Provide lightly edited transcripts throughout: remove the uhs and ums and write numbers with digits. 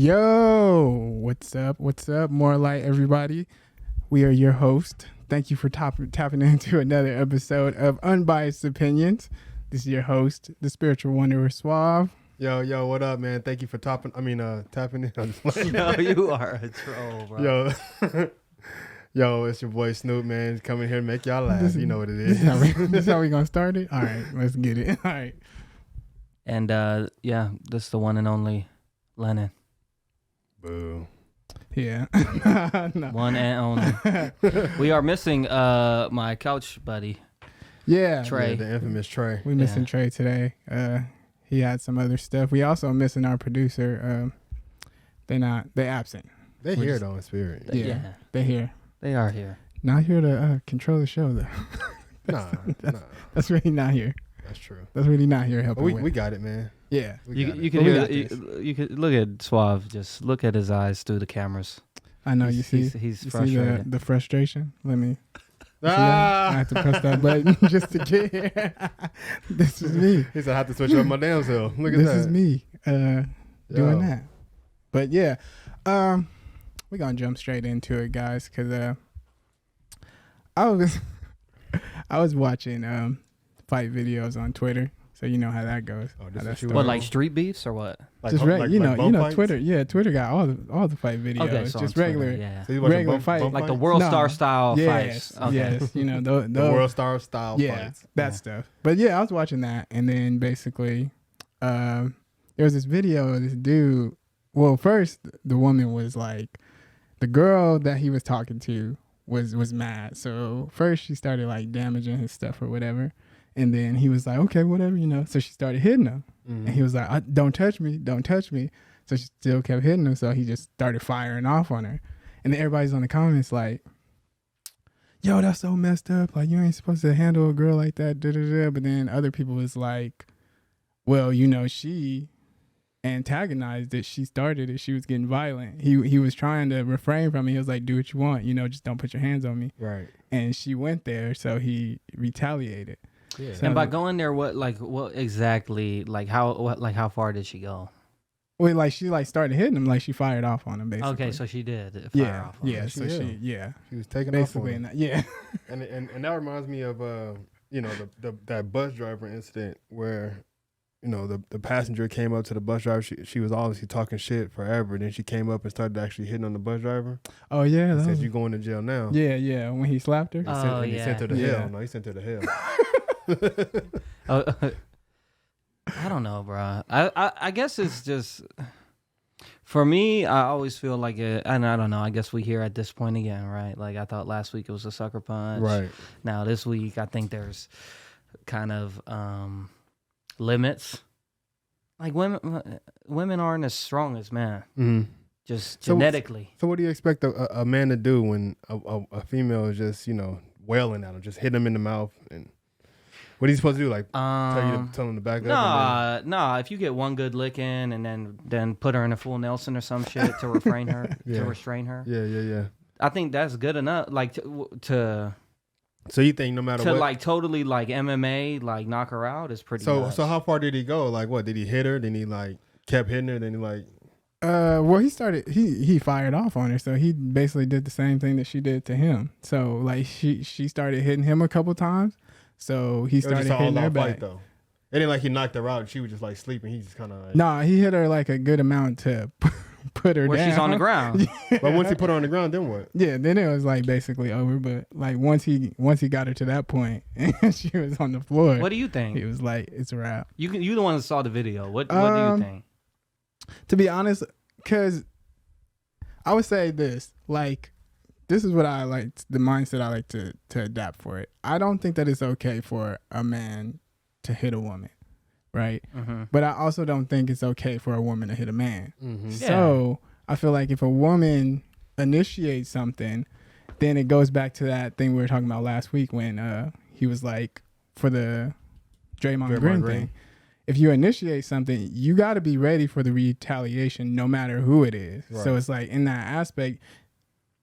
Yo, what's up? What's up? More light, everybody. We are your host. Thank you for tapping into another episode of Unbiased Opinions. This is your host, the spiritual wanderer, Suave. Yo, what up, man? Thank you for tapping in. Yo, you are a troll, bro. Yo, it's your boy Snoop, man. Coming here to make y'all laugh. You know what it is. This is how we gonna start it? All right, let's get it. All right. And this is the one and only Lenon. Boo. Yeah. No. One and only. We are missing my couch buddy. Yeah. Trey. Yeah, the infamous Trey. We missing Trey today. He had some other stuff. We also missing our producer. They absent. They here though in spirit. Yeah. They here. They are here. Not here to control the show though. Nah. That's really not here. That's true. That's really not here helping. We got it, man. Yeah. You could look at Suave. Just look at his eyes through the cameras. I know. He's you frustrated. See the frustration. Let me. I have to press that button just to get here. This is me. He said I have to switch up my damn self. Look at that. This is me doing that. But yeah, we're gonna jump straight into it, guys, because I was watching fight videos on Twitter, so you know how that goes. What, like street beefs or what? Just you know Twitter. Yeah, Twitter got all the fight videos. Okay, so just Twitter, regular, yeah. So regular fight, like the World Star style yes, fights. Okay. Yes, you know the World Star style fights. That stuff. But yeah, I was watching that, and then basically, there was this video of this dude. Well, first the woman was like, the girl that he was talking to was mad. So first she started like damaging his stuff or whatever. And then he was like, okay, whatever, you know. So she started hitting him. Mm-hmm. And he was like, don't touch me. Don't touch me. So she still kept hitting him. So he just started firing off on her. And then everybody's on the comments like, yo, that's so messed up. Like, you ain't supposed to handle a girl like that. Da-da-da. But then other people was like, well, you know, she antagonized it. She started it. She was getting violent. He was trying to refrain from it. He was like, do what you want. You know, just don't put your hands on me. Right. And she went there. So he retaliated. Yeah. And by going there, what exactly, how far did she go? Well, like she started hitting him, like she fired off on him, basically. Okay, so she did fire off on him. She was taking basically off on him. Yeah. and that reminds me of that bus driver incident where, you know, the passenger came up to the bus driver. She was obviously talking shit forever. Then she came up and started actually hitting on the bus driver. Oh yeah, and said, "You going to jail now?" Yeah. When he slapped her. He sent her to hell. No, he sent her to hell. I don't know, bro. I guess it's just, for me, I always feel like it, and I don't know, I guess we here at this point again, right? Like, I thought last week it was a sucker punch. Right. Now this week, I think there's kind of limits. Like, women aren't as strong as men. Mm-hmm. Just genetically. So what do you expect a man to do when a female is just, you know, wailing at him, just hit him in the mouth? And what are you supposed to do? Like tell him to back up? Nah. If you get one good licking and then put her in a full Nelson or some shit to refrain her, to restrain her. Yeah. I think that's good enough. Like to. So you think no matter what, like totally like MMA, like knock her out is pretty. So nuts. So how far did he go? Like what? Did he hit her? Then he like kept hitting her? Then he like. Well, he fired off on her, so he basically did the same thing that she did to him. So like she started hitting him a couple times, so he started hitting her back. Fight, though. It ain't like he knocked her out and she was just like sleeping. He just kind of like... Nah, he hit her like a good amount to put her where down. She's on the ground. Yeah. But once he put her on the ground, then what? Yeah, then it was like basically over. But like once he got her to that point and she was on the floor. What do you think? He was like, it's a wrap. You the one that saw the video. What do you think? To be honest, because I would say this, like, this is what I like, the mindset I like to adapt for it. I don't think that it's okay for a man to hit a woman, right? Mm-hmm. But I also don't think it's okay for a woman to hit a man. Mm-hmm. So I feel like if a woman initiates something, then it goes back to that thing we were talking about last week when he was like, for the Draymond Green thing. If you initiate something, you got to be ready for the retaliation no matter who it is. Right. So it's like in that aspect,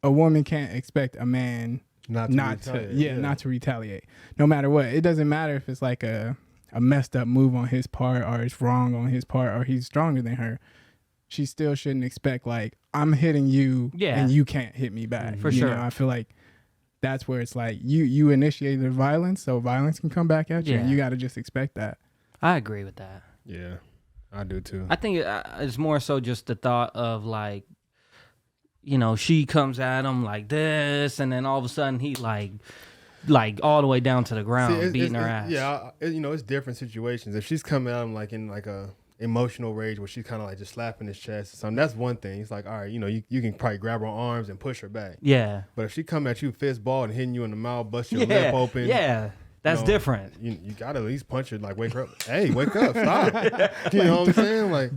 a woman can't expect a man not to retaliate no matter what. It doesn't matter if it's like a messed up move on his part or it's wrong on his part or he's stronger than her. she still shouldn't expect like I'm hitting you and you can't hit me back. For you sure. know, I feel like that's where it's like you initiated the violence, so violence can come back at you, and you got to just expect that. I agree with that. Yeah, I do too. I think it's more so just the thought of like, you know, she comes at him like this, and then all of a sudden he like all the way down to the ground, beating her ass. Yeah, you know, it's different situations. If she's coming at him like in like a emotional rage where she's kind of like just slapping his chest or something, that's one thing. It's like, all right, you know, you can probably grab her arms and push her back. Yeah. But if she come at you fist ball and hitting you in the mouth, bust your lip open. Yeah. That's different. You gotta at least punch her, like wake her up. Hey, wake up! Stop! You know what I'm saying? Like,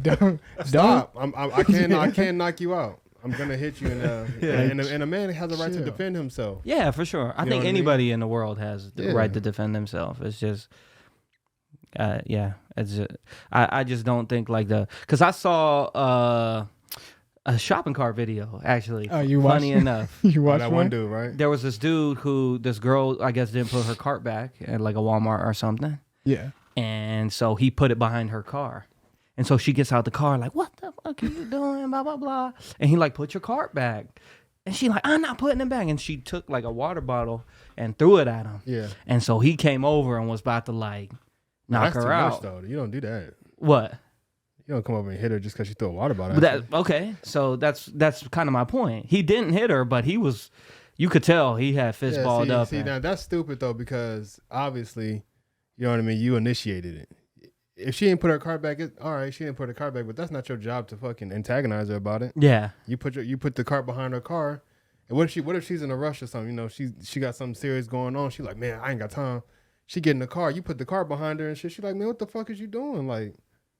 stop! I can't knock you out. I'm gonna hit you, and a man has a right to defend himself. Yeah, for sure. I think anybody in the world has the right to defend themselves. It's just, it's just, I just don't think like because I saw a shopping cart video actually. Oh, you funny watched? Enough. You watched that one dude, right? There was this dude this girl, I guess, didn't put her cart back at like a Walmart or something. Yeah. And so he put it behind her car. And so she gets out the car like, what the fuck are you doing? Blah, blah, blah. And he like, put your cart back. And she like, I'm not putting it back. And she took like a water bottle and threw it at him. Yeah. And so he came over and was about to like knock her out. That's too much, though. You don't do that. What? You don't come over and hit her just because she threw a water bottle at you. Okay. So that's kind of my point. He didn't hit her, but he was, you could tell he had fist balled up. See, now that's stupid though, because obviously, you know what I mean? You initiated it. If she didn't put her cart back, all right, she didn't put her cart back, but that's not your job to fucking antagonize her about it. Yeah. You put the cart behind her car, and what if she's in a rush or something? You know, she got something serious going on. She's like, man, I ain't got time. She get in the car. You put the car behind her and shit. She's like, man, what the fuck is you doing? Like,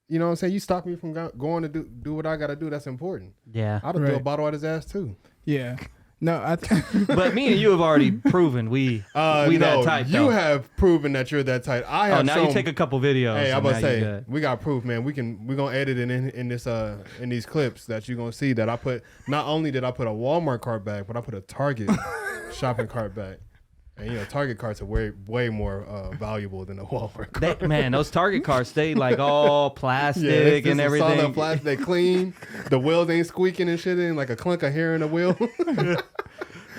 you know what I'm saying? You stop me from going to do what I got to do. That's important. Yeah. I'd have threw a bottle at his ass too. Yeah. No, but me and you have already proven we that type. You though. have proven that you're that type. I have. Now you take a couple videos. Hey, I'm about to say we got proof, man. We're gonna edit it in this in these clips that you're gonna see that I put. Not only did I put a Walmart cart back, but I put a Target shopping cart back. And you know, Target carts are way more valuable than a Walmart cart. Man, those Target carts, they like all plastic and everything. Solid plastic, they clean. The wheels ain't squeaking and shit. Ain't like a clunk of hair in the wheel.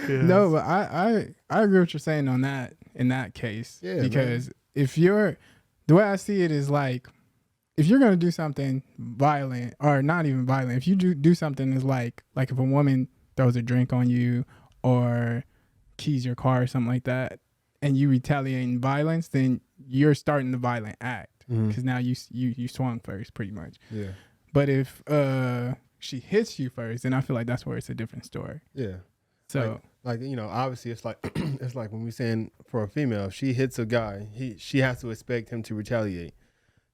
No, but I agree with what you're saying on that in that case. Yeah, because if the way I see it is like, if you're gonna do something violent or not even violent, if you do something is like if a woman throws a drink on you or keys your car or something like that, and you retaliate in violence, then you're starting the violent act because now you swung first, pretty much. Yeah. But if she hits you first, then I feel like that's where it's a different story. Yeah. So like you know, obviously it's like it's like when we saying for a female, if she hits a guy, she has to expect him to retaliate.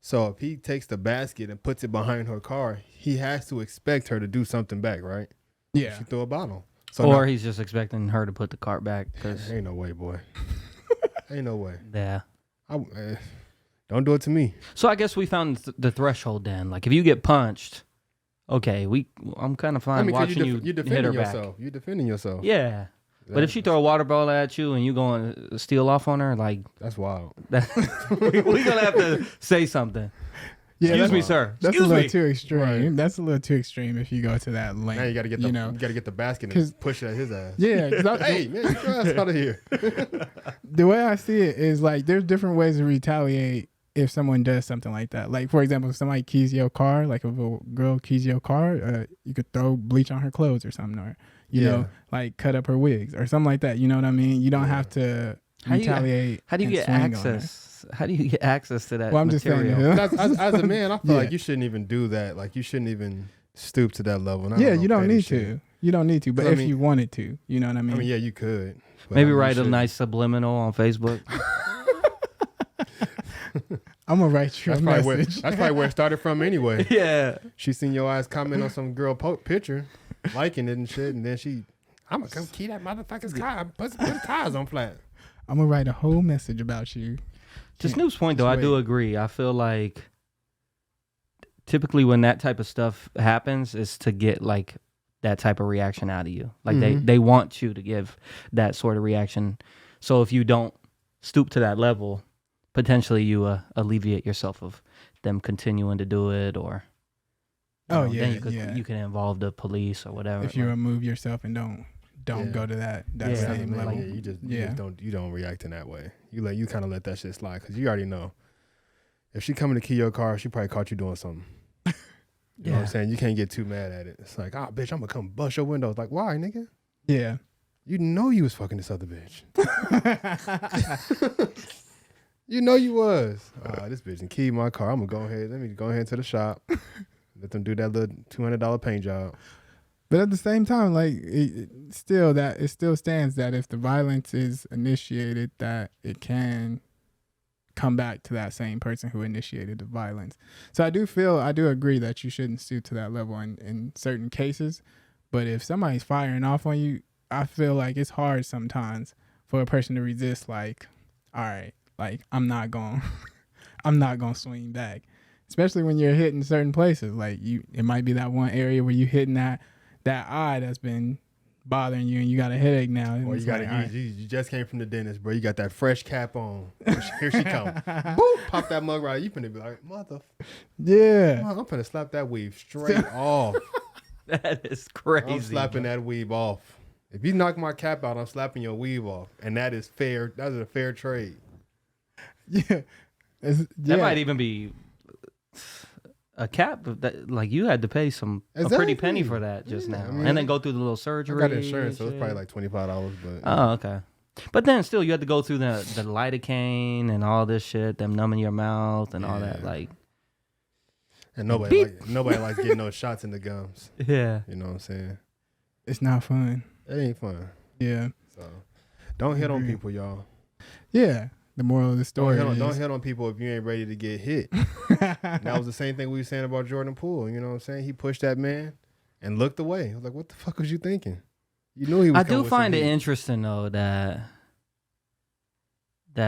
So if he takes the basket and puts it behind her car, he has to expect her to do something back, right? Yeah. She threw a bottle. So or he's just expecting her to put the cart back. Cause ain't no way, boy. Ain't no way. Yeah. Don't do it to me. So I guess we found the threshold then. Like if you get punched, okay, I'm kind of fine watching you hit her back. You're defending yourself. Yeah. But if she throw a water bottle at you and you going to steal off on her, like that's wild. We're gonna have to say something. Yeah, Excuse me, sir. That's Excuse a little me. too extreme. Right. That's a little too extreme if you go to that length. Now you gotta get the basket and push it at his ass. Yeah. Hey man, get your ass out of here. The way I see it is like there's different ways to retaliate if someone does something like that. Like for example, if somebody keys your car, like if a girl keys your car, you could throw bleach on her clothes or something, or you know, like cut up her wigs or something like that. You know what I mean? You don't have to retaliate. How do you get access? How do you get access to that? Well, I'm material? just saying. As a man, I feel like you shouldn't even do that. Like you shouldn't even stoop to that level. Yeah, you don't need to. You don't need to. But if you wanted to, you know what I mean? I mean, yeah, you could. Maybe write a nice subliminal on Facebook. I'm gonna write you a message. That's probably where it started from anyway. Yeah. She seen your ass comment on some girl picture, liking it and shit, and then I'm gonna come key that motherfucker's car, put the tires on flat. I'm gonna write a whole message about you. To Snoop's point, though, I do agree. I feel like typically when that type of stuff happens is to get like that type of reaction out of you. Like they want you to give that sort of reaction. So if you don't stoop to that level, potentially you alleviate yourself of them continuing to do it, or Then you can involve the police or whatever. If you remove yourself and don't go to that same level. You don't react in that way. You kind of let that shit slide because you already know if she coming to key your car, she probably caught you doing something. You know what I'm saying? You can't get too mad at it. It's like, bitch, I'm gonna come bust your windows. Like, why, nigga? Yeah. You know you was fucking this other bitch. You know you was. This bitch and keyed my car. I'm gonna go ahead. Let me go ahead to the shop. Let them do that little $200 paint job. But at the same time, like it still stands that if the violence is initiated, that it can come back to that same person who initiated the violence. So I do agree that you shouldn't sue to that level in certain cases. But if somebody's firing off on you, I feel like it's hard sometimes for a person to resist. Like, all right, like I'm not gonna swing back, especially when you're hitting certain places. Like it might be that one area where you hitting that eye that's been bothering you and you got a headache now. Or you just came from the dentist, bro. You got that fresh cap on. Here she come. Boop, pop that mug right. You finna be like, mother. Yeah. I'm finna slap that weave straight off. That is crazy. I'm slapping that weave off. If you knock my cap out, I'm slapping your weave off. And that is fair. That is a fair trade. Yeah. That might even be a cap that, like, you had to pay a pretty penny for that just now, and then go through the little surgery. I got insurance, so it's probably like $25. But oh, okay. But then still, you had to go through the lidocaine and all this shit, them numbing your mouth and all that, like. And nobody likes getting those shots in the gums. Yeah, you know what I'm saying. It's not fun. It ain't fun. Yeah. So don't hit on people, y'all. Yeah. The moral of the story don't hit on people if you ain't ready to get hit. That was the same thing we were saying about Jordan Poole. You know what I'm saying? He pushed that man and looked away. I was like, what the fuck was you thinking? You knew he was. I do find it interesting though that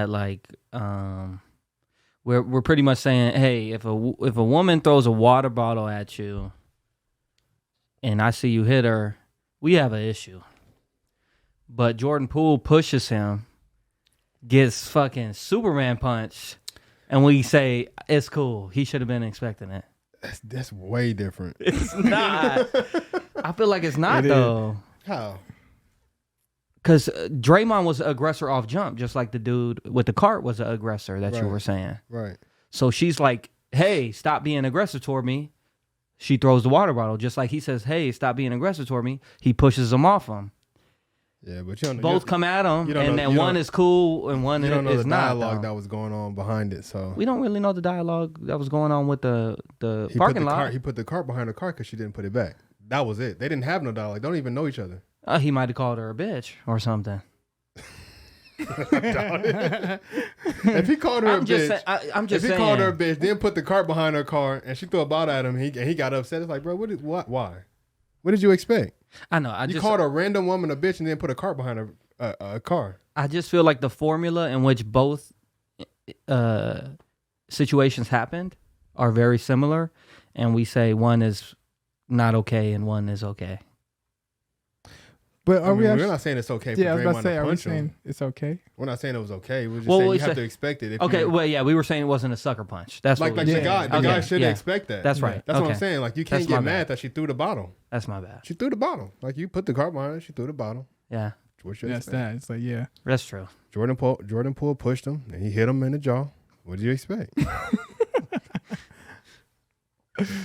like we're pretty much saying, hey, if a woman throws a water bottle at you and I see you hit her, we have an issue. But Jordan Poole pushes him, gets fucking Superman punch, and we say it's cool. He should have been expecting it. That's way different. It's not. I feel like it's not though. How? Because Draymond was the aggressor off jump, just like the dude with the cart was the aggressor that you were saying. Right. So she's like, hey, stop being aggressive toward me. She throws the water bottle. Just like he says, hey, stop being aggressive toward me. He pushes him off him. Yeah, but you don't both come at him, and then one is cool and one is not. You don't know the dialogue that was going on behind it, so we don't really know the dialogue that was going on with the parking lot. He put the cart behind the car because she didn't put it back. That was it. They didn't have no dialogue. They don't even know each other. He might have called her a bitch or something. If he called her a bitch, called her a bitch, then put the cart behind her car, and she threw a bottle at him, and he got upset. It's like, bro, why? What did you expect? I know. You called a random woman a bitch and then put a cart behind a car. I just feel like the formula in which both situations happened are very similar, and we say one is not okay and one is okay. But we're not saying it's okay for Draymond to punch him. It's okay? We're not saying it was okay. We're just saying you have to expect it. We were saying it wasn't a sucker punch. That's like the guy shouldn't expect that. That's right. That's what I'm saying. Like, you can't get mad that she threw the bottle. That's my bad. She threw the bottle. Like, you put the cart behind her, she threw the bottle. Yeah. That's that. It's like, yeah. That's true. Jordan Poole pushed him and he hit him in the jaw. What did you expect?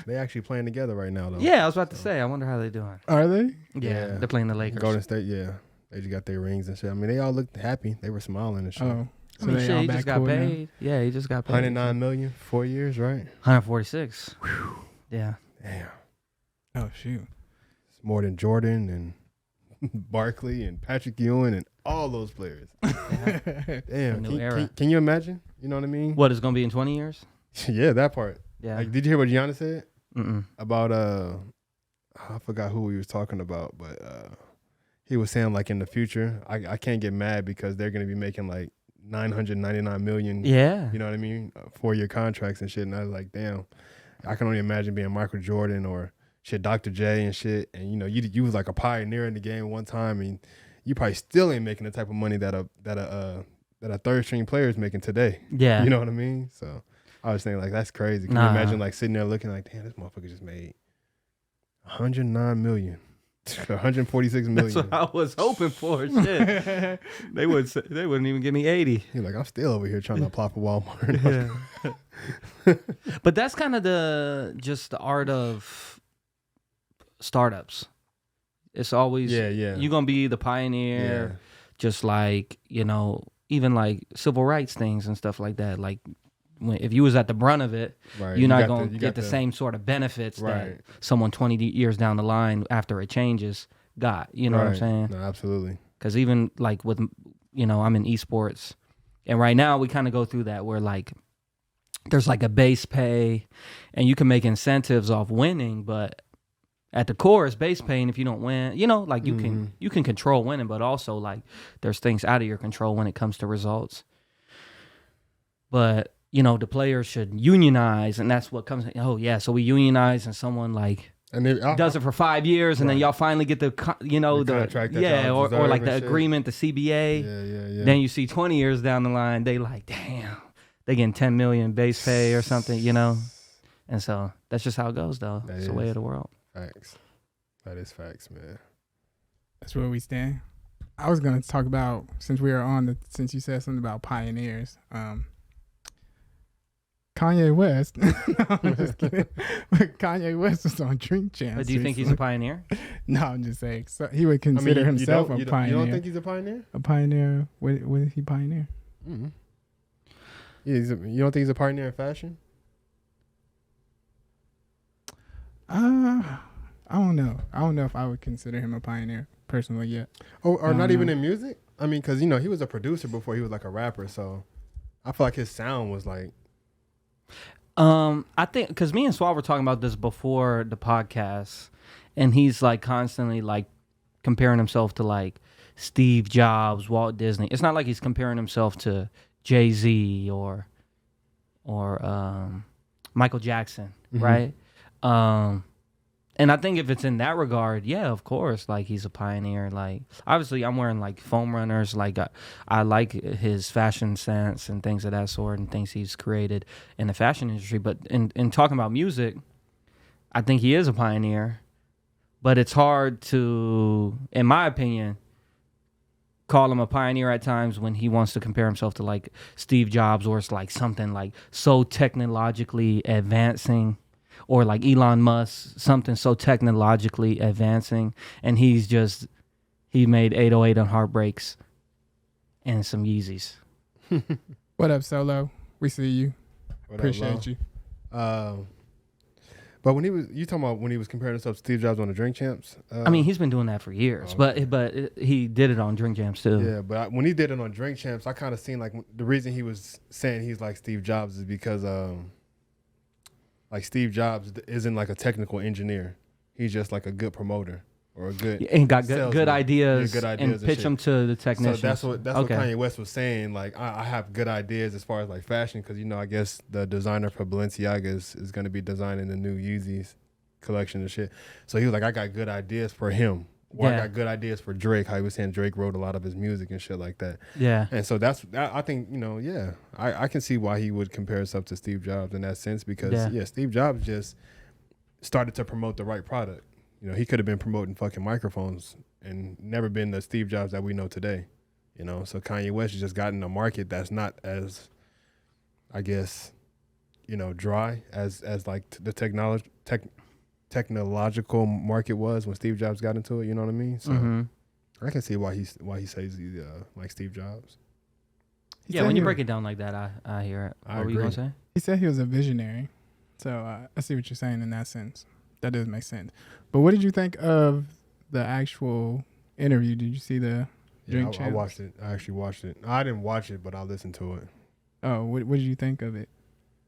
They actually playing together right now, though. Yeah, I was about to say. I wonder how they're doing. Are they? Yeah, they're playing the Lakers. Golden State, yeah. They just got their rings and shit. I mean, they all looked happy. They were smiling and shit. Oh, so he just got paid. Now? Yeah, he just got paid. $109 million, 4 years, right? 146. Whew. Yeah. Damn. Oh, shoot. It's more than Jordan and Barkley and Patrick Ewing and all those players. Damn. Can you imagine? You know what I mean? What, it's going to be in 20 years? Yeah, that part. Yeah. Like, did you hear what Giannis said? Mm-mm. About, I forgot who he was talking about, but he was saying, like, in the future, I can't get mad because they're going to be making, like, $999 million. Yeah. You know what I mean? 4-year contracts and shit. And I was like, damn, I can only imagine being Michael Jordan or shit, Dr. J and shit. And, you know, you was like a pioneer in the game one time, and you probably still ain't making the type of money that a third string player is making today. Yeah. You know what I mean? So I was thinking, like, that's crazy. Can you imagine, like, sitting there looking like, damn, this motherfucker just made 109 million. 146 million. That's what I was hoping for. Shit. They wouldn't even give me 80. He's like, I'm still over here trying to apply for Walmart. Yeah. But that's kind of the art of startups. It's always you're gonna be the pioneer, just like, you know, even like civil rights things and stuff like that. Like if you was at the brunt of it, you're not gonna get the same sort of benefits that someone 20 years down the line after it changes got. You know what I'm saying? No, absolutely. Because even like with, you know, I'm in esports, and right now we kind of go through that where like there's like a base pay, and you can make incentives off winning, but at the core is base pay, and if you don't win, you know, like you can control winning, but also like there's things out of your control when it comes to results. But you know, the players should unionize, and that's what comes. Oh yeah, so we unionize, and someone like does it for 5 years, and then y'all finally get the, you know, the contract or like the agreement, the CBA. Then you see 20 years down the line, they like, damn, they getting 10 million base pay or something, you know. And so that's just how it goes, though. It's the way of the world. Facts. That is facts, man. That's where we stand. I was gonna talk about, since we are on since you said something about pioneers. Kanye West. No, I'm just kidding. But Kanye West was on Drink Champs. But do you think he's a pioneer? No, I'm just saying. So he would consider himself a pioneer. You don't think he's a pioneer? A pioneer? What is he pioneer? Mm-hmm. Yeah, you don't think he's a pioneer in fashion? I don't know. I don't know if I would consider him a pioneer personally yet. Oh, or not even in music? I mean, because, you know, he was a producer before he was like a rapper. So I feel like his sound was like. I think because me and Suave were talking about this before the podcast, and he's like constantly like comparing himself to like Steve Jobs, Walt Disney. It's not like he's comparing himself to Jay-Z or Michael Jackson, right? And I think if it's in that regard, yeah, of course, like he's a pioneer. Like obviously, I'm wearing like foam runners. Like I like his fashion sense and things of that sort, and things he's created in the fashion industry. But in talking about music, I think he is a pioneer. But it's hard to, in my opinion, call him a pioneer at times when he wants to compare himself to like Steve Jobs, or it's like something like so technologically advancing. Or like Elon Musk, something so technologically advancing, and he made 808 on Heartbreaks and some Yeezys. What up, Solo? We see you. Appreciate you. But when you talking about when he was comparing himself to Steve Jobs on the Drink Champs? I mean, he's been doing that for years, but he did it on Drink Champs too. Yeah, but when he did it on Drink Champs, I kind of seen like the reason he was saying he's like Steve Jobs is because like Steve Jobs isn't like a technical engineer. He's just like a good promoter or a good and got good ideas and pitch them to the technicians. So that's what Kanye West was saying. Like I have good ideas as far as like fashion, because you know I guess the designer for Balenciaga is going to be designing the new Yeezys collection and shit. So he was like, I got good ideas for him. Or I got good ideas for Drake. How he was saying Drake wrote a lot of his music and shit like that. Yeah. And so I think, you know, I can see why he would compare himself to Steve Jobs in that sense, because Steve Jobs just started to promote the right product. You know, he could have been promoting fucking microphones and never been the Steve Jobs that we know today. You know, so Kanye West has just gotten a market that's not as, I guess, you know, dry as like the technological market was when Steve Jobs got into it, you know what I mean? So I can see why he says he's like Steve Jobs. When you break it down like that, I hear it. What were you gonna say? He said he was a visionary, so I see what you're saying in that sense. That does make sense. But what did you think of the actual interview? Did you see the Drink Champs? I watched it. I actually watched it. I didn't watch it, but I listened to it. Oh, what did you think of it?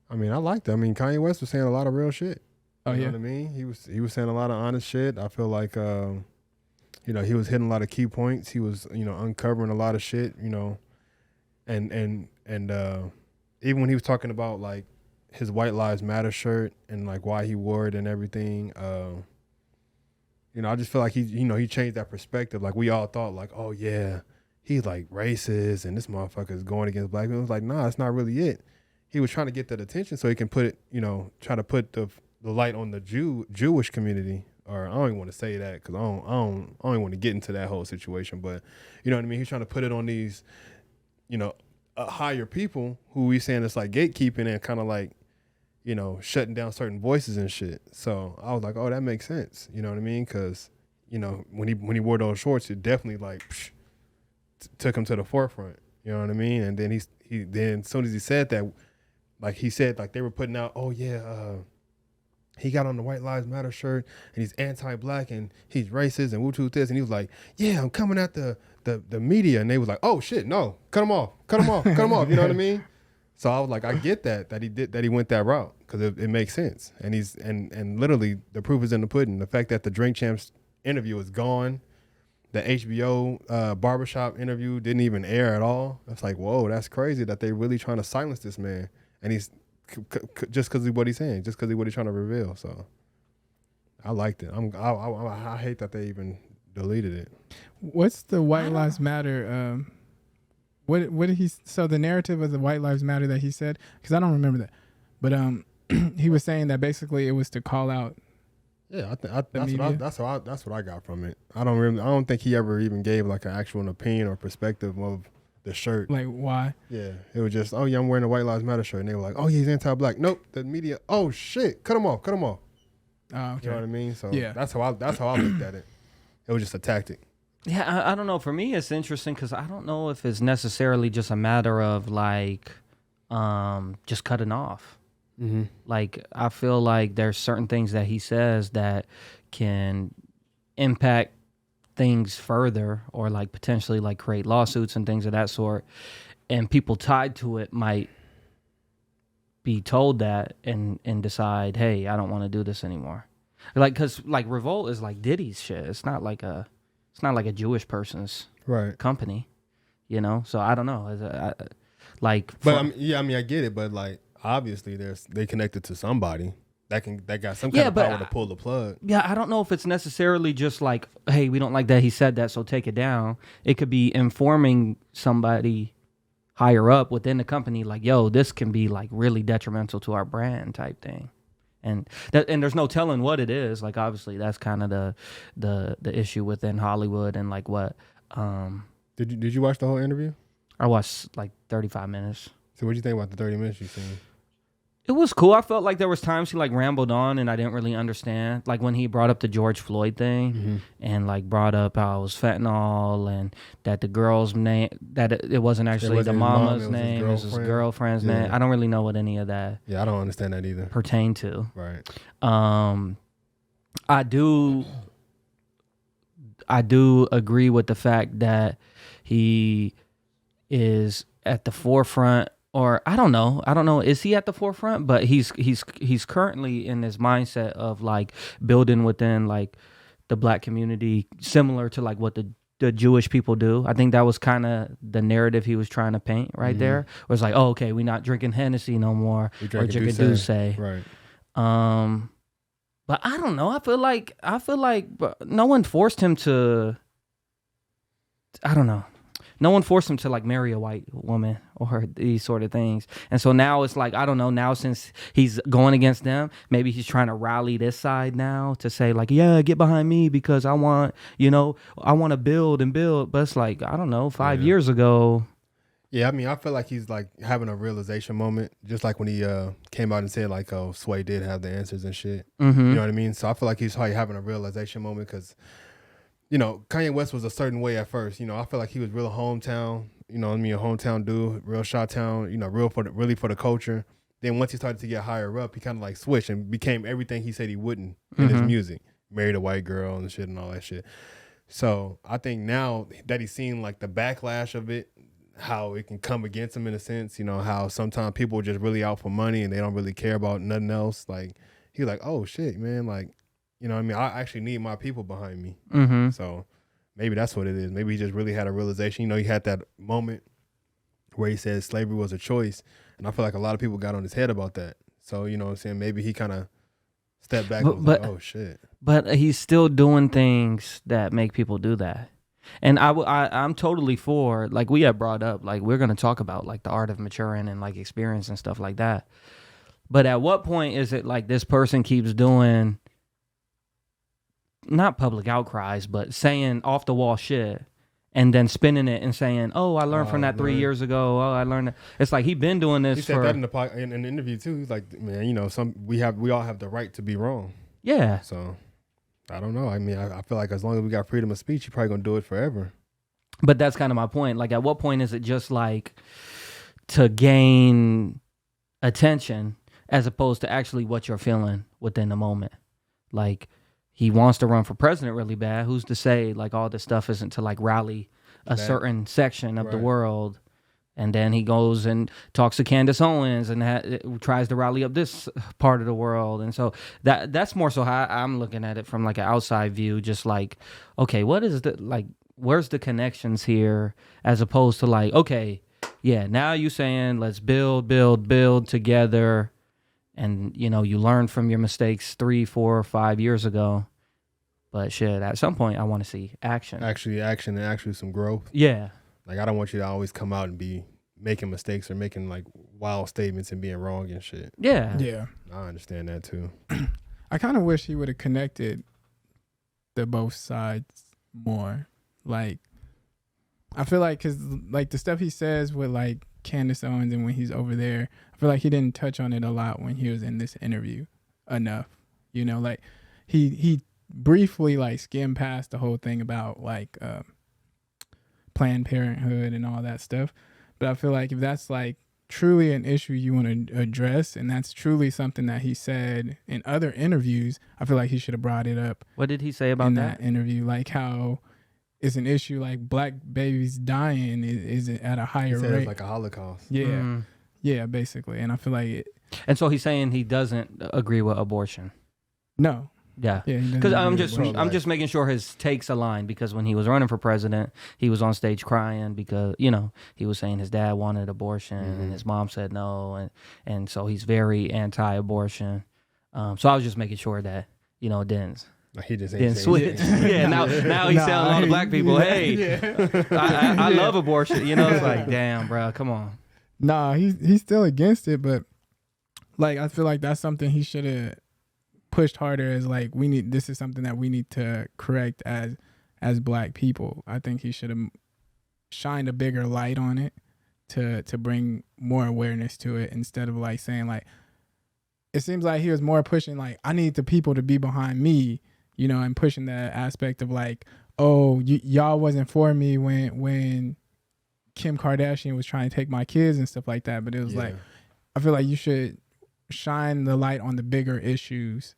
I mean, I liked it. I mean, Kanye West was saying a lot of real shit. Oh, you know what I mean? He was saying a lot of honest shit. I feel like, you know, he was hitting a lot of key points. He was, you know, uncovering a lot of shit, you know, and even when he was talking about like his White Lives Matter shirt and like why he wore it and everything, you know, I just feel like he changed that perspective. Like we all thought like, oh yeah, he's like racist and this motherfucker is going against black people. It was like, nah, that's not really it. He was trying to get that attention so he can put it, you know, try to put the light on the Jewish community or I don't even want to say that because I don't even want to get into that whole situation. But you know what I mean? He's trying to put it on these, you know, higher people who he's saying it's like gatekeeping and kind of like, you know, shutting down certain voices and shit. So I was like, oh, that makes sense. You know what I mean? Because, you know, when he wore those shorts, it definitely like took him to the forefront. You know what I mean? And then he then as soon as he said that, like he said, like they were putting out, oh yeah, he got on the White Lives Matter shirt and he's anti-black and he's racist and woo-too this, and he was like, yeah, I'm coming at the media, and they was like, oh shit, no, cut him off, cut him off. You know what I mean? So I was like, I get that he went that route because it makes sense, and he's and literally the proof is in the pudding. The fact that the Drink Champs interview is gone, the HBO barbershop interview didn't even air at all. It's like, whoa, that's crazy that they really trying to silence this man, and he's just because of what he's saying, just because of what he's trying to reveal. So I liked it. I hate that they even deleted it. What's the White Lives Matter? What did he? So the narrative of the White Lives Matter that he said, because I don't remember that, but he was saying that basically it was to call out. Yeah, that's what I got from it. I don't think he ever even gave like an actual opinion or perspective of the shirt. Like why? Yeah, it was just, oh yeah, I'm wearing a White Lives Matter shirt, and they were like, oh yeah, he's anti-black. Nope, the media. Oh shit, cut him off. Oh, okay. You know what I mean? So yeah, that's how I looked at it. It was just a tactic. Yeah, I don't know. For me, it's interesting because I don't know if it's necessarily just a matter of like just cutting off. Mm-hmm. Like, I feel like there's certain things that he says that can impact things further or like potentially like create lawsuits and things of that sort. And people tied to it might be told that and decide, hey, I don't want to do this anymore. Like, because like Revolt is like Diddy's shit. It's not like a Jewish person's company, you know? So I don't know. But I get it. But like, obviously they connected to somebody that got some kind of power to pull the plug. Yeah, I don't know if it's necessarily just like, hey, we don't like that he said that, so take it down. It could be informing somebody higher up within the company, like, yo, this can be like really detrimental to our brand type thing. And there's no telling what it is. Like, obviously, that's kind of the issue within Hollywood and like what. Did you watch the whole interview? I watched like 35 minutes. So what do you think about the 30 minutes you seen? It was cool. I felt like there was times he like rambled on and I didn't really understand. Like when he brought up the George Floyd thing and like brought up how it was fentanyl and that the girl's name, that it wasn't actually the mama's name, it was his girlfriend's name. I don't really know what any of that. Yeah, I don't understand that either. Pertain to. Right. I do agree with the fact that he is at the forefront. Or I don't know. Is he at the forefront? But he's currently in this mindset of like building within like the black community, similar to like what the Jewish people do. I think that was kind of the narrative he was trying to paint right there. It was like, oh, okay, we're not drinking Hennessy no more. We're drinking Douce. Right. But I don't know. I feel like no one forced him to. I don't know. No one forced him to like marry a white woman or these sort of things. And so now it's like, I don't know, now since he's going against them, maybe he's trying to rally this side now to say like, yeah, get behind me because I want to build and build. But it's like, I don't know, 5 years ago. Yeah, I mean, I feel like he's like having a realization moment, just like when he came out and said like, oh, Sway did have the answers and shit. Mm-hmm. You know what I mean? So I feel like he's probably having a realization moment because, you know, Kanye West was a certain way at first. You know, I feel like he was real hometown, you know what I mean, a hometown dude, real Chi-town, you know, really for the culture. Then once he started to get higher up, he kind of like switched and became everything he said he wouldn't in his music. Married a white girl and shit and all that shit. So I think now that he's seen like the backlash of it, how it can come against him in a sense, you know, how sometimes people are just really out for money and they don't really care about nothing else. Like, he's like, oh shit, man, like, you know what I mean? I actually need my people behind me. Mm-hmm. So maybe that's what it is. Maybe he just really had a realization. You know, he had that moment where he said slavery was a choice. And I feel like a lot of people got on his head about that. So, you know what I'm saying? Maybe he kind of stepped back and was like, oh, shit. But he's still doing things that make people do that. And I'm totally for, like we had brought up, like we're going to talk about like the art of maturing and like experience and stuff like that. But at what point is it like this person keeps doing not public outcries, but saying off the wall shit and then spinning it and saying, "Oh, I learned from that 3 years ago. Oh, I learned that." It's like he been doing this. He said that in an interview too. He's like, man, you know, we all have the right to be wrong. Yeah. So I don't know. I mean, I feel like as long as we got freedom of speech, you're probably gonna do it forever. But that's kind of my point. Like, at what point is it just like to gain attention as opposed to actually what you're feeling within the moment? Like, he wants to run for president really bad. Who's to say like all this stuff isn't to like rally a certain section of the world? And then he goes and talks to Candace Owens and tries to rally up this part of the world. And so that's more so how I'm looking at it from like an outside view. Just like, okay, what is the like? Where's the connections here? As opposed to like, okay, yeah, now you saying let's build together. And, you know, you learn from your mistakes 3, 4, 5 years ago. But shit, at some point, I want to see action. Actually, action and actually some growth. Yeah. Like, I don't want you to always come out and be making mistakes or making, like, wild statements and being wrong and shit. Yeah. Yeah. I understand that, too. I kind of wish he would have connected the both sides more. Like, I feel like, because, like, the stuff he says with, like, Candace Owens and when he's over there, I feel like he didn't touch on it a lot when he was in this interview enough. You know, like he briefly like skimmed past the whole thing about like Planned Parenthood and all that stuff. But I feel like if that's like truly an issue you want to address and that's truly something that he said in other interviews, I feel like he should have brought it up. What did he say about in that interview? Like how it's an issue like black babies dying is at a higher rate. It's like a Holocaust. Yeah. Mm. Yeah, basically. And I feel like and so he's saying he doesn't agree with abortion. No. Yeah. Yeah. Because I'm just making sure his takes align, because when he was running for president, he was on stage crying because, you know, he was saying his dad wanted abortion and his mom said no, and so he's very anti-abortion. So I was just making sure that, you know, it didn't He just then switch. Yeah, now he's telling all the black people, hey, I love abortion. You know, it's like, damn, bro, come on. Nah, he's still against it, but like I feel like that's something he should have pushed harder. As like this is something that we need to correct as black people. I think he should have shined a bigger light on it to bring more awareness to it, instead of like saying like, it seems like he was more pushing like, I need the people to be behind me, you know, and pushing the aspect of like, oh, y'all wasn't for me when Kim Kardashian was trying to take my kids and stuff like that. But it was like, I feel like you should shine the light on the bigger issues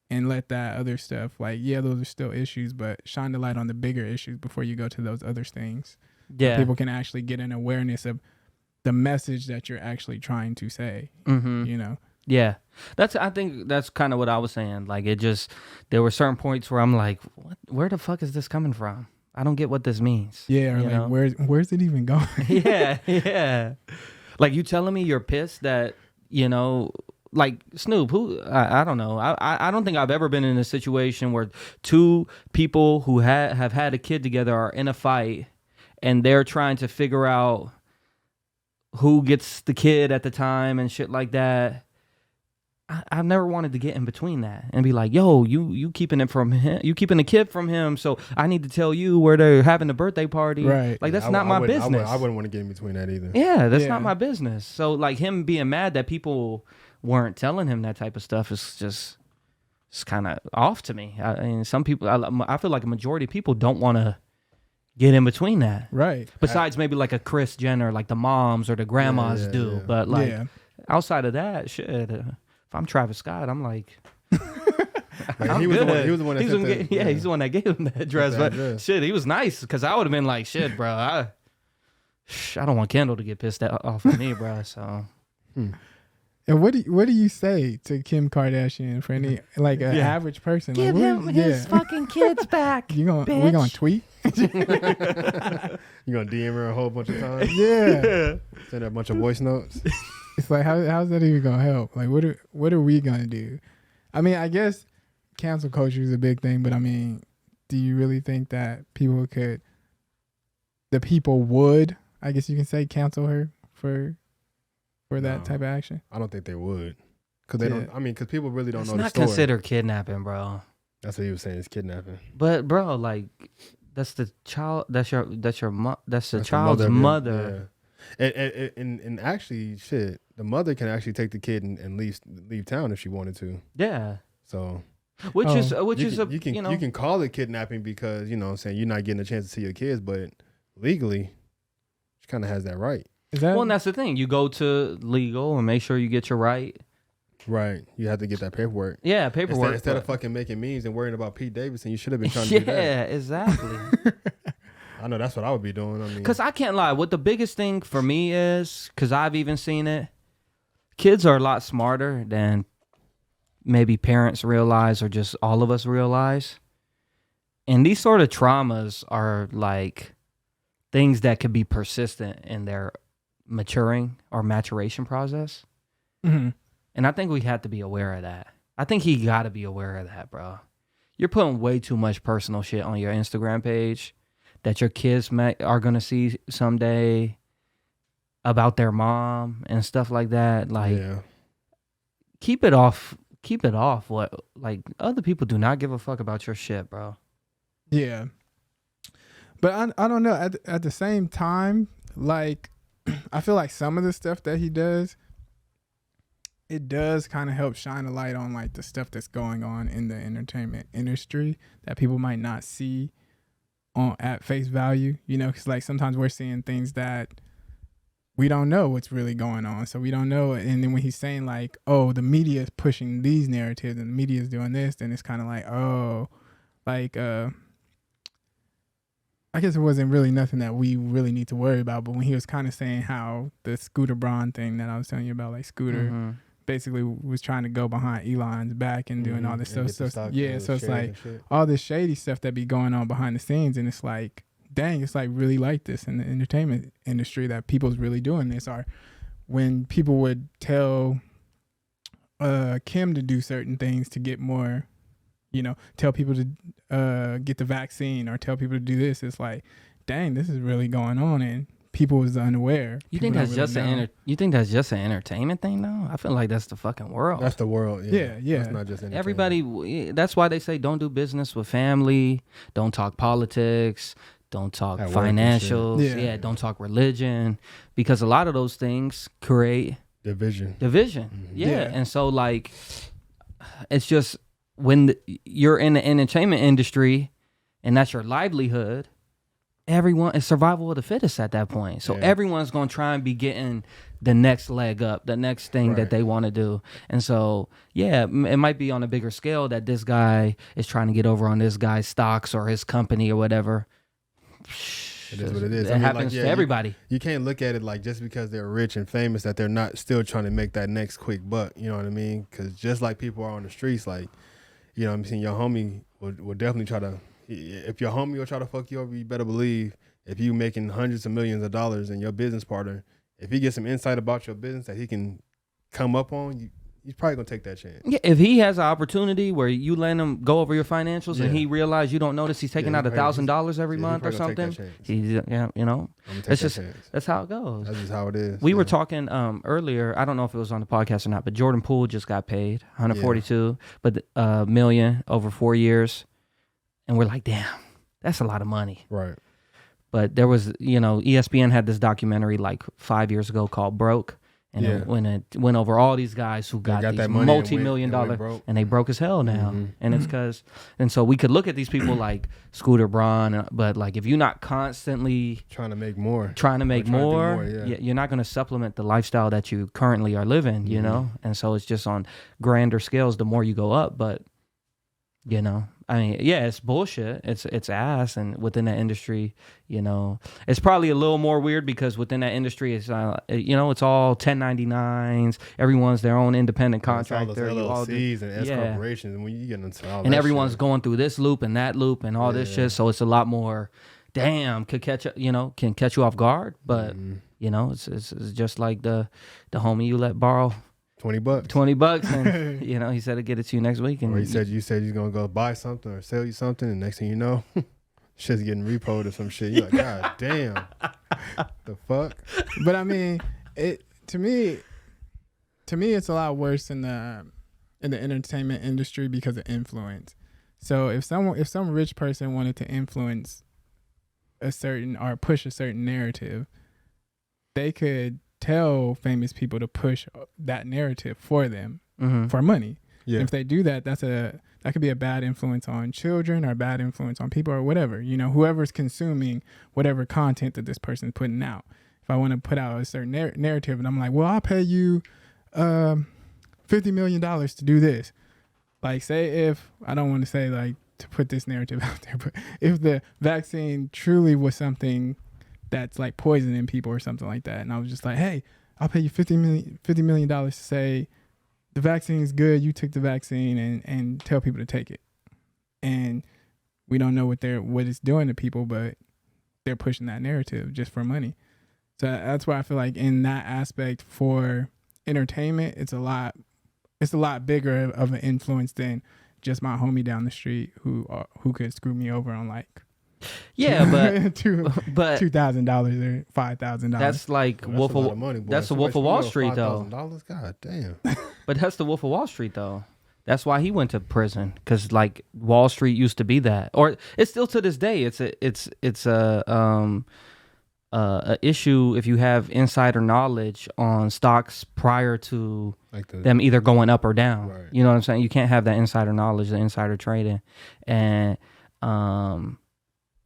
and let that other stuff, like, yeah, those are still issues, but shine the light on the bigger issues before you go to those other things. Yeah. So people can actually get an awareness of the message that you're actually trying to say, you know? Yeah. I think that's kind of what I was saying. Like, there were certain points where I'm like, where the fuck is this coming from? I don't get what this means. Yeah, or like, where's it even going? Yeah. Like, you telling me you're pissed that, you know, like Snoop, who, I don't know. I don't think I've ever been in a situation where two people who have had a kid together are in a fight and they're trying to figure out who gets the kid at the time and shit like that. I've never wanted to get in between that and be like, yo, you keeping it from him, you keeping the kid from him, so I need to tell you where they're having a birthday party. Right. Like, that's not my business. I wouldn't want to get in between that either. Yeah, that's not my business. So like, him being mad that people weren't telling him that type of stuff is just, it's kind of off to me. I mean, some people, I feel like a majority of people don't want to get in between that. Right. Besides maybe like a Kris Jenner, like the moms or the grandmas do. Yeah. But like, outside of that, shit, if I'm Travis Scott, I'm like, he was the one that he's the one that gave him that dress. But shit, he was nice, because I would have been like, shit, bro, I don't want Kendall to get pissed off at me, bro. So. And what do you say to Kim Kardashian for any like an average person? Give like, him his fucking kids back. We gonna tweet? You gonna DM her a whole bunch of times? Yeah. Send her a bunch of voice notes. It's like, how's that even gonna help? Like, what are we gonna do? I mean, I guess cancel culture is a big thing, but I mean, do you really think that the people would, I guess you can say, cancel her for that type of action? I don't think they would, because they don't. I mean, because people really don't know the story. It's not considered kidnapping, bro. That's what he was saying. It's kidnapping. But bro, like that's the child. That's the child's the mother. Yeah. And actually, shit, the mother can actually take the kid and leave town if she wanted to. Yeah. So. You can call it kidnapping because you know what I'm saying you're not getting a chance to see your kids, but legally, she kind of has that right. Well, and that's the thing. You go to legal and make sure you get your right. Right. You have to get that paperwork. Yeah, paperwork. Instead of fucking making memes and worrying about Pete Davidson, you should have been trying to do that. Yeah, exactly. I know that's what I would be doing. I mean, because I can't lie. What the biggest thing for me is, because I've even seen it, kids are a lot smarter than maybe parents realize or just all of us realize. And these sort of traumas are like things that could be persistent in their maturing or maturation process. Mm-hmm. And I think we have to be aware of that. I think he got to be aware of that, bro. You're putting way too much personal shit on your Instagram page that your kids are going to see someday about their mom and stuff like that. Like, keep it off. Keep it off. What, like, other people do not give a fuck about your shit, bro. Yeah. But I don't know. At the same time, like, I feel like some of the stuff that he does, it does kind of help shine a light on like the stuff that's going on in the entertainment industry that people might not see at face value, you know, because like sometimes we're seeing things that we don't know what's really going on. So we don't know. And then when he's saying like, oh, the media is pushing these narratives and the media is doing this, then it's kind of like, oh, like, I guess it wasn't really nothing that we really need to worry about. But when he was kind of saying how the Scooter Braun thing that I was telling you about, like Scooter basically was trying to go behind Elon's back and doing all this stuff. So yeah, so it's like all this shady stuff that be going on behind the scenes, and it's like, dang, it's like really like this in the entertainment industry that people's really doing this. Or when people would tell Kim to do certain things to get more, you know, tell people to get the vaccine or tell people to do this, it's like, dang, this is really going on, and people was unaware. You think that's just you think that's just an entertainment thing though? I feel like that's the fucking world. That's the world. Yeah. It's not just entertainment. Everybody. That's why they say don't do business with family, don't talk politics, don't talk financials. Yeah, don't talk religion, because a lot of those things create division. Mm-hmm. Yeah, and so like, it's just when you're in the entertainment industry, and that's your livelihood. Everyone is survival of the fittest at that point. So everyone's going to try and be getting the next leg up, the next thing that they want to do. And so, yeah, it might be on a bigger scale that this guy is trying to get over on this guy's stocks or his company or whatever. It is what it is. It happens to everybody. You can't look at it like just because they're rich and famous that they're not still trying to make that next quick buck. You know what I mean? Because just like people are on the streets, like, you know what I'm saying, your homie will definitely try to, if your homie will try to fuck you over, you better believe if you making hundreds of millions of dollars and your business partner, if he gets some insight about your business that he can come up on, he's probably going to take that chance. Yeah, if he has an opportunity where you let him go over your financials and he realized you don't notice he's taking out $1,000 every month or something, you know, that's how it goes. That's just how it is. We were talking earlier, I don't know if it was on the podcast or not, but Jordan Poole just got paid $142 million over 4 years. And we're like, damn, that's a lot of money. Right. But there was, you know, ESPN had this documentary like 5 years ago called Broke. And it went over all these guys who got these multi-million dollar, and they broke as hell now. Mm-hmm. And it's because, and so we could look at these people like Scooter Braun, but like if you're not constantly trying to make more, you're not going to supplement the lifestyle that you currently are living, you know? And so it's just on grander scales the more you go up. But, you know, I mean, yeah, it's bullshit. It's ass, and within that industry, you know, it's probably a little more weird because within that industry, it's you know, it's all 1099s. Everyone's their own independent contractor. All those LLCs and S corporations, and when you get into all and that everyone's shit. Going through this loop and that loop and all this shit, so it's a lot more. Damn, can catch you off guard, but you know, it's just like the homie you let borrow. $20, and you know, he said to get it to you next week. And or you said he's gonna go buy something or sell you something, and next thing you know, shit's getting repoed or some shit. You're like, God damn, the fuck. But I mean, to me, it's a lot worse in the entertainment industry because of influence. So if some rich person wanted to influence a certain or push a certain narrative, they could tell famous people to push that narrative for them for money. Yeah. And if they do that, that could be a bad influence on children or a bad influence on people or whatever. You know, whoever's consuming whatever content that this person's putting out. If I want to put out a certain narrative and I'm like, well, I'll pay you $50 million to do this. Like, say if, I don't want to say like to put this narrative out there, but if the vaccine truly was something that's like poisoning people or something like that, and I was just like, hey, I'll pay you $50 million to say the vaccine is good, you took the vaccine, and tell people to take it. And we don't know what it's doing to people, but they're pushing that narrative just for money. So that's why I feel like in that aspect for entertainment, it's a lot bigger of an influence than just my homie down the street who could screw me over on like but $2,000 or $5,000. That's like Well, that's a lot of money, boy. That's the Wolf of Wall Street, though. $5,000? God damn. But that's the Wolf of Wall Street, though. That's why he went to prison, because like Wall Street used to be that, or it's still to this day. It's a issue if you have insider knowledge on stocks prior to Like them either going up or down. Right. You know what I'm saying? You can't have that insider knowledge, the insider trading, and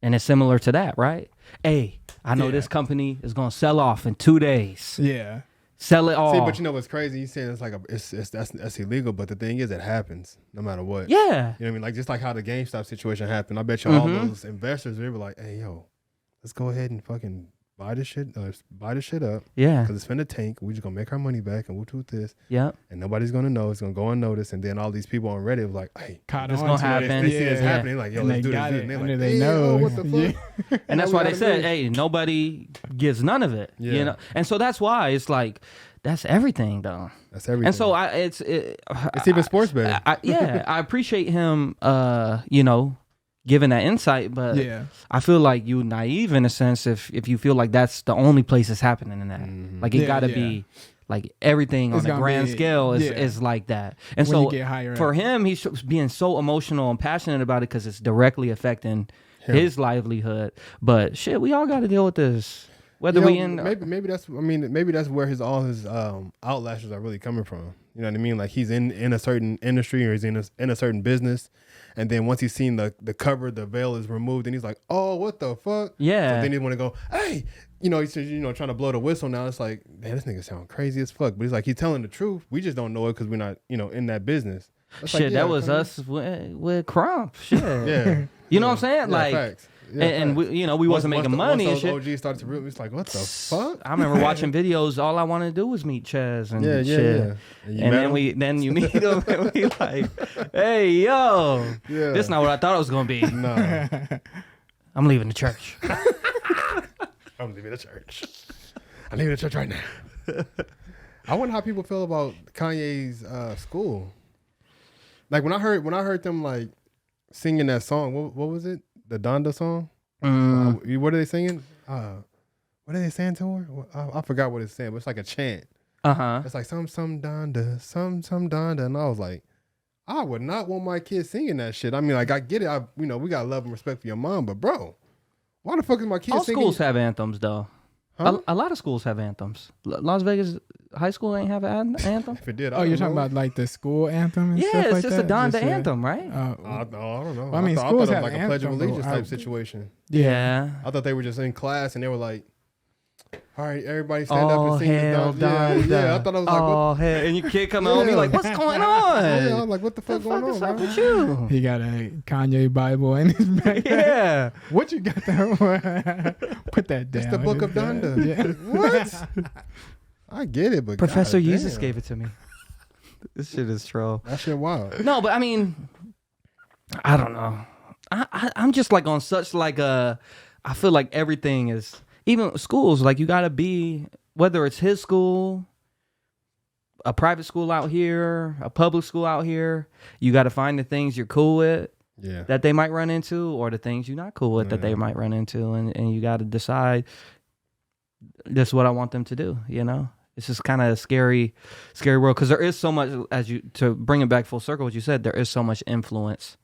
it's similar to that, right? Hey, I know this company is gonna sell off in 2 days. Yeah. Sell it all. See, but you know what's crazy? You saying it's like that's illegal, but the thing is, it happens no matter what. Yeah. You know what I mean? Like just like how the GameStop situation happened. I bet you all those investors they were like, "Hey, yo, let's go ahead and fucking buy this shit up. Yeah. Because it's finna tank. We're just gonna make our money back, and we'll do this. Yeah. And nobody's gonna know. It's gonna go unnoticed. And then all these people on Reddit was like, "Hey, It's gonna happen. They see this happening. Like, yo, And let's do this. and they're like, they know. what the fuck? And that's why they said, hey, nobody gives none of it. Yeah. You know? And so that's why it's like, that's everything, though. That's everything. And so it's even sports betting. I appreciate him, giving that insight, but Yeah. I feel like you naive in a sense if you feel like that's the only place it's happening in that. Like it gotta be like everything It's on a gonna grand be- scale yeah. is like that. And When you so get higher for up. him, he's being so emotional and passionate about it because it's directly affecting his livelihood. But shit, we all got to deal with this. Whether we in maybe that's where all his outlashes are really coming from. You know what I mean? Like he's in a certain industry or he's in a certain business, and then once he's seen the cover, the veil is removed, and he's like, oh, what the fuck? Yeah. So then he want to go, hey, he says, trying to blow the whistle now. It's like, man, this nigga sound crazy as fuck. But he's like, he's telling the truth. We just don't know it because we're not, in that business. It's shit, like, that was us with Crump. Shit. Yeah. You know what I'm saying? Yeah, like, facts. Yeah, and we wasn't making money and once shit. those OGs started to real, it's like, what the fuck? I remember watching videos. All I wanted to do was meet Chaz and shit. Yeah. And then you meet him and we like, hey, yo, Yeah. this is not what I thought it was gonna be. No. I'm leaving the church. I'm leaving the church. I'm leaving the church right now. I wonder how people feel about Kanye's school. Like when I heard them like singing that song, what was it? The Donda song? What are they singing? What are they saying to her? I forgot what it's saying, but it's like a chant. It's like some Donda, some Donda, and I was like, I would not want my kids singing that shit. I mean, like I get it. We got love and respect for your mom, but bro, why the fuck is my kids All singing? schools have anthems though. Huh? A lot of schools have anthems. Las Vegas high school ain't have an anthem. If it did, Oh, you're talking about like the school anthem and Yeah, stuff it's like just that? a Donda anthem, right? I don't know. Well, I mean, thought schools it was have like a Pledge of anthem, Allegiance but type situation. Yeah. I thought they were just in class and they were like, all right, everybody stand up Oh, and sing hell, the Donda. Yeah, I thought I was like, what? Oh, hell. And your kid come home, you like, what's going on? Yeah, I'm like, what the fuck going on, What's up bro? with you? He got a Kanye Bible in his back. Yeah. What you got there? Put that down. It's the Book of Donda. Yeah. What? I get it, but Professor God Jesus damn. gave it to me. This shit is troll. That shit wild. No, but I mean, I don't know. I'm just like on such like a, I feel like everything is, even schools, like you gotta be, whether it's his school, a private school out here, a public school out here, you gotta find the things you're cool with Yeah. that they might run into, or the things you're not cool with that they might run into, and you gotta decide, this is what I want them to do, It's just kind of a scary world, because there is so much, to bring it back full circle, what you said, there is so much influence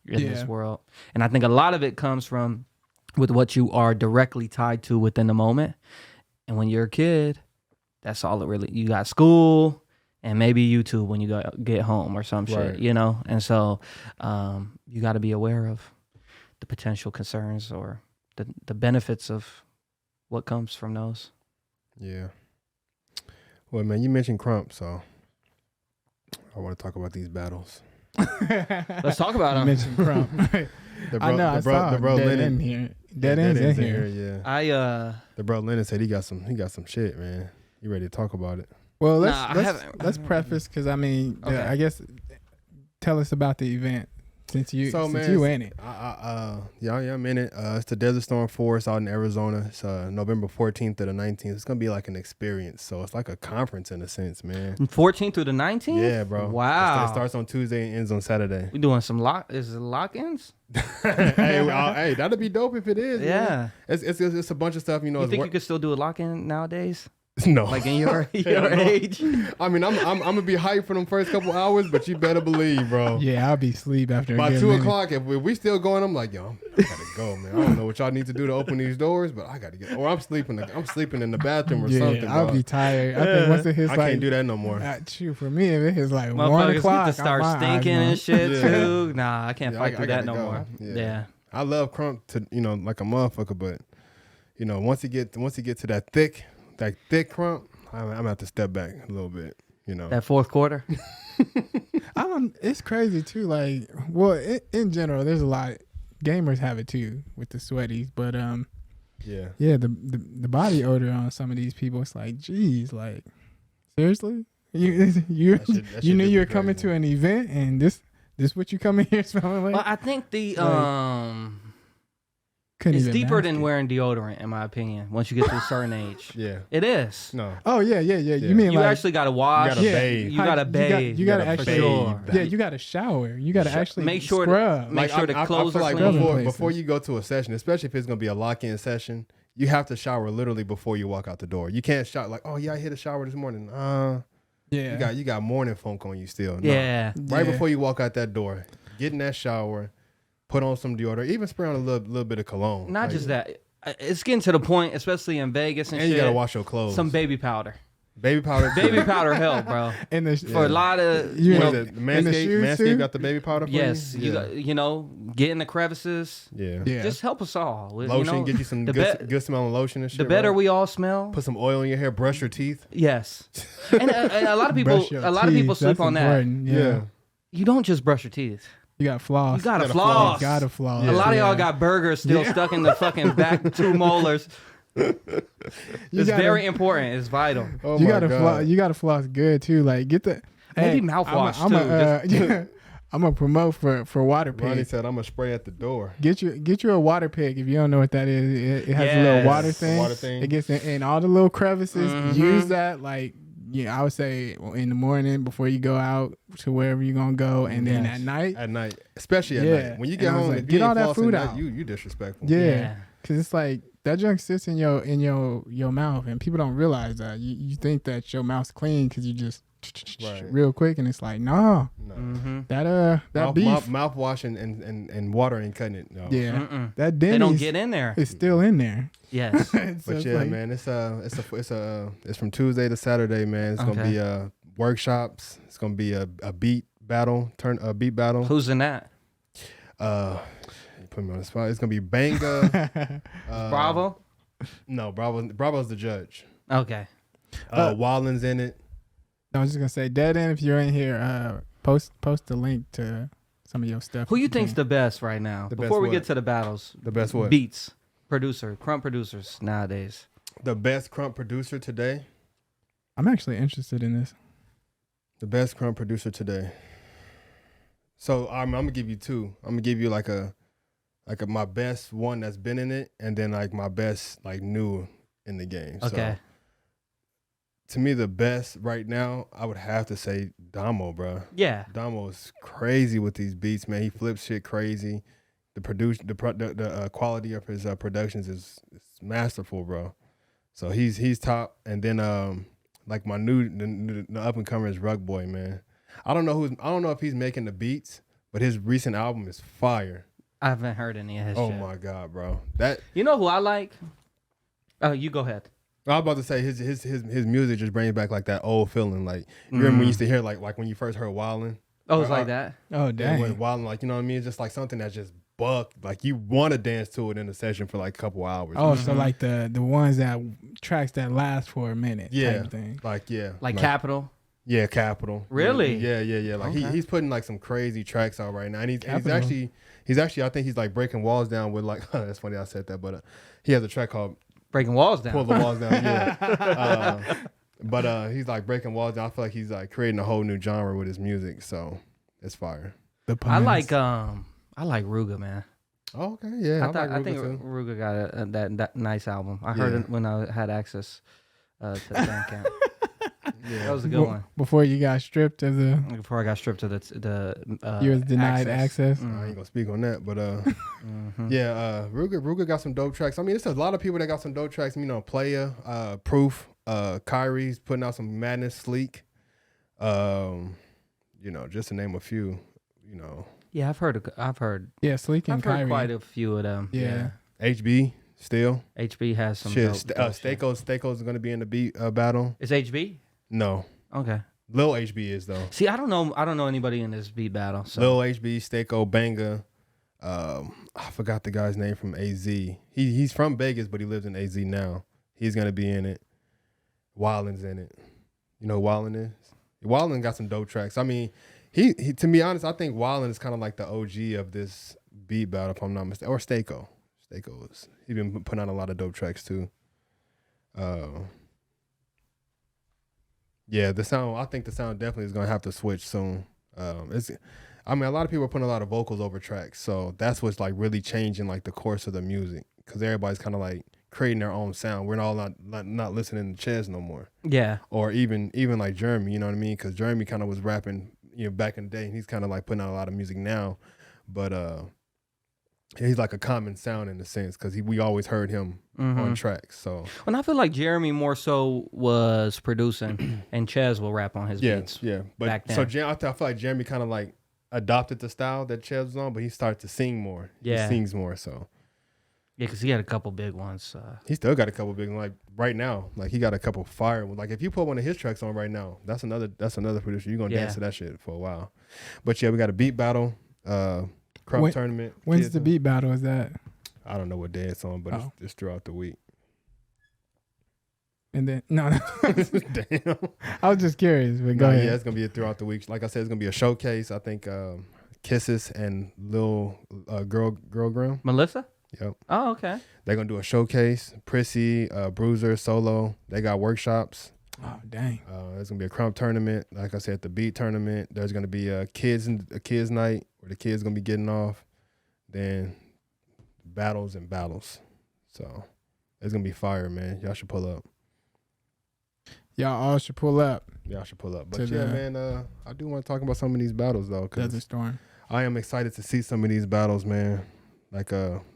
in this world. And I think a lot of it comes from with what you are directly tied to within the moment. And when you're a kid, that's all it really, you got school and maybe YouTube when you get home or some shit, you know? And so you got to be aware of the potential concerns or the benefits of what comes from those. Yeah. Well, man, you mentioned Crump, so I want to talk about these battles. Let's talk about them. Mentioned Crump. I know. I saw the bro Dead Lenon End here. Dead End's in here. Yeah. The bro Lenon said he got some shit, man. You ready to talk about it? Well, let's preface because I mean, I guess tell us about the event since you in it. I'm in it. It's the Desert Storm Forest out in Arizona. It's November 14th to the 19th. It's gonna be like an experience. So it's like a conference in a sense, man. 14th through the 19th. Yeah, bro. Wow. It starts on Tuesday and ends on Saturday. We doing some lock-ins? hey, that'd be dope if it is. Yeah. Man. It's a bunch of stuff. You know. You think you could still do a lock-in nowadays? No, like in your age. I mean, I'm gonna be hyped for them first couple hours, but you better believe, bro. Yeah, I'll be asleep after. By 2:00, if we still going, I'm like, yo, I gotta go, man. I don't know what y'all need to do to open these doors, but I gotta get. Or I'm sleeping in the bathroom or something. I'll bro. be tired. I think once it hits, I can't do that no more. True for me, if it hits like 1 o'clock, o'clock, to start stinking and shit too. Nah, I can't fight through that no more. Yeah, I love Crump to like a motherfucker, but once he get to that thick Crump. I'm gonna have to step back a little bit, That fourth quarter. It's crazy too. Like, well, in general, there's a lot. Gamers have it too with the sweaties, but the body odor on some of these people. It's like, geez, like seriously, you knew you were coming to an event and this what you come in here smelling like. Well, I think it's deeper than wearing deodorant, in my opinion. Once you get to a certain age, it is. No. Oh yeah. You mean you like, actually got to wash? You got to bathe. You got to bathe. You got to actually. You got to shower. You got to actually make sure scrub. Make sure the clothes I are feel clean. like before you go to a session, especially if it's gonna be a lock-in session, you have to shower literally before you walk out the door. You can't shout like, oh yeah, I hit a shower this morning. You got morning funk on you still. No. Yeah. Right before you walk out that door, get in that shower. Put on some deodorant, even spray on a little bit of cologne. Not just that. It's getting to the point, especially in Vegas and shit. You gotta wash your clothes. Some baby powder. Baby powder help, bro. For a lot of the Manscaped got the baby powder for you got, get in the crevices. Yeah. Just help us all. Lotion, get you some good smelling lotion and shit. The better we all smell. Put some oil in your hair, brush your teeth. Yes. And a lot of people sleep on that. Yeah. You don't just brush your teeth. You got floss. You gotta floss. Yeah. A lot of y'all got burgers still stuck in the fucking back 2 molars. It's very important. It's vital. Oh you gotta floss good too. Like get the maybe mouthwash too. I'm gonna promote for water pick. Ronnie said I'm gonna spray at the door. Get you a water pick if you don't know what that is. It has a little water thing. It gets in all the little crevices. Mm-hmm. Use that I would say in the morning before you go out to wherever you're gonna go, and then at night, especially at night when you get home, get all that food out. You disrespectful. Yeah, because it's like that junk sits in your mouth, and people don't realize that. You think that your mouth's clean because you just real quick, and it's like no. Mm-hmm. That beef mouthwash and water ain't cutting it. No. Yeah, that Denny's, they don't get in there. It's still in there. Yes, but man, it's from Tuesday to Saturday, man. It's gonna be workshops. It's gonna be a beat battle. Who's in that? Put me on the spot. It's gonna be Banga. Bravo? No, Bravo's the judge. Okay. Wallen's in it. I was just gonna say, Dead End, if you're in here, post the link to some of your stuff. Who you think's the best right now? Before we get to the battles, the best what? Beats crump producers nowadays. The best crump producer today. I'm actually interested in this. The best crump producer today. So I'm gonna give you two. I'm gonna give you like my best one that's been in it, and then like my best like new in the game. Okay. So, to me, the best right now, I would have to say Damo, bro. Yeah. Damo is crazy with these beats, man. He flips shit crazy. The quality of his productions is masterful, bro. So he's top. And then like my the up and comer is Rug Boy, man. I don't know if he's making the beats, but his recent album is fire. I haven't heard any of his Oh shit. my god, bro! That You know who I like? Oh, you go ahead. I was about to say his music just brings back like that old feeling. Like you remember when you used to hear like when you first heard Wildin'? Oh, it's like that. Oh, dang. When Wildin', like you know what I mean? It's just like something that's just buck. Like you want to dance to it in a session for like a couple hours. Oh, so like the ones that tracks that last for a minute. Yeah, Type thing. Like Capital. Yeah, Capital. Really? Yeah. Like Okay. he's putting like some crazy tracks out right now, and he's Capital. actually I think he's like breaking walls down with like that's funny I said that, but he has a track called Breaking Walls Down. Pull the Walls Down. Yeah, but he's like breaking walls down. I feel like he's like creating a whole new genre with his music, so it's fire. The I puns. like Ruga, man. Oh, okay, yeah, I think too. Ruga got that nice album. I heard it when I had access to Bandcamp. Yeah, That was a good one. Before you got stripped of the, Before I got stripped of the you was denied access. I ain't gonna speak on that, but yeah, Ruga got some dope tracks. I mean, there's a lot of people that got some dope tracks. You know, Playa, Proof, Kyrie's putting out some madness, Sleek. You know, just to name a few. You know, Yeah, I've heard Yeah, Sleek and I've heard Kyrie. quite a few of them. Yeah. HB still. HB has some Shit, dope shit. Stako's gonna be in the beat battle. Is HB? No, Okay. Lil HB is though. See, I don't know anybody in this beat battle. So Lil HB, Stako, Banga. I forgot the guy's name from AZ. He's from Vegas, but he lives in AZ now. He's gonna be in it. Wildin's in it. You know who Wildin is? Wildin got some dope tracks. I mean, he to be honest, I think Wildin is kind of like the OG of this beat battle, if I'm not mistaken. Or Stako. He's been putting out a lot of dope tracks too. Yeah, I think the sound definitely is gonna have to switch soon. I mean, a lot of people are putting a lot of vocals over tracks, so that's what's like really changing like the course of the music, because everybody's kind of like creating their own sound. We're all not listening to Ches no more. yeah, Or even like Jeremy, you know what I mean? Because Jeremy kind of was rapping, you know, back in the day, and he's kind of like putting out a lot of music now, but he's like a common sound in a sense, because we always heard him on tracks. So and I feel like Jeremy more so was producing, and Ches will rap on his beats. yeah. But back then. so I feel like Jeremy kind of like adopted the style that Ches was on, but he started to sing more. Yeah. He sings more, so. Yeah, because he had a couple big ones. He still got a couple big ones. Like right now, like he got a couple fire ones. Like if you put one of his tracks on right now, that's another producer. You're gonna dance to that shit for a while. But yeah, we got a beat battle, crop tournament. When's the beat battle? Is that? I don't know what day it's on, but it's throughout the week. And then no. Damn. I was just curious, but go ahead. Yeah, it's gonna be throughout the week. Like I said, it's gonna be a showcase. I think Kisses and Lil Girl Grim. Melissa? Yep. Oh, okay. They're gonna do a showcase. Prissy, Bruiser, Solo. They got workshops. Oh dang. There's gonna be a crump tournament. Like I said, the beat tournament. There's gonna be a kids night where the kids gonna be getting off. Then battles. So it's gonna be fire, man. Y'all should pull up. Y'all all should pull up. But yeah, man, I do want to talk about some of these battles though, Desert because Storm. I am excited to see some of these battles, man. Like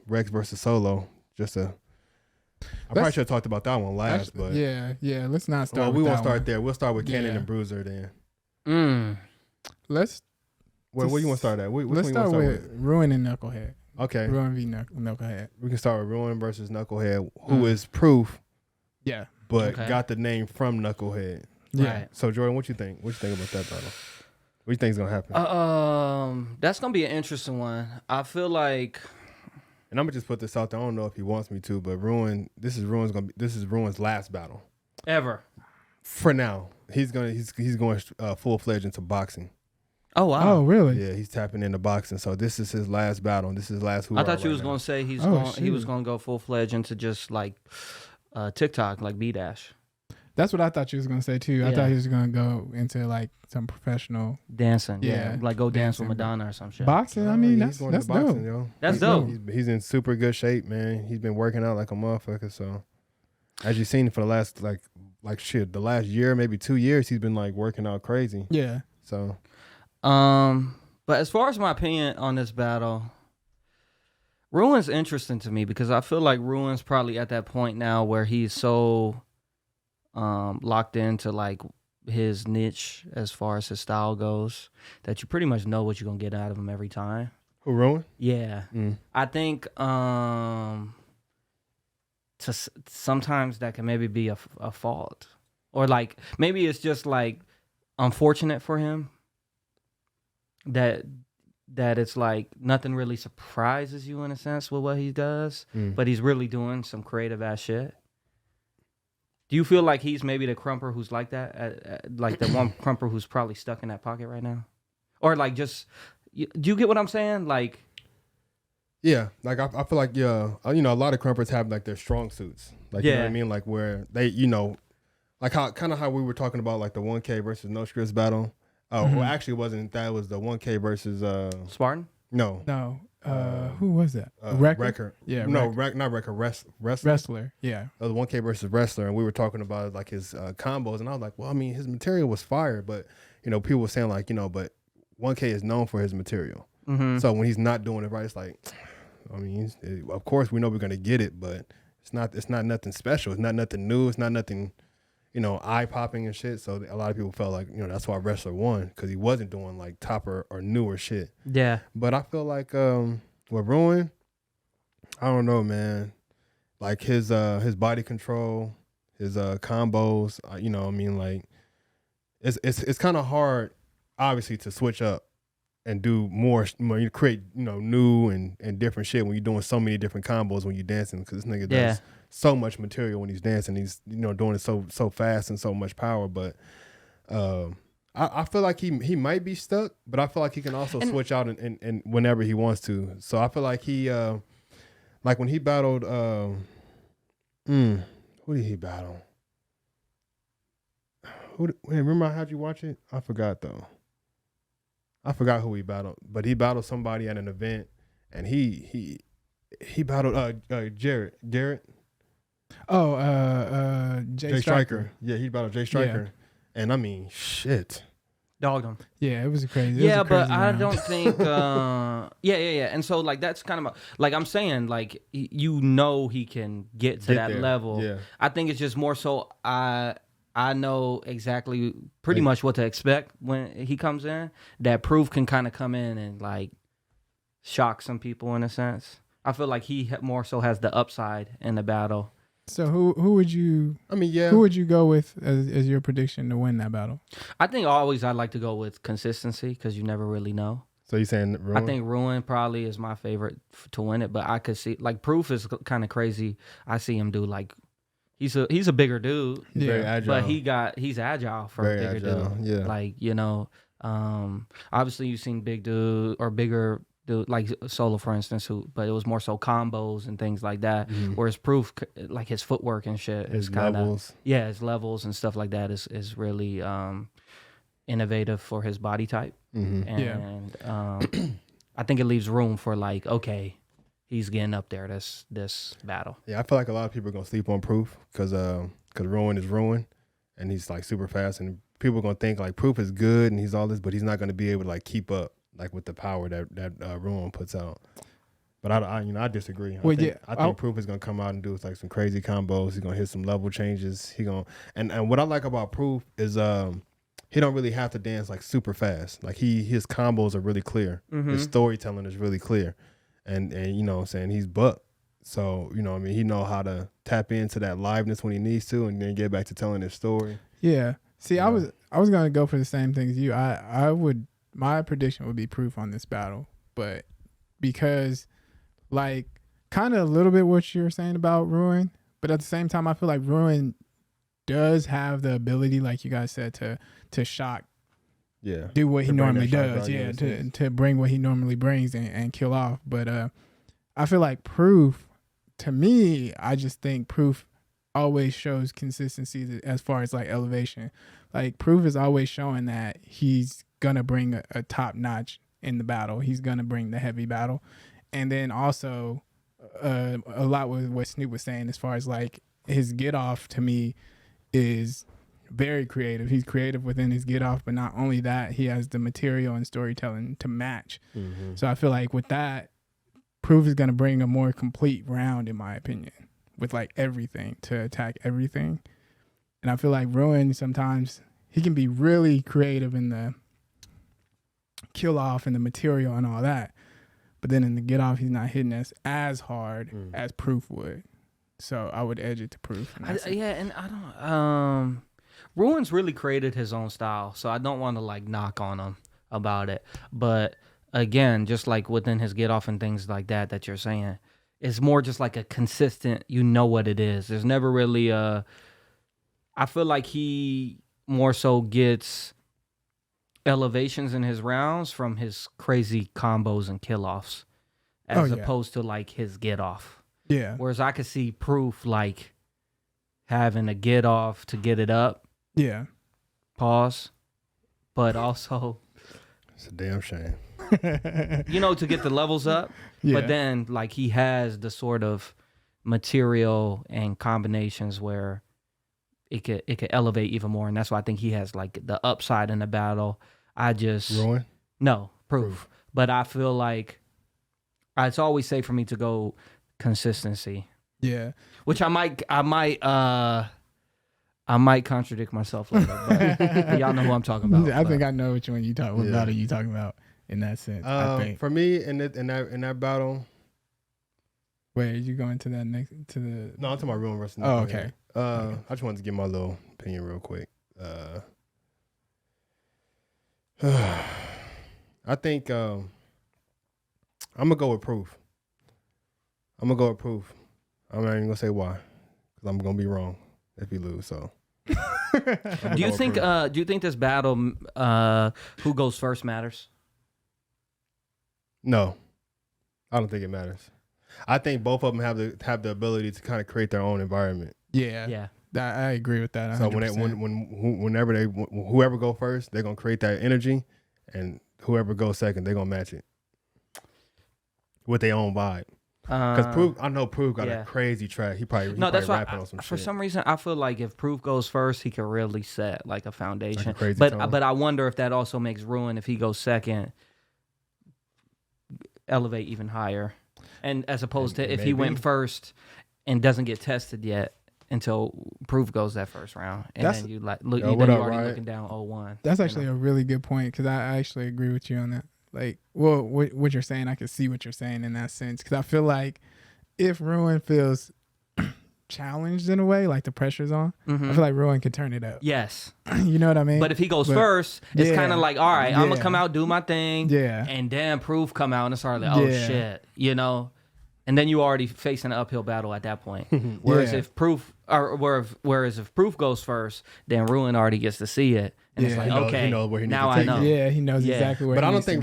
Rex versus Solo. I probably should have talked about that one last, but yeah. Let's not start. Well, we with won't that start one. there. We'll start with Cannon Yeah. and Bruiser then. Let's Where you want to start at? let's start with Ruin and Knucklehead. Okay. Ruin v Knucklehead. We can start with Ruin versus Knucklehead, who is Proof, Yeah. but Okay. got the name from Knucklehead. Yeah. Right. So Jordan, what you think? What you think about that battle? What do you think is gonna happen? That's gonna be an interesting one. I feel like And I'm gonna just put this out there. I don't know if he wants me to, but This is Ruin's last battle ever. for now. He's going full fledged into boxing. Oh wow. Oh really? Yeah, he's tapping into boxing. So this is his last battle. And this is his last. I thought you was gonna say he was gonna go full fledged into just like TikTok, like B-Dash. That's what I thought you was gonna say too. I Yeah. thought he was gonna go into like some professional Dancing. Yeah, Like go dance dancing. with Madonna or some shit. boxing. I mean, that's going to dope. boxing, yo. That's dope. He's in super good shape, man. He's been working out like a motherfucker. So as you've seen for the last the last year, maybe 2 years, he's been like working out crazy. Yeah. So But as far as my opinion on this battle, Ruin's interesting to me because I feel like Ruin's probably at that point now where he's so locked into like his niche as far as his style goes, that you pretty much know what you're gonna get out of him every time. Who, Rowan? Yeah, I think sometimes that can maybe be a fault, or like maybe it's just like unfortunate for him that it's like nothing really surprises you in a sense with what he does, but he's really doing some creative ass shit. Do you feel like he's maybe the crumper who's like that, like the one crumper who's probably stuck in that pocket right now, or like just? Do you get what I'm saying? Like, yeah, like I feel like a lot of crumpers have like their strong suits, like you know what I mean, like where they like how we were talking about like the 1K versus No Scripts battle. Well, actually, it wasn't that. It was the 1K versus Spartan. No. Who was that? Record? Yeah. No, not Record. Wrestler. Yeah. The 1K versus Wrestler, and we were talking about like his combos, and I was like, well, I mean, his material was fire, but people were saying like, but 1K is known for his material. So when he's not doing it right, it's like, I mean, of course we know we're gonna get it, but it's not nothing special. It's not nothing new. It's not nothing, eye popping and shit. So a lot of people felt like, that's why Wrestler won, because he wasn't doing like topper or newer shit. Yeah. But I feel like with Ruin, I don't know, man. Like his body control, his combos, like it's kind of hard, obviously, to switch up and do more, you create, new and different shit when you're doing so many different combos when you're dancing, because this nigga does so much material when he's dancing. He's, doing it so fast and so much power. But I feel like he might be stuck, but I feel like he can also switch out and whenever he wants to. So I feel like he, like when he battled, who did he battle? Remember I had you watch it? I forgot though. I forgot who he battled, but he battled somebody at an event, and he battled Garrett. Oh, Jay Striker. Yeah, he battled Jay Striker, and I mean, shit, dogged him. Yeah, it was crazy. Yeah, but I don't think. Yeah. And so like that's kind of like I'm saying, like he can get to that level. Yeah. I think it's just more so I know exactly pretty much what to expect when he comes in. That Proof can kind of come in and like shock some people in a sense. I feel like he more so has the upside in the battle. So who would you? I mean, yeah. Who would you go with as your prediction to win that battle? I think always I'd like to go with consistency, because you never really know. So you saying Ruin? I think Ruin probably is my favorite to win it, but I could see like Proof is kind of crazy. I see him do like. He's a bigger dude, very agile. But he's agile for very a bigger agile, dude. Yeah, like obviously you've seen big dude or bigger dude like Solo, for instance, but it was more so combos and things like that. Whereas Proof, like his footwork and shit, his is kind of his levels and stuff like that is really innovative for his body type, and I think it leaves room for like he's getting up there this battle. Yeah, I feel like a lot of people are gonna sleep on Proof because Ruin is Ruin, and he's like super fast, and people are gonna think like Proof is good and he's all this, but he's not gonna be able to like keep up like with the power that Ruin puts out. But I disagree. I think Proof is gonna come out and do like some crazy combos. He's gonna hit some level changes. And what I like about Proof is he don't really have to dance like super fast. Like his combos are really clear. His storytelling is really clear. And you know what I'm saying, he's Buck. So, he know how to tap into that liveness when he needs to and then get back to telling his story. Yeah. See, I was going to go for the same thing as you. My prediction would be Proof on this battle, but because like kind of a little bit what you were saying about Ruin, but at the same time I feel like Ruin does have the ability, like you guys said, to shock. Yeah, do what he normally does. Yeah, to bring what he normally brings and kill off. But I feel like Proof, to me, I just think Proof always shows consistency as far as like elevation. Like Proof is always showing that he's gonna bring a top notch in the battle. He's gonna bring the heavy battle, and then also a lot with what Snoop was saying as far as like his get off to me is very creative. He's creative within his get off, but not only that, he has the material and storytelling to match. So I feel like with that, Proof is going to bring a more complete round, in my opinion, with like everything to attack everything. And I feel like Ruin, sometimes he can be really creative in the kill off and the material and all that. But then in the get off, he's not hitting us as hard as Proof would. So I would edge it to Proof. And I don't. Ruin's really created his own style, so I don't want to like knock on him about it. But again, just like within his get off and things like that you're saying, it's more just like a consistent. You know what it is. There's never really a. I feel like he more so gets elevations in his rounds from his crazy combos and kill offs, as opposed to like his get off. Yeah. Whereas I could see Proof like having a get off to get it up. Yeah. Pause. But also, it's a damn shame. To get the levels up. Yeah. But then like he has the sort of material and combinations where it could elevate even more, and that's why I think he has like the upside in the battle. Ruin? No, Proof. But I feel like it's always safe for me to go consistency. Yeah. Which I might contradict myself later, but y'all know who I'm talking about. I think I know which one what battle you talking about in that sense. I think. For me in that battle. Wait, are you going to that next to the? No, I'm talking about Ruin versus. Oh, okay. I just wanted to give my little opinion real quick. I think I'm gonna go with Proof. I'm not even gonna say why, because I'm gonna be wrong if he lose. So, do you think this battle, who goes first, matters? No, I don't think it matters. I think both of them have the ability to kind of create their own environment. Yeah. I agree with that. 100%. So whoever go first, they're gonna create that energy, and whoever goes second, they're gonna match it with their own vibe. Because I know Proof got a crazy track. He probably rapping on some shit. For some reason, I feel like if Proof goes first, he could really set like a foundation. Like a crazy but tone. But I wonder if that also makes Ruin, if he goes second, elevate even higher, and as opposed to if he went first and doesn't get tested yet until Proof goes that first round, and then you like look, you're already looking down 0-1. That's actually a really good point, because I actually agree with you on that. Like, well, what you're saying, I can see what you're saying in that sense, because I feel like if Ruin feels challenged in a way, like the pressure's on, I feel like Ruin could turn it up. Yes. You know what I mean? But if he goes first, it's kind of like, all right, I'm going to come out, do my thing, and then Proof come out, and it's already like, shit, And then you already facing an uphill battle at that point. Whereas if Proof goes first, then Ruin already gets to see it, and it's like, he knows where he now needs to I know. Yeah, he knows exactly where. But I don't think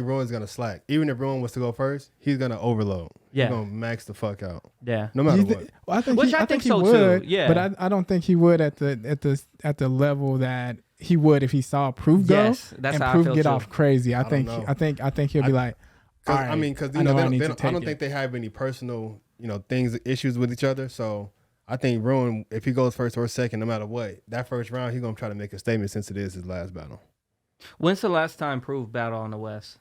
Ruin's gonna slack. Even if Ruin was to go first, he's gonna overload. Yeah, he's gonna max the fuck out. Yeah, no matter what. Well, I think he so would, too. Yeah, but I don't think he would at the level that he would if he saw Proof go. Yes, that's and how Proof I feel get too. off crazy. I think he'll be like. I mean, because I don't think they have any personal, issues with each other. So I think Ruin, if he goes first or second, no matter what, that first round, he's gonna try to make a statement since it is his last battle. When's the last time Proof battle on the West?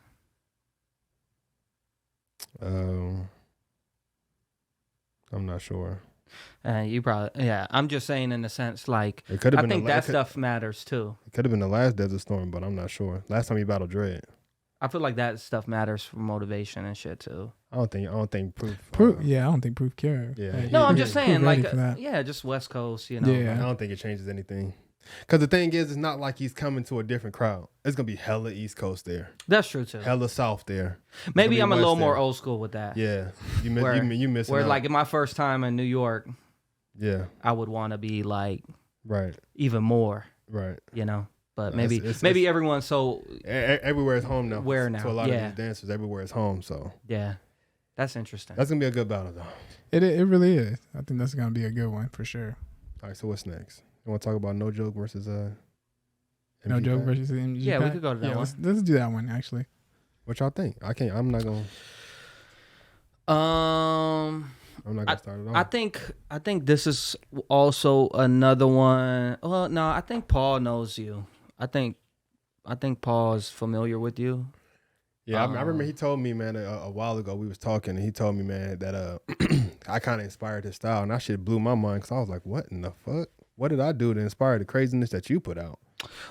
I'm not sure. You probably, I'm just saying in the sense like I think that stuff matters too. It could have been the last Desert Storm, but I'm not sure. Last time he battled Dread. I feel like that stuff matters for motivation and shit too. I don't think Proof. I don't think Proof cares. Yeah. No, I'm just saying, like, just West Coast, Yeah. I don't think it changes anything. Because the thing is, it's not like he's coming to a different crowd. It's gonna be hella East Coast there. That's true too. Hella South there. Maybe I'm a little more old school with that. Yeah, you missing where out. like in my first time in New York, yeah, I would want to be like right, even more, right, But maybe everyone's so everywhere is home now. Where now? To a lot of these dancers, everywhere is home. So yeah, that's interesting. That's gonna be a good battle though. It really is. I think that's gonna be a good one for sure. All right, so what's next? You want to talk about No Joke versus No Joke versus MG? Yeah, we could go to that one. Let's do that one actually. What y'all think? I'm not gonna start it off. I think this is also another one. Well, no, I think Paul knows you. I think Paul is familiar with you. Yeah, I remember he told me, man, a while ago we was talking, and he told me, man, that I kind of inspired his style, and that shit blew my mind because I was like, what in the fuck? What did I do to inspire the craziness that you put out?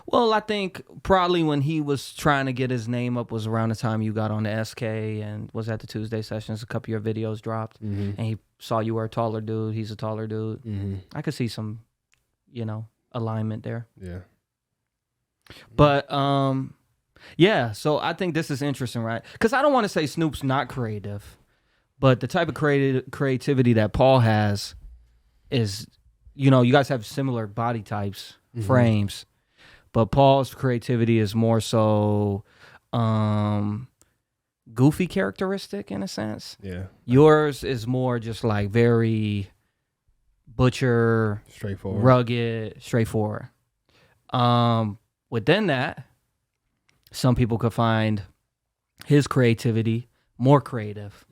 Well, I think probably when he was trying to get his name up was around the time you got on the SK and was at the Tuesday sessions. A couple of your videos dropped, and he saw you were a taller dude. He's a taller dude. I could see some, alignment there. Yeah. But yeah. So I think this is interesting, right? Because I don't want to say Snoop's not creative, but the type of creativity that Paul has is, you guys have similar body types, frames. But Paul's creativity is more so goofy characteristic in a sense. Yeah. Yours is more just like very butcher, straightforward, rugged, straightforward. Within that, some people could find his creativity more creative.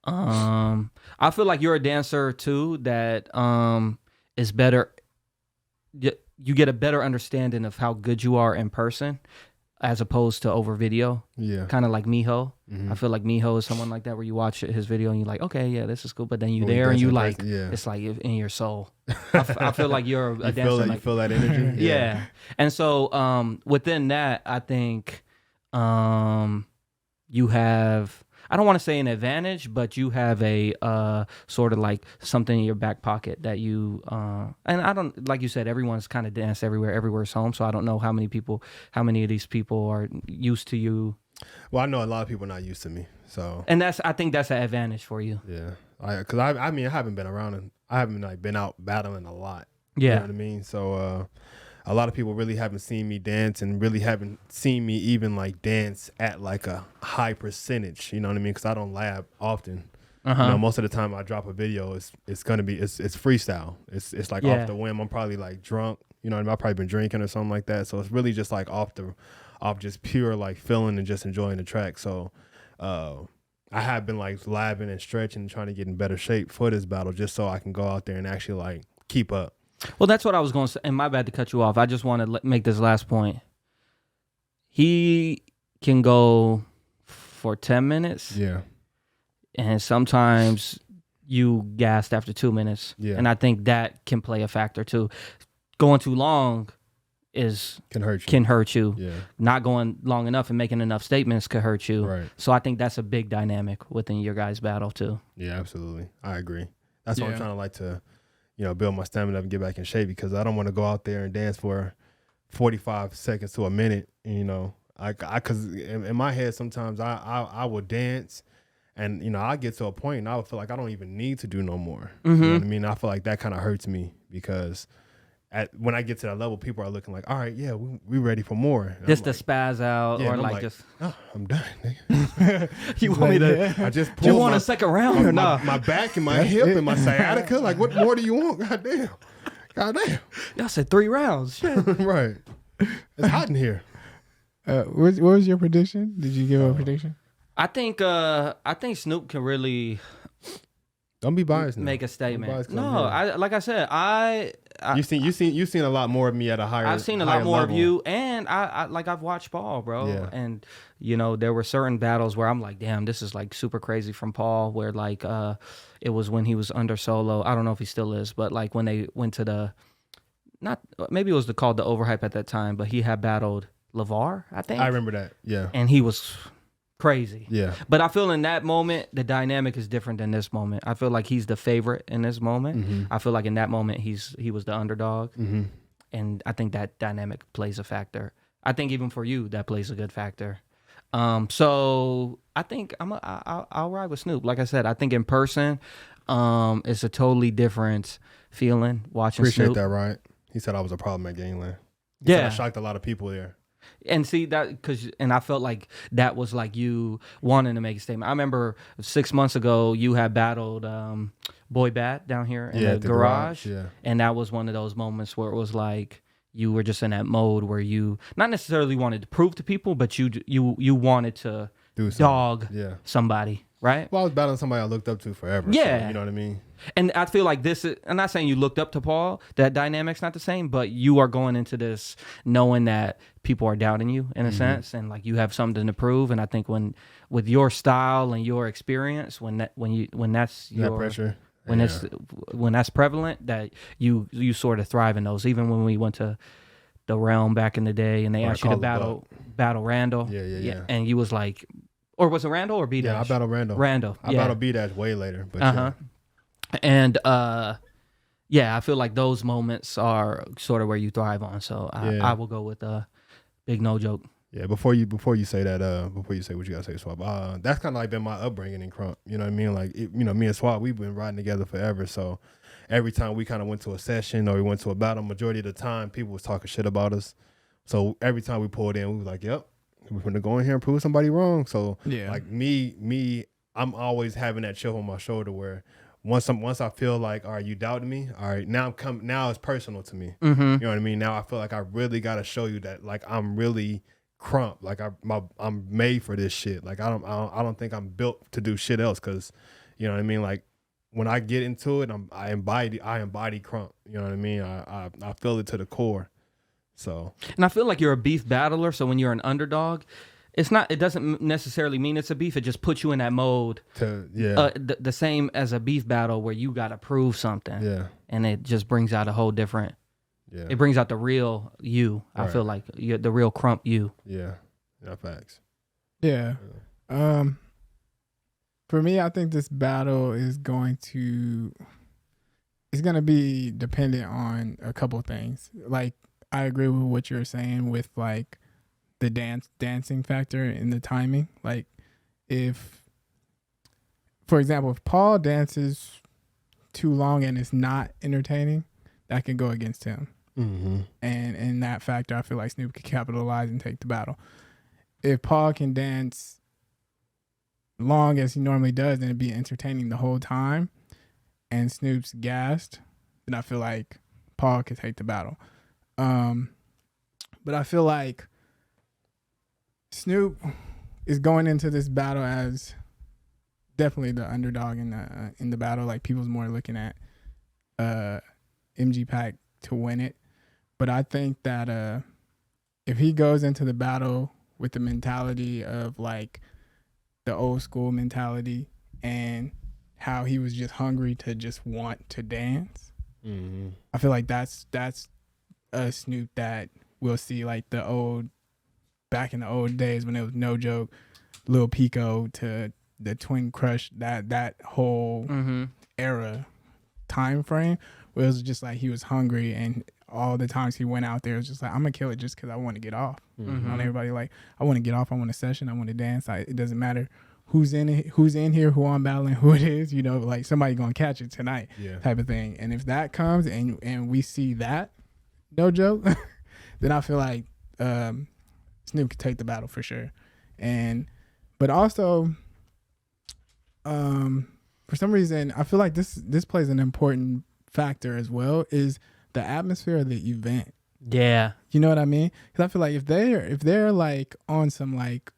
I feel like you're a dancer too that is better. You get a better understanding of how good you are in person as opposed to over video. Yeah. Kind of like Miho. I feel like Miho is someone like that where you watch his video and you're like, okay, yeah, this is cool. But then you there and you like, it's like in your soul. I feel like you're a dancer. You feel that energy? Yeah. And so within that, I think you have, I don't want to say an advantage, but you have a sort of like something in your back pocket that you, and I don't, like you said, everyone's kind of danced everywhere's home. So I don't know how many of these people are used to you. Well, I know a lot of people are not used to me. So, and I think that's an advantage for you. Yeah. Cause I haven't been around and I haven't like been out battling a lot. Yeah. You know what I mean? So, a lot of people really haven't seen me dance and really haven't seen me even like dance at like a high percentage. You know what I mean? Because I don't lab often. Most of the time I drop a video, it's freestyle. It's like off the whim. I'm probably like drunk. You know what I mean? I've probably been drinking or something like that. So it's really just like off just pure like feeling and just enjoying the track. So I have been like labbing and stretching and trying to get in better shape for this battle just so I can go out there and actually like keep up. Well, that's what I was going to say. And my bad to cut you off. I just want to make this last point. He can go for 10 minutes. Yeah. And sometimes you gassed after 2 minutes. Yeah. And I think that can play a factor too. Going too long can hurt you. Yeah. Not going long enough and making enough statements could hurt you. Right. So I think that's a big dynamic within your guys' battle too. Yeah, absolutely. I agree. That's why I'm trying to like to build my stamina up and get back in shape because I don't want to go out there and dance for 45 seconds to a minute. Because in my head sometimes I will dance, and I get to a point and I would feel like I don't even need to do no more. You know what I mean? I feel like that kind of hurts me because when I get to that level, people are looking like, all right, yeah, we ready for more. And just to spaz out, or like just. Oh, I'm done. Nigga. You want me to? I just pulled. You want a second round or not? My back and my hip and my sciatica. Like, what more do you want? Goddamn. Y'all said 3 rounds. Shit. Right. It's hot in here. What was your prediction? Did you give a prediction? I think Snoop can really. Don't be biased. Make a statement. No, like I said, you've seen a lot more of me at a higher. I've seen a lot more level. Of you, and I've watched Paul, bro. Yeah. And there were certain battles where I'm like, damn, this is like super crazy from Paul. Where like it was when he was under Solo. I don't know if he still is, but like when they went to maybe it was called the Overhype at that time, but he had battled LeVar, I think. I remember that. Yeah. And he was crazy. Yeah. But I feel in that moment, the dynamic is different than this moment. I feel like he's the favorite in this moment. I feel like in that moment, he was the underdog. And I think that dynamic plays a factor. I think even for you, that plays a good factor. So I think I'll ride with Snoop. Like I said, I think in person, it's a totally different feeling watching Appreciate Snoop. That, right? He said I was a problem at Gangland. Yeah. I shocked a lot of people there. And see that and I felt like that was like you wanting to make a statement. I remember 6 months ago you had battled Boy Bat down here in the garage. Yeah. And that was one of those moments where it was like you were just in that mode where you not necessarily wanted to prove to people, but you wanted to dog somebody, right? Well, I was battling somebody I looked up to forever. Yeah. So, you know what I mean? And I feel like I'm not saying you looked up to Paul, that dynamic's not the same, but you are going into this knowing that people are doubting you in a sense, and like you have something to prove. And I think with your style and your experience, when that's your pressure, when that's prevalent, that you sort of thrive in those. Even when we went to the realm back in the day, and they asked you to battle Randall. Yeah. And you was like, or was it Randall or B Dash? Yeah, I battled Randall. I battled B Dash way later. But And I feel like those moments are sort of where you thrive on. So I will go with Big No Joke. Yeah, before you say that, before you say what you gotta say, Suave, that's kind of like been my upbringing in Crump. You know what I mean? Like, me and Suave, we've been riding together forever. So every time we kind of went to a session or we went to a battle, majority of the time people was talking shit about us. So every time we pulled in, we was like, "Yep, we're gonna go in here and prove somebody wrong." So like me, I'm always having that chip on my shoulder where once I feel like, all right, you doubted me, all right, now it's personal to me. Mm-hmm. You know what I mean? Now I feel like I really gotta show you that like I'm really Crump, like I'm made for this shit. Like I don't think I'm built to do shit else, because you know what I mean. Like when I get into it, I embody Crump. You know what I mean? I feel it to the core. So, and I feel like you're a beef battler. So when you're an underdog, it doesn't necessarily mean it's a beef. It just puts you in that mode. The same as a beef battle where you got to prove something. Yeah. And it just brings out a whole different. Yeah. It brings out the real you. I feel like the real Crump you. Yeah. Yeah, facts. Yeah. For me, I think this battle is going to be dependent on a couple things. Like, I agree with what you're saying with like the dancing factor and the timing. Like, for example, if Paul dances too long and it's not entertaining, that can go against him. Mm-hmm. And in that factor, I feel like Snoop could capitalize and take the battle. If Paul can dance long as he normally does and it be entertaining the whole time, and Snoop's gassed, then I feel like Paul could take the battle. But I feel like Snoop is going into this battle as definitely the underdog in the battle. Like, people's more looking at MG Pack to win it. But I think that if he goes into the battle with the mentality of like the old school mentality and how he was just hungry to just want to dance, I feel like that's a Snoop that we'll see, like back in the old days when it was No Joke, Lil Pico to the Twin Crush, that whole era time frame where it was just like he was hungry, and all the times he went out there, it was just like, I'm gonna kill it just because I want to get off. On everybody, like, I want to get off, I want a session, I want to dance. It doesn't matter who's in here, who I'm battling, who it is, like somebody gonna catch it tonight, type of thing. And if that comes and we see that, No Joke, then I feel like Snoop could take the battle for sure. But also, for some reason, I feel like this plays an important factor as well, is the atmosphere of the event. Yeah. You know what I mean? Because I feel like if they're like on some like,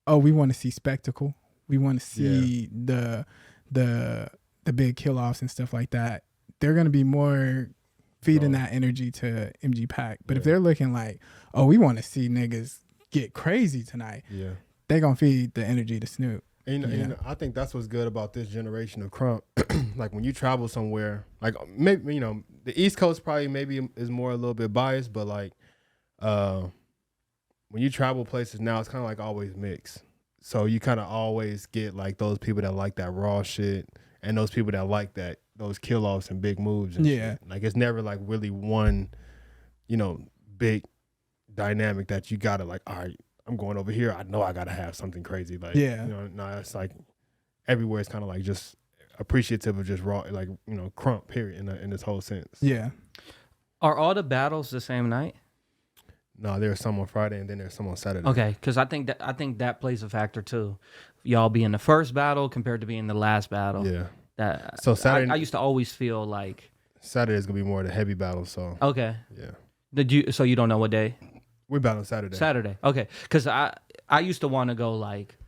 oh, we want to see spectacle, we want to see the big kill-offs and stuff like that, they're going to be more feeding that energy to MG Pack. But if they're looking like, oh, we want to see niggas get crazy tonight, they're going to feed the energy to Snoop. And I think that's what's good about this generation of Crump. Like, when you travel somewhere, like maybe, the East Coast probably maybe is more a little bit biased, but like when you travel places now, it's kind of like always mixed. So you kind of always get like those people that like that raw shit and those people that like those kill-offs and big moves and shit. Like, it's never like really one, big dynamic that you gotta like, all right, I'm going over here, I know I gotta have something crazy. Like, no, it's like everywhere it's kind of like just appreciative of just raw, like, Crump, period, in this whole sense. Yeah. Are all the battles the same night? No, there's some on Friday and then there's some on Saturday. Okay, because I think that plays a factor too. Y'all being the first battle compared to being the last battle. Yeah. So Saturday, I used to always feel like Saturday is gonna be more of the heavy battle. So okay. Yeah. So you don't know what day? We're battling Saturday. Saturday. Okay. Because I used to want to go like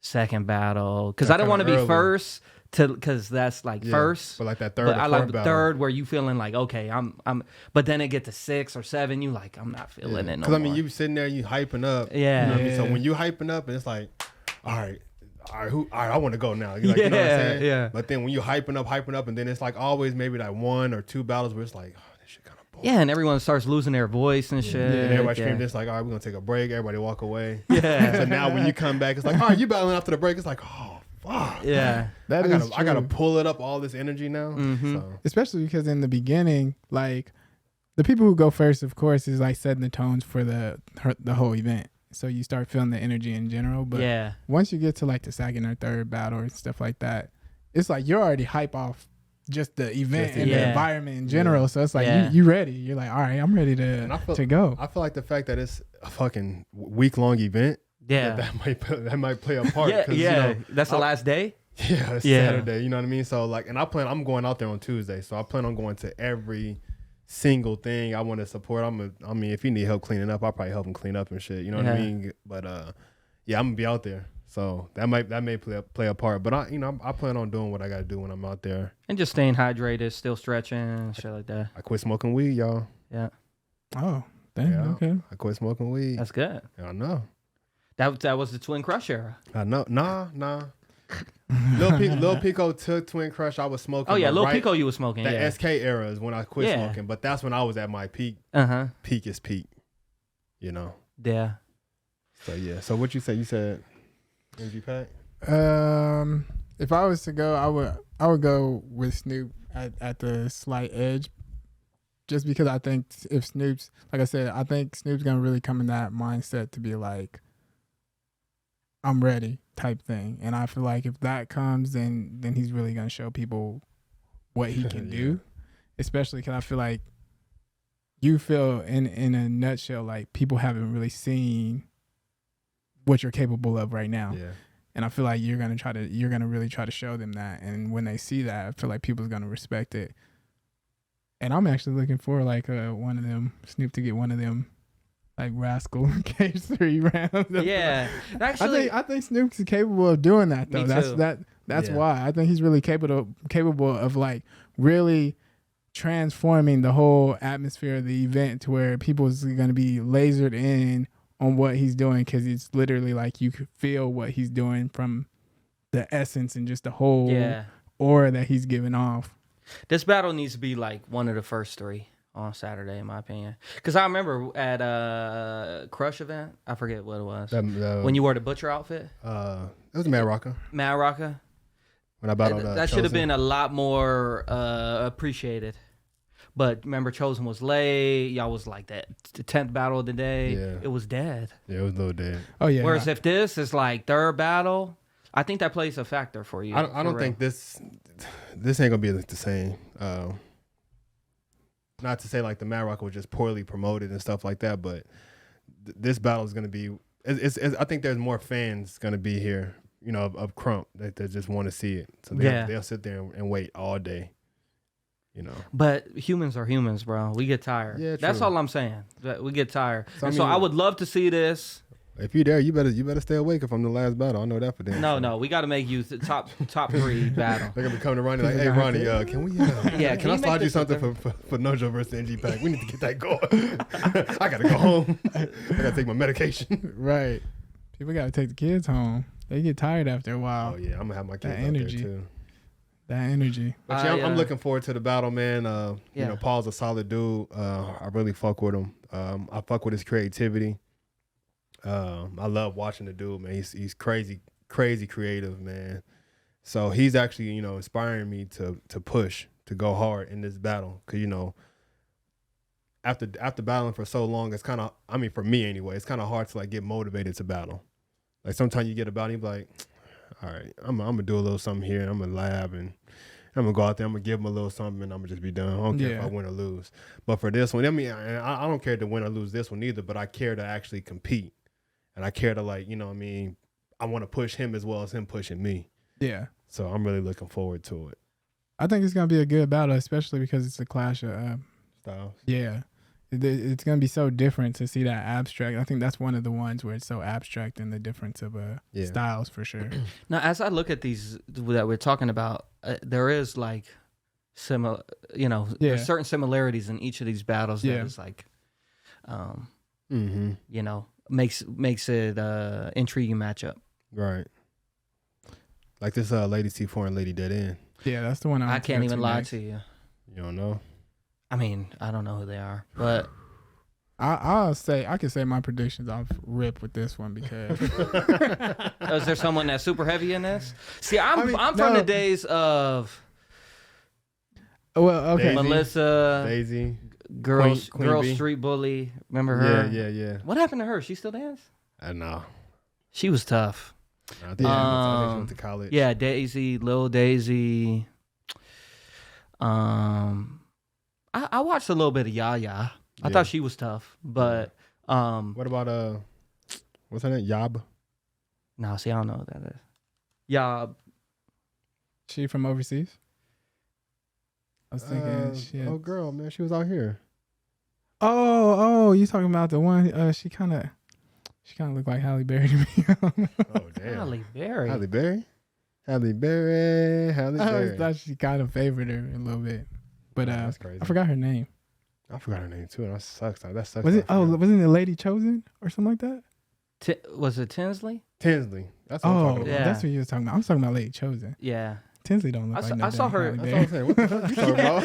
second battle because I didn't want to be first. Because that's like first, but like that third. But I like the third where you feeling like, okay, I'm. But then it get to 6 or 7, you like, I'm not feeling it no more. Because you sitting there, you hyping up. Yeah. You know what I mean? So when you hyping up, and it's like, all right, I want to go now. Like, you know what I'm saying? Yeah. But then when you hyping up, and then it's like always maybe like 1 or 2 battles where it's like, oh, this shit kind of Yeah, and everyone starts losing their voice and shit. And everybody screamed this like, all right, we're gonna take a break. Everybody walk away. Yeah. So now when you come back, it's like, all right, you battling after the break. It's like, oh fuck. Yeah. I gotta pull it up all this energy now. So. Especially because in the beginning, like the people who go first, of course, is like setting the tones for the whole event. So you start feeling the energy in general. But once you get to like the second or third battle or stuff like that, it's like you're already hype off just the event and the environment in general. Yeah. So it's like you ready. You're like, all right, I'm ready to go. I feel like the fact that it's a fucking week-long event, that might play a part. You know, that's the last day? Yeah, it's Saturday. You know what I mean? So like, and I'm going out there on Tuesday. So I plan on going to every single thing I want to support. I mean, if you need help cleaning up, I'll probably help him clean up and shit. You know what I mean? But yeah, I'm gonna be out there. So that may play a part, but I plan on doing what I got to do when I'm out there and just staying hydrated, still stretching, shit like that. I quit smoking weed, y'all. Yeah. Oh, dang. Yeah, okay. I quit smoking weed. That's good. I know. That was the Twin Crush era. I know. Nah. Lil Pico took Twin Crush. I was smoking. Oh yeah, Lil Pico, you was smoking. That SK era is when I quit smoking, but that's when I was at my peak. Peak is peak. You know. Yeah. So yeah. So what you said? You said. NG Pack? If I was to go, I would go with Snoop at the slight edge, just because I think if Snoop's, like I said, I think Snoop's gonna really come in that mindset to be like, I'm ready type thing, and I feel like if that comes, then he's really gonna show people what he can do, especially because I feel like you feel in a nutshell like people haven't really seen what you're capable of right now. Yeah. And I feel like you're gonna really try to show them that. And when they see that, I feel like people's gonna respect it. And I'm actually looking for like one of them, Snoop to get one of them like rascal cage 3 rounds. Yeah. Actually I think Snoop's capable of doing that though. Me too. That's why. I think he's really capable of like really transforming the whole atmosphere of the event to where people's gonna be lasered in on what he's doing, because it's literally like you could feel what he's doing from the essence and just the whole aura that he's giving off. This battle needs to be like one of the first 3 on Saturday, in my opinion. Because I remember at a Crush event, I forget what it was, when you wore the Butcher outfit. It was Mad Rocka. Mad Rocka. When I battled that should have been a lot more appreciated. But remember, Chosen was late. Y'all was like that 10th battle of the day. Yeah. It was dead. Yeah, it was a little dead. Oh, yeah. Whereas if this is like 3rd battle, I think that plays a factor for you. I don't think this ain't going to be like the same. Not to say like the Mad Rock was just poorly promoted and stuff like that, but this battle is going to be... I think there's more fans going to be here, you know, of Crump that just want to see it. So they'll sit there and wait all day. You know. But humans are humans, bro. We get tired. Yeah, that's all I'm saying. We get tired. So I would love to see this. If you're there, you better stay awake if I'm the last battle. I know that for damn. No, we got to make you the top 3 battle. They're gonna be coming to Ronnie like, hey Ronnie, can we? Can I slide you something for Nojo versus NG Pack? We need to get that going. I gotta go home. I gotta take my medication. Right. People gotta take the kids home. They get tired after a while. Oh yeah, I'm gonna have my kids out there too. That energy. But yeah, I'm looking forward to the battle, man. You know, Paul's a solid dude. I really fuck with him. I fuck with his creativity. I love watching the dude, man. He's crazy creative, man. So he's actually, you know, inspiring me to push, to go hard in this battle. Cause you know, after battling for so long, it's kind of, I mean, for me anyway, it's kind of hard to like get motivated to battle. Like sometimes you get a battle, you be like, all right, I'm gonna do a little something here. I'm gonna lab and I'm gonna go out there. I'm gonna give them a little something and I'm gonna just be done. I don't care if I win or lose. But for this one, I mean, I don't care to win or lose this one either. But I care to actually compete, and I care to like, you know what I mean. I want to push him as well as him pushing me. Yeah. So I'm really looking forward to it. I think it's gonna be a good battle, especially because it's a clash of styles. Yeah. It's going to be so different to see that abstract. I think that's one of the ones where it's so abstract in the difference of styles for sure. Now, as I look at these that we're talking about, there is like similar, you know, there's certain similarities in each of these battles that is like, you know, makes it intriguing matchup. Right. Like this Lady C4 and Lady Dead End. Yeah, that's the one I can't even lie to you. You don't know? I mean, I don't know who they are, but I can say my predictions off rip with this one because is there someone that's super heavy in this? See, I'm from no. the days of well, okay, Daisy. Melissa, Daisy. girl B. street bully. Remember her? Yeah. What happened to her? She still dance? I know. She was tough. I think she went to college. Yeah, Daisy, Lil Daisy. I watched a little bit of Yaya. I thought she was tough, but What about what's her name? Yob. no, see, I don't know what that is. Yeah, she from overseas. I was thinking, shit. Oh, girl, man, she was out here. Oh, you talking about the one? She kind of looked like Halle Berry to me. Oh, damn. Halle Berry. Halle Berry. Halle Berry. Halle I always Berry. thought she kind of favored her a little bit, but That's crazy. I forgot her name. I forgot her name too, and that sucks. That sucks. Was it? Oh, wasn't it Lady Chosen or something like that? Was it Tinsley? Tinsley. That's what I'm talking about. Yeah. That's what you was talking about. I'm talking about Lady Chosen. Yeah. Tinsley don't look like no I saw damn her- Halle That's Berry. what I'm saying. What the fuck you talking about?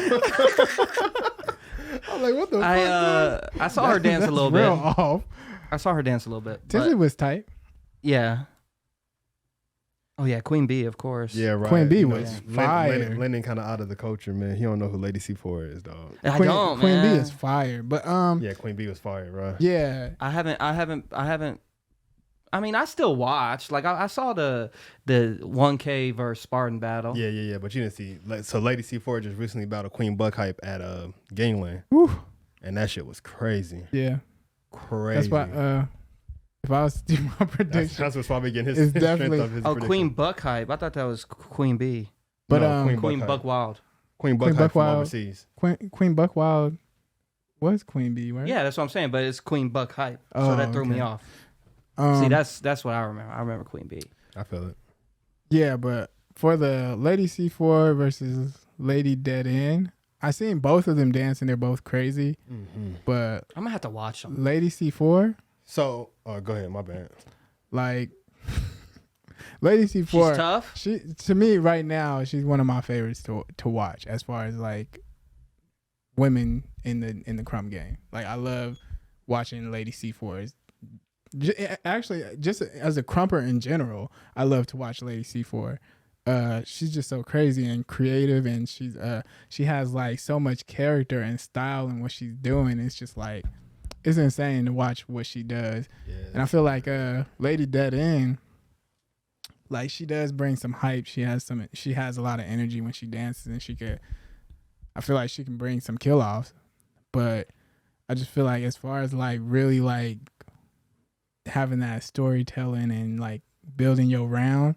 I'm like, what the fuck? I saw her dance a little bit. Real off. I saw her dance a little bit. Tinsley but- was tight. Yeah. Oh yeah, Queen Bee, of course. Yeah, right. Queen Bee You know, was Len- fire. Lennon kind of out of the culture, man. He don't know who Lady C4 is, dog. I Queen, don't, Queen man. Bee is fire, but Yeah, Queen Bee was fire, right? yeah. I haven't. I mean, I still watched. Like I saw the 1K versus Spartan battle. Yeah. But you didn't see. So Lady C4 just recently battled Queen Buck Hype at Gangland, Whew. and that shit was crazy. Yeah. Crazy. That's why. If I was to do my prediction, That's what Suave getting his It's strength definitely- of his Oh, prediction. Queen Buck Hype. I thought that was Queen Bee. but No, Queen Buck Buck Hype. Wild. Queen Buck Queen Hype Buck from Wild. overseas. Queen Buckwild was Queen Bee, right? Yeah, that's what I'm saying. But it's Queen Buck Hype, so Oh, that threw me okay. off. Um, See, that's what I remember. I remember Queen Bee. I feel it. yeah, but for the Lady C4 versus Lady Dead End, I seen both of them dancing. They're both crazy, Mm-hmm. but I'm gonna have to watch them. Lady C4, So, go ahead. My bad. like Lady She's C4, tough. she to me right now, she's one of my favorites to watch as far as like women in the crumb game. Like I love watching Lady C4. Actually, just as a crumper in general, I love to watch Lady C4. She's just so crazy and creative, and she has like so much character and style in what she's doing. It's just like it's insane to watch what she does. Yeah. And I feel like Lady Dead End, like she does bring some hype. She has a lot of energy when she dances, and I feel like she can bring some kill offs. But I just feel like as far as like really like having that storytelling and like building your round,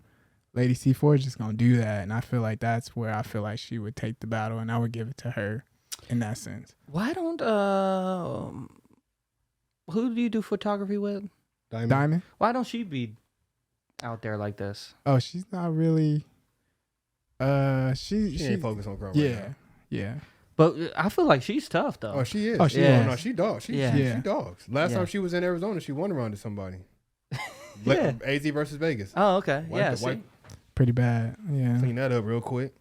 Lady C4 is just gonna do that. And I feel like that's where I feel like she would take the battle, and I would give it to her in that sense. Why don't who do you do photography with? Diamond? Why don't she be out there like this? Oh, she's not really. She ain't focused on crumb. Yeah. But I feel like she's tough though. Oh, she is. Oh, she is. No, she dogs. She Yeah. dogs. Last Yeah. time she was in Arizona, she won around to somebody. Yeah. AZ versus Vegas. Oh, okay. Wipe Yeah. the- See? wipe- Pretty bad. Yeah. Clean that up real quick.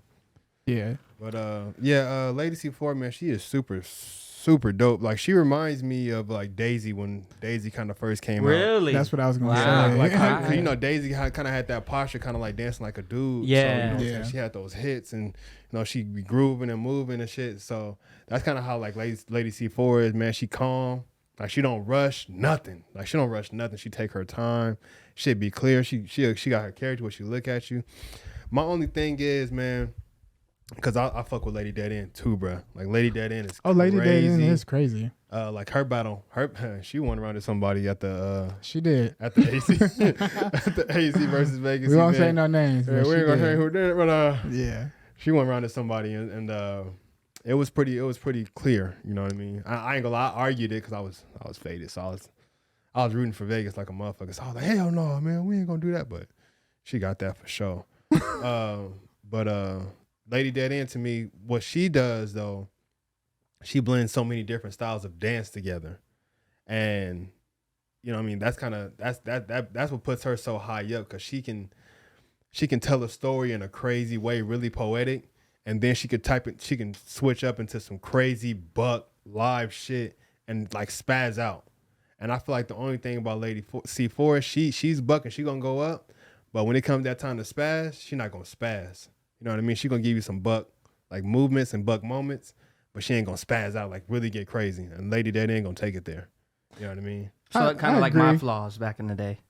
Yeah. But Lady C4, man, she is super dope. Like she reminds me of like Daisy when Daisy kind of first came out. Really? That's what I was gonna Wow. say. Like Wow. you know, Daisy kind of had that posture, kind of like dancing like a dude. Yeah. So, you know what I'm Yeah. saying? She had those hits, and you know she be grooving and moving and shit. So that's kind of how like Lady C4 is, man. She calm, like she don't rush nothing. Like she don't rush nothing. She take her time. Shit be clear. She got her character when she look at you. My only thing is, man, because I fuck with Lady Dead End too, bruh. Like Lady Dead End is Lady Dead End crazy. is crazy. Like her battle, she won around to somebody at the She did. AC at the AZ versus Vegas. We won't say event. no names. Yeah, but we she ain't gonna did. say who did it, but Yeah. she went around to somebody, and it was pretty clear. You know what I mean? I ain't gonna lie, I argued it because I was faded, so I was rooting for Vegas like a motherfucker. So I was like, hell no, man, we ain't gonna do that. But she got that for sure. But Lady Dead End, to me, what she does though, she blends so many different styles of dance together, and you know what I mean. That's what puts her so high up, because she can tell a story in a crazy way, really poetic, and then she could type it. She can switch up into some crazy buck live shit and like spaz out. And I feel like the only thing about Lady C4 is she's bucking. She gonna go up, but when it comes that time to spaz, she not gonna spaz. You know what I mean? She gonna give you some buck like movements and buck moments, but she ain't gonna spaz out like really get crazy. And Lady Dead ain't gonna take it there. You know what I mean? So kind of like my flaws back in the day.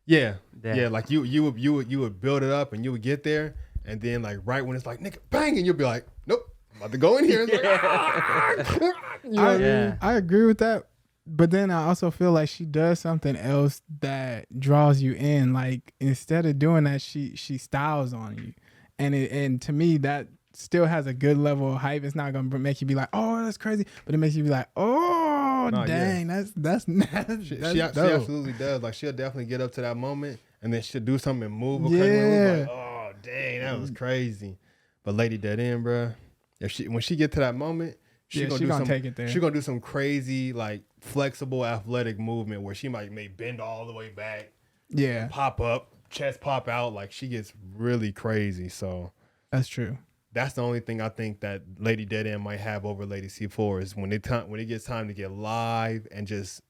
Yeah. Like you would build it up and you would get there, and then like right when it's like nigga bang, and you'll be like, nope, I'm about to go in here. It's like, you know what I mean? I agree with that. But then I also feel like she does something else that draws you in. Like instead of doing that, she styles on you, and to me that still has a good level of hype. It's not gonna make you be like, oh, that's crazy, but it makes you be like, oh, dang, that's she absolutely does. Like she'll definitely get up to that moment, and then she'll do something and move. Like, oh, dang, that was crazy. But Lady Dead End, bro, when she get to that moment. She gonna take it there. She gonna do some crazy, like flexible, athletic movement where she may bend all the way back. Yeah. Pop up, chest pop out. Like she gets really crazy. So that's true. That's the only thing I think that Lady Dead End might have over Lady C4 is when it gets time to get live and just,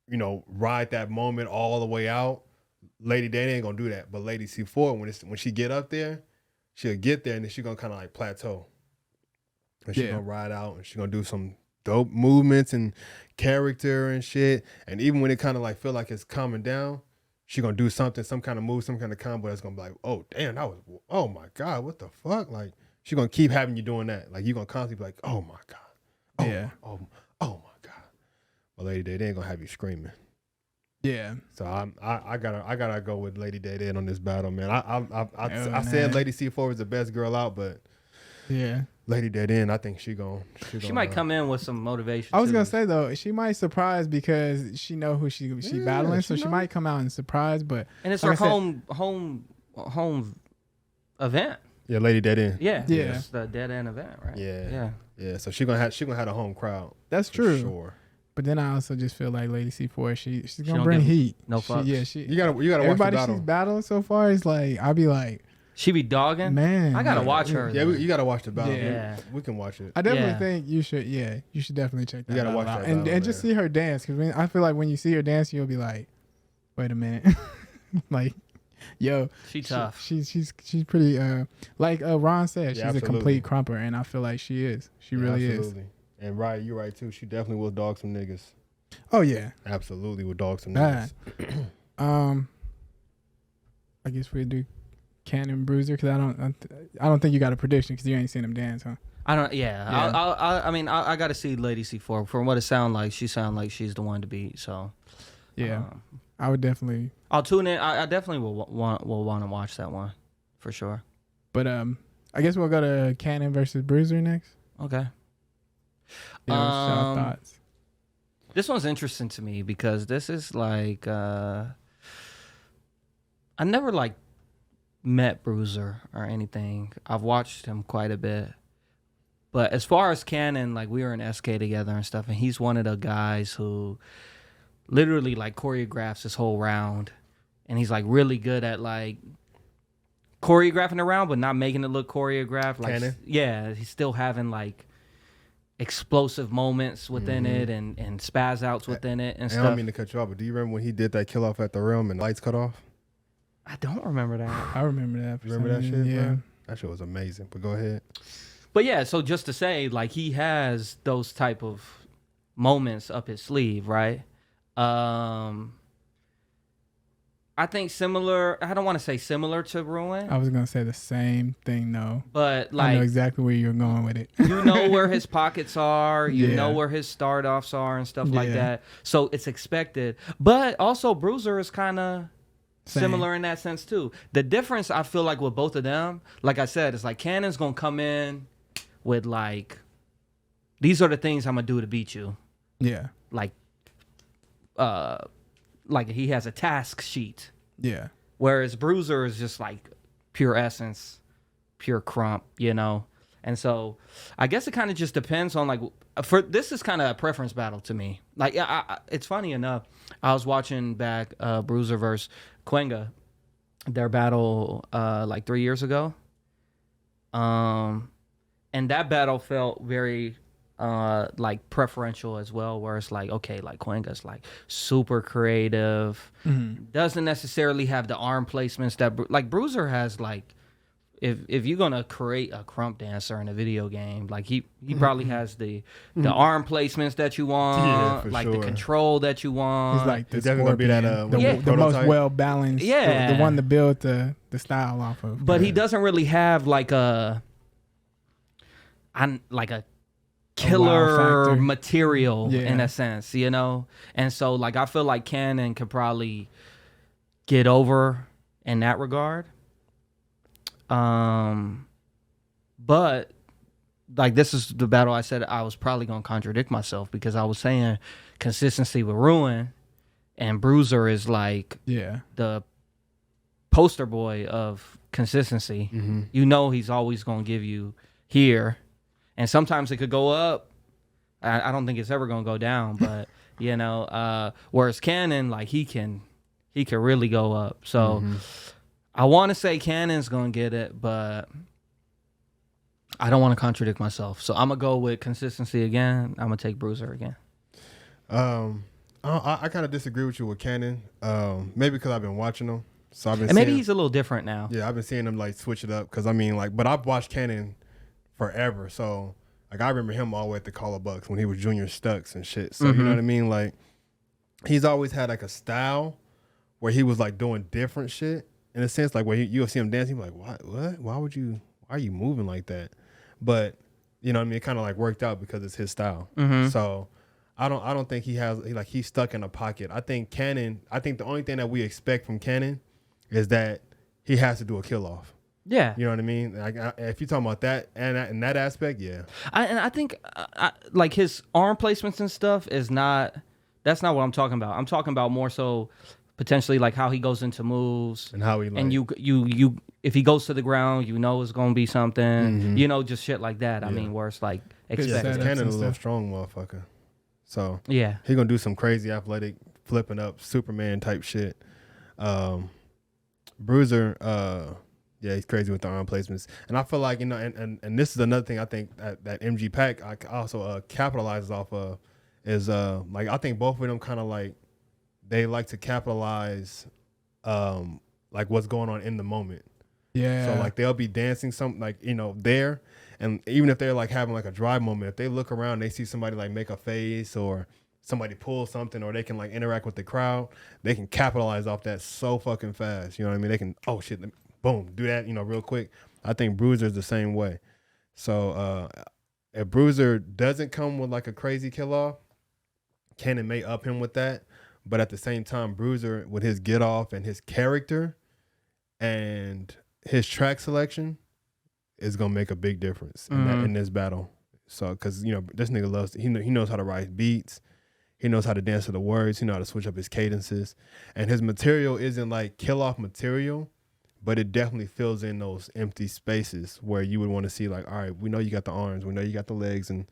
ride that moment all the way out. Lady Dead ain't gonna do that. But Lady C4, when she get up there, she'll get there and then she's gonna kind of like plateau. And she's gonna ride out and she's gonna do some dope movements and character and shit. And even when it kind of like feel like it's calming down, she's gonna do something, some kind of move, some kind of combo that's gonna be like, oh damn, oh my God, what the fuck? Like she's gonna keep having you doing that. Like you're gonna constantly be like, oh my God. Oh my God. Well, Lady Day, they ain't gonna have you screaming. Yeah. So I gotta go with Lady Day on this battle, man. I said Lady C4 is the best girl out, but yeah. Lady Dead End, I think she might come in with some motivation. I was gonna say though, she might surprise because she know who she battling, so she might come out and surprise. But and it's her home event. Yeah, Lady Dead End. Yeah, it's the Dead End event, right? Yeah. So she gonna have a home crowd. That's true. Sure. But then I also just feel like Lady C4, she's gonna bring heat. No fucks. You gotta watch the battle. Everybody she's battling so far is like, I'll be like. She be dogging? Man. I gotta watch her. Yeah, you gotta watch the battle. Yeah. We can watch it. I definitely think you should, you should definitely check that out. You gotta watch that and battle, just see her dance. Because I feel like when you see her dance, you'll be like, wait a minute. Like, yo. She tough. She's pretty, like Ron said, she's a complete crumper. And I feel like she is. She really is. And you're right too. She definitely will dog some niggas. Oh, yeah. Absolutely will dog some niggas. I guess we do Cannon Bruiser, because I don't think you got a prediction because you ain't seen him dance, huh? I don't. Yeah. I mean, I got to see Lady C4. From what it sounds like, she she's the one to beat. So yeah, I would definitely. I'll tune in. I definitely will want to watch that one for sure. But I guess we'll go to Cannon versus Bruiser next. Okay. Yeah, thoughts. This one's interesting to me because this is like I never met Bruiser or anything. I've watched him quite a bit. But as far as Cannon, we were in SK together and stuff, and he's one of the guys who literally choreographs this whole round. And he's really good at choreographing the round, but not making it look choreographed. Cannon? Yeah, he's still having explosive moments within it and spaz outs within it and stuff. I don't mean to cut you off, but do you remember when he did that kill off at the Realm and the lights cut off? I don't remember that. I remember that. Remember that shit? Yeah. Bro? That shit was amazing. But go ahead. But yeah, so just to say, he has those type of moments up his sleeve, right? I think similar. I don't want to say similar to Ruin. I was gonna say the same thing, though. But I know exactly where you're going with it. You know where his pockets are. You know where his start offs are and stuff like that. So it's expected. But also Bruiser is kind of similar in that sense too. The difference I feel with both of them, like I said, is Cannon's gonna come in with these are the things I'm gonna do to beat you. Yeah. He has a task sheet. Yeah. Whereas Bruiser is just pure essence, pure crump, And so I guess it kind of just depends on for this is kind of a preference battle to me. It's funny enough, I was watching back Bruiser versus Quenga, their battle 3 years ago. and that battle felt very like preferential as well, where it's like, okay, like Cuenga's like super creative, doesn't necessarily have the arm placements that like Bruiser has. Like if you're gonna create a crump dancer in a video game, like he probably has the arm placements that you want, like the control that you want. He's like He's definitely gonna be that the most well balanced, yeah, the one to build the style off of. But he doesn't really have like a killer material in a sense, you know? And so like I feel like Cannon could probably get over in that regard. But like this is the battle I said I was probably gonna contradict myself, because I was saying consistency would ruin, and Bruiser is like the poster boy of consistency. You know he's always gonna give you here. And sometimes it could go up. I don't think it's ever gonna go down, but you know, whereas Cannon, like he can really go up. So I want to say Cannon's gonna get it, but I don't want to contradict myself. So I'm gonna go with consistency again. I'm gonna take Bruiser again. I kind of disagree with you with Cannon. Maybe because I've been watching him, so I've been. And maybe he's a little different now. Yeah, I've been seeing him like switch it up, because I mean, like, but I've watched Cannon forever, so like I remember him all the way at the Call of Bucks when he was Junior Stux and shit. So you know what I mean? Like he's always had like a style where he was like doing different shit in a sense. Like where you'll see him dancing, you're like, what? Why are you moving like that? But you know what I mean? It kind of like worked out because it's his style. So I don't think he's stuck in a pocket. I think the only thing that we expect from Cannon is that he has to do a kill off. Yeah, you know what I mean. Like, if you're talking about that and in that aspect, yeah. I think like his arm placements and stuff that's not what I'm talking about. I'm talking about more so potentially like how he goes into moves and how he like, and you if he goes to the ground, you know it's gonna be something. You know, just shit like that. I mean, where it's like expected. Cannon a little strong motherfucker, so yeah, he gonna do some crazy athletic flipping up Superman type shit. Bruiser, yeah, he's crazy with the arm placements. And I feel like, you know, and this is another thing I think that MG Pack also capitalizes off of is like I think both of them kind of like they like to capitalize like what's going on in the moment. Yeah. So like they'll be dancing something like, you know, there, and even if they're like having like a dry moment, if they look around, they see somebody like make a face or somebody pull something, or they can like interact with the crowd, they can capitalize off that so fucking fast. You know what I mean? They can, oh shit, boom, do that, you know, real quick. I think Bruiser's the same way. So if Bruiser doesn't come with like a crazy kill off, Cannon may up him with that. But at the same time, Bruiser with his get off and his character and his track selection is gonna make a big difference in this battle. So, because you know this nigga loves, he knows how to write beats, he knows how to dance to the words, he knows how to switch up his cadences, and his material isn't like kill off material, but it definitely fills in those empty spaces where you would want to see like, all right, we know you got the arms, we know you got the legs and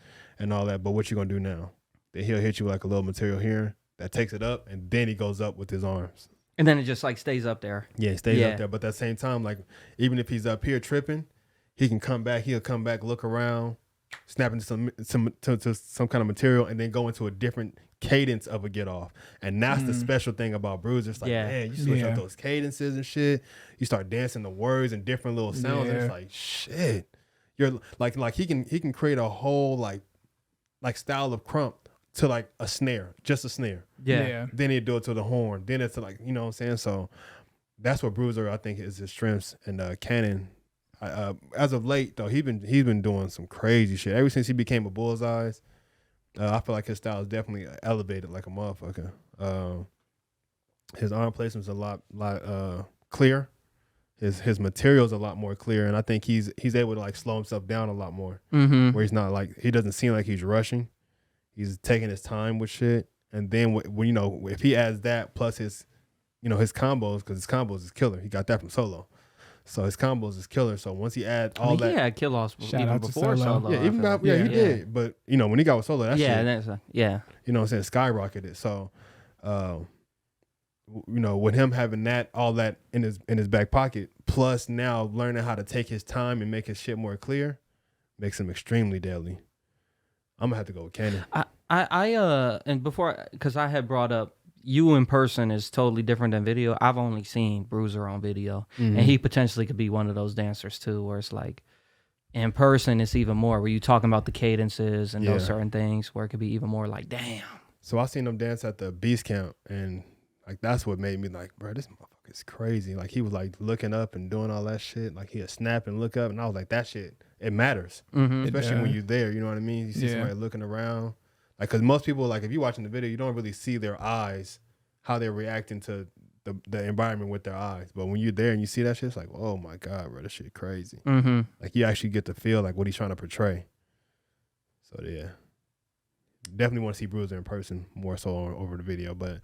all that, but what you gonna do now? Then he'll hit you with like a little material here that takes it up, and then he goes up with his arms. And then it just like stays up there. Yeah, it stays up there. But at the same time, like even if he's up here tripping, he can come back. He'll come back, look around, snap into some kind of material, and then go into a different cadence of a get off. And that's the special thing about Bruiser. It's like, man, you switch up those cadences and shit. You start dancing the words and different little sounds. And it's like, shit. You're like he can create a whole like style of crump to like a snare, just a snare. Yeah. Then he'd do it to the horn. Then it's like, you know what I'm saying? So that's what Bruiser I think is his strengths. And Cannon, as of late though, he's been doing some crazy shit. Ever since he became a Bullseyes, I feel like his style is definitely elevated like a motherfucker. His arm placement's a lot clear. His material's a lot more clear, and I think he's able to like slow himself down a lot more. Where he's not like, he doesn't seem like he's rushing. He's taking his time with shit, and then when you know, if he adds that plus his, you know, his combos, because his combos is killer. He got that from Solo, so his combos is killer. So once he adds all that, he had kill-offs even before Solo. Yeah, even he did. But you know, when he got with Solo, that shit, you know what I'm saying, skyrocketed. So, you know, with him having all that in his back pocket, plus now learning how to take his time and make his shit more clear, makes him extremely deadly. I'm gonna have to go with Cannon. And before, because I had brought up you in person is totally different than video. I've only seen Bruiser on video, and he potentially could be one of those dancers too, where it's like in person it's even more. Where you talking about the cadences and those certain things, where it could be even more like, damn. So I seen him dance at the Beast Camp, and like that's what made me like, bro, this motherfucker is crazy. Like he was like looking up and doing all that shit. Like he'd snap and look up, and I was like, that shit, it matters, especially when you're there. You know what I mean? You see somebody looking around, like because most people, like if you're watching the video, you don't really see their eyes, how they're reacting to the environment with their eyes. But when you're there and you see that shit, it's like, oh my god, bro, this shit crazy. Like you actually get to feel like what he's trying to portray. So yeah. Definitely want to see Bruiser in person more so over the video, but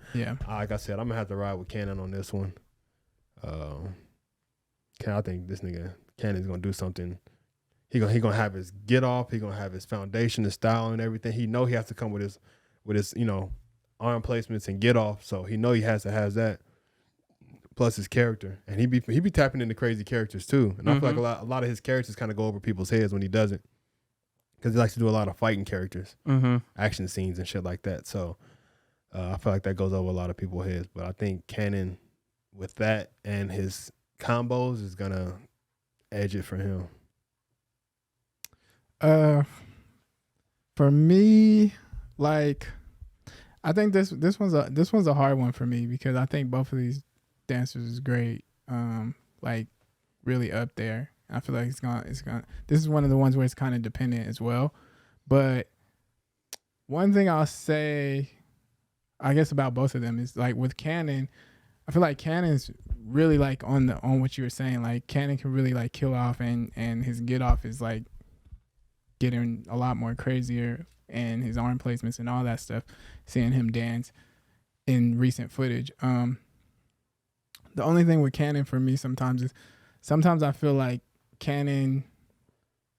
like I said, I'm gonna have to ride with Cannon on this one. I think this nigga Cannon's gonna do something. He gonna have his get off. He gonna have his foundation, his style, and everything. He know he has to come with his arm placements and get off. So he know he has to have that. Plus his character, and he be tapping into crazy characters too. And I feel like a lot of his characters kind of go over people's heads when he doesn't. Because he likes to do a lot of fighting characters, action scenes and shit like that. So I feel like that goes over a lot of people's heads. But I think Cannon, with that and his combos, is going to edge it for him. For me, like, I think this one's a hard one for me because I think both of these dancers is great. Like, really up there. I feel like it's gonna. This is one of the ones where it's kind of dependent as well. But one thing I'll say, I guess about both of them is like with Cannon, I feel like Cannon's really like on what you were saying. Like Cannon can really like kill off, and his get off is like getting a lot more crazier, and his arm placements and all that stuff. Seeing him dance in recent footage. The only thing with Cannon for me sometimes I feel like Cannon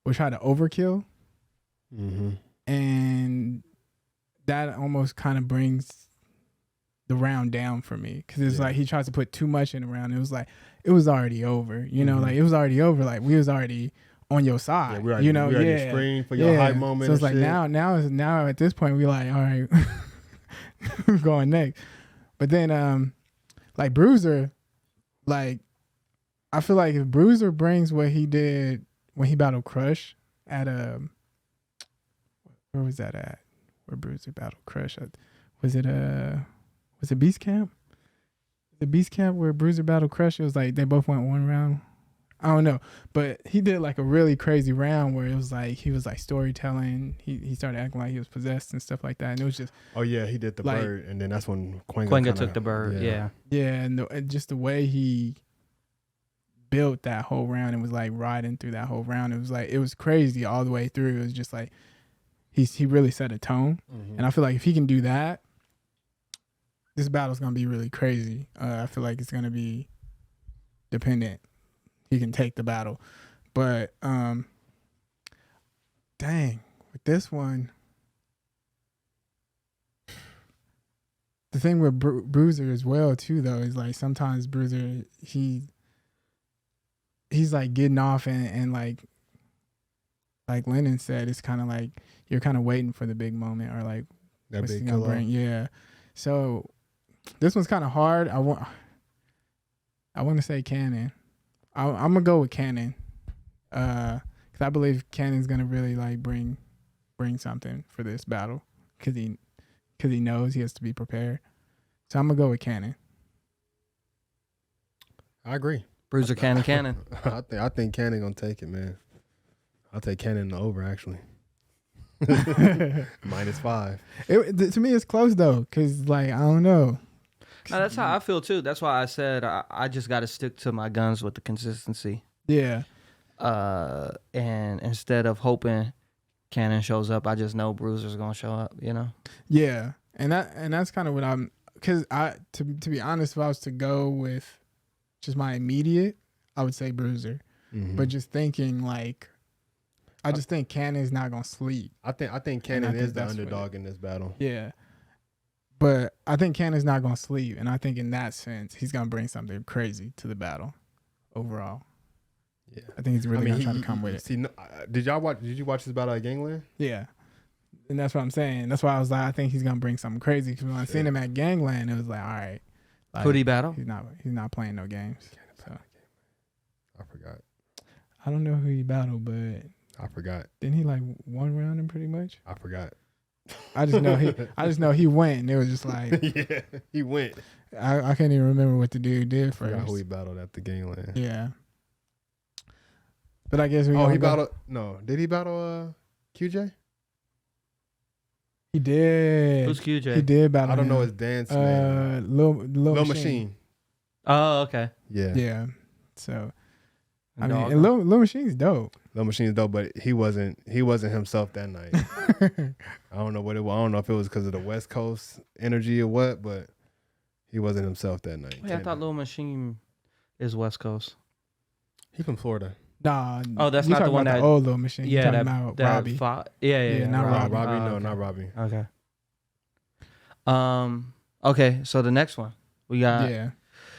will try to overkill, and that almost kind of brings the round down for me because it's like he tries to put too much in the round. It was like it was already over, like it was already over. Like we was already on your side, we already screamed for your high moment. So it's like shit. now at this point we like, all right, we're going next. But then like Bruiser, like. I feel like if Bruiser brings what he did when he battled Crush at where was that at? Where Bruiser battled Crush at? Was it Beast Camp? The Beast Camp where Bruiser battled Crush. It was like they both went one round. I don't know, but he did like a really crazy round where it was like he was like storytelling. He started acting like he was possessed and stuff like that, and it was just he did the like, bird, and then that's when Quenga took the bird. Yeah, and just the way he built that whole round and was like riding through that whole round. It was like it was crazy all the way through. It was just like he really set a tone, and I feel like if he can do that, this battle's gonna be really crazy. I feel like it's gonna be dependent. He can take the battle, but dang, with this one, the thing with Bruiser as well too though is like sometimes Bruiser he's like getting off and like Lenon said, it's kind of like you're kind of waiting for the big moment or like that what's big gonna bring. Yeah. So this one's kind of hard. I want to say Cannon. I'm gonna go with Cannon, because I believe Cannon's gonna really like bring something for this battle, because he knows he has to be prepared. So I'm gonna go with Cannon. I agree. Bruiser Cannon. I think Cannon gonna take it, man. I'll take Cannon in the over actually. -5. To me, it's close though, because like I don't know. No, that's how I feel too. That's why I said I just got to stick to my guns with the consistency. Yeah. And instead of hoping Cannon shows up, I just know Bruiser's gonna show up. Yeah, and that's kind of what I'm. Because to be honest, if I was to go with just my immediate, I would say Bruiser. But just thinking like, I just think Cannon's not gonna sleep. I think Cannon is the underdog in this battle. Yeah. But I think Cannon's not going to sleep. And I think in that sense, he's going to bring something crazy to the battle overall. Yeah. I think he's really gonna try to come with it. See, did you watch his battle at Gangland? Yeah. And that's what I'm saying. That's why I was like, I think he's gonna bring something crazy. Because when I seen him at Gangland, it was like, all right, like, Who'd he battle? He's not playing no games. So I forgot. I don't know who he battled, but I forgot. didn't he like one round him pretty much? I forgot. I just know he went, and it was just like, yeah, he went. I can't even remember what the dude did I forgot first. who he battled at the Gangland. Yeah. But I guess he battled. No, did he battle QJ? He did. Who's QJ? He did battle. I don't know him. his dance name. Lil Machine. Oh, okay. Yeah. Yeah. So I Dog. mean, and Lil Machine's dope. Lil Machine's dope, but he wasn't himself that night. I don't know what it was. I don't know if it was because of the West Coast energy or what, but he wasn't himself that night. Wait, I thought Lil Machine is West Coast. He from Florida. Nah. Oh, that's you not the talking one about that the old Lil Machine. Yeah, you talking about Robbie. Yeah, not Robbie. Robbie, Oh, no, okay. not Robbie. Okay. Okay, so the next one we got Yeah.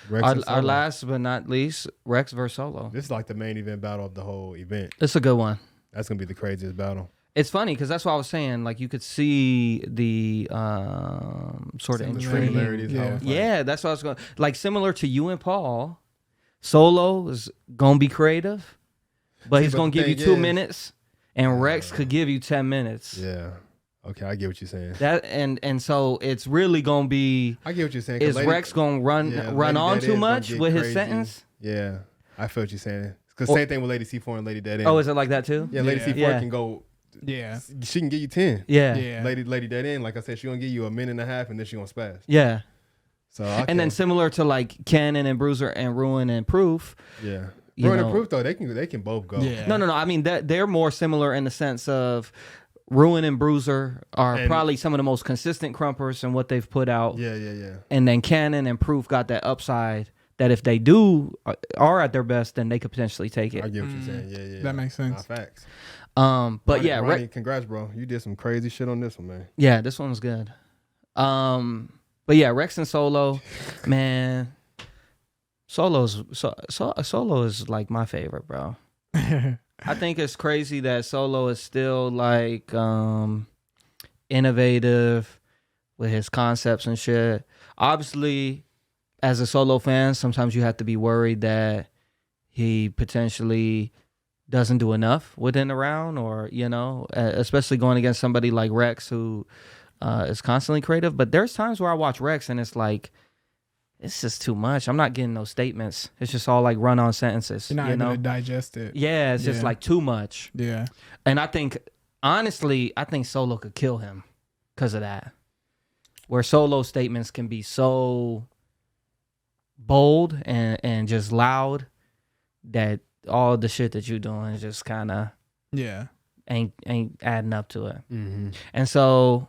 Rex and our Solo. last but not least, Rex versus Solo. This is like the main event battle of the whole event. It's a good one. That's gonna be the craziest battle. It's funny because that's what I was saying. Like you could see the sort of intrigue. Similarities, how it's like- Yeah, that's what I was going. Like similar to you and Paul, Solo is gonna be creative, but he's but gonna the give you thing 2 is- minutes, and Rex could give you 10 minutes. Yeah. Okay, I get what you're saying. That and so it's really gonna be. I get what you're saying. 'cause Is Lady- Rex gonna run Lady on Dead too End's much gonna get with his crazy. sentence? Yeah, I feel what you're saying. Because Or- same thing with Lady C4 and Lady Dead End. Oh, is it like that too? Yeah, Lady Yeah. C4 Yeah. can go. Yeah. She can give you 10. Yeah. Yeah. Lady Dead End, like I said, she gonna give you a minute and a half, and then she gonna spaz. Yeah. So And then similar to like Cannon and Bruiser and Ruin and Proof. yeah, you Ruin know- and Proof though they can both go. Yeah. No. I mean they're more similar in the sense of Ruin and Bruiser are And- probably some of the most consistent crumpers in what they've put out. Yeah. And then Cannon and Proof got that upside that if they are at their best, then they could potentially take I it. get what you're saying. Yeah. That makes sense. Nah, facts. But Ronnie, yeah, Ronnie, congrats, bro. You did some crazy shit on this one, man. yeah, this one's good. But yeah, Rex and Solo, man. Solo is like my favorite, bro. I think it's crazy that Solo is still like innovative with his concepts and shit. Obviously, as a Solo fan, sometimes you have to be worried that he potentially doesn't do enough within the round, or especially going against somebody like Rex who is constantly creative. But there's times where I watch Rex and it's like, it's just too much. I'm not getting those statements. It's just all like run-on sentences. You're not able to digest it. Yeah, it's just Yeah. like too much. Yeah. And I think, honestly, Solo could kill him because of that. Where Solo statements can be so bold and just loud that all the shit that you're doing is just kind of Yeah. ain't adding up to it. Mm-hmm. And so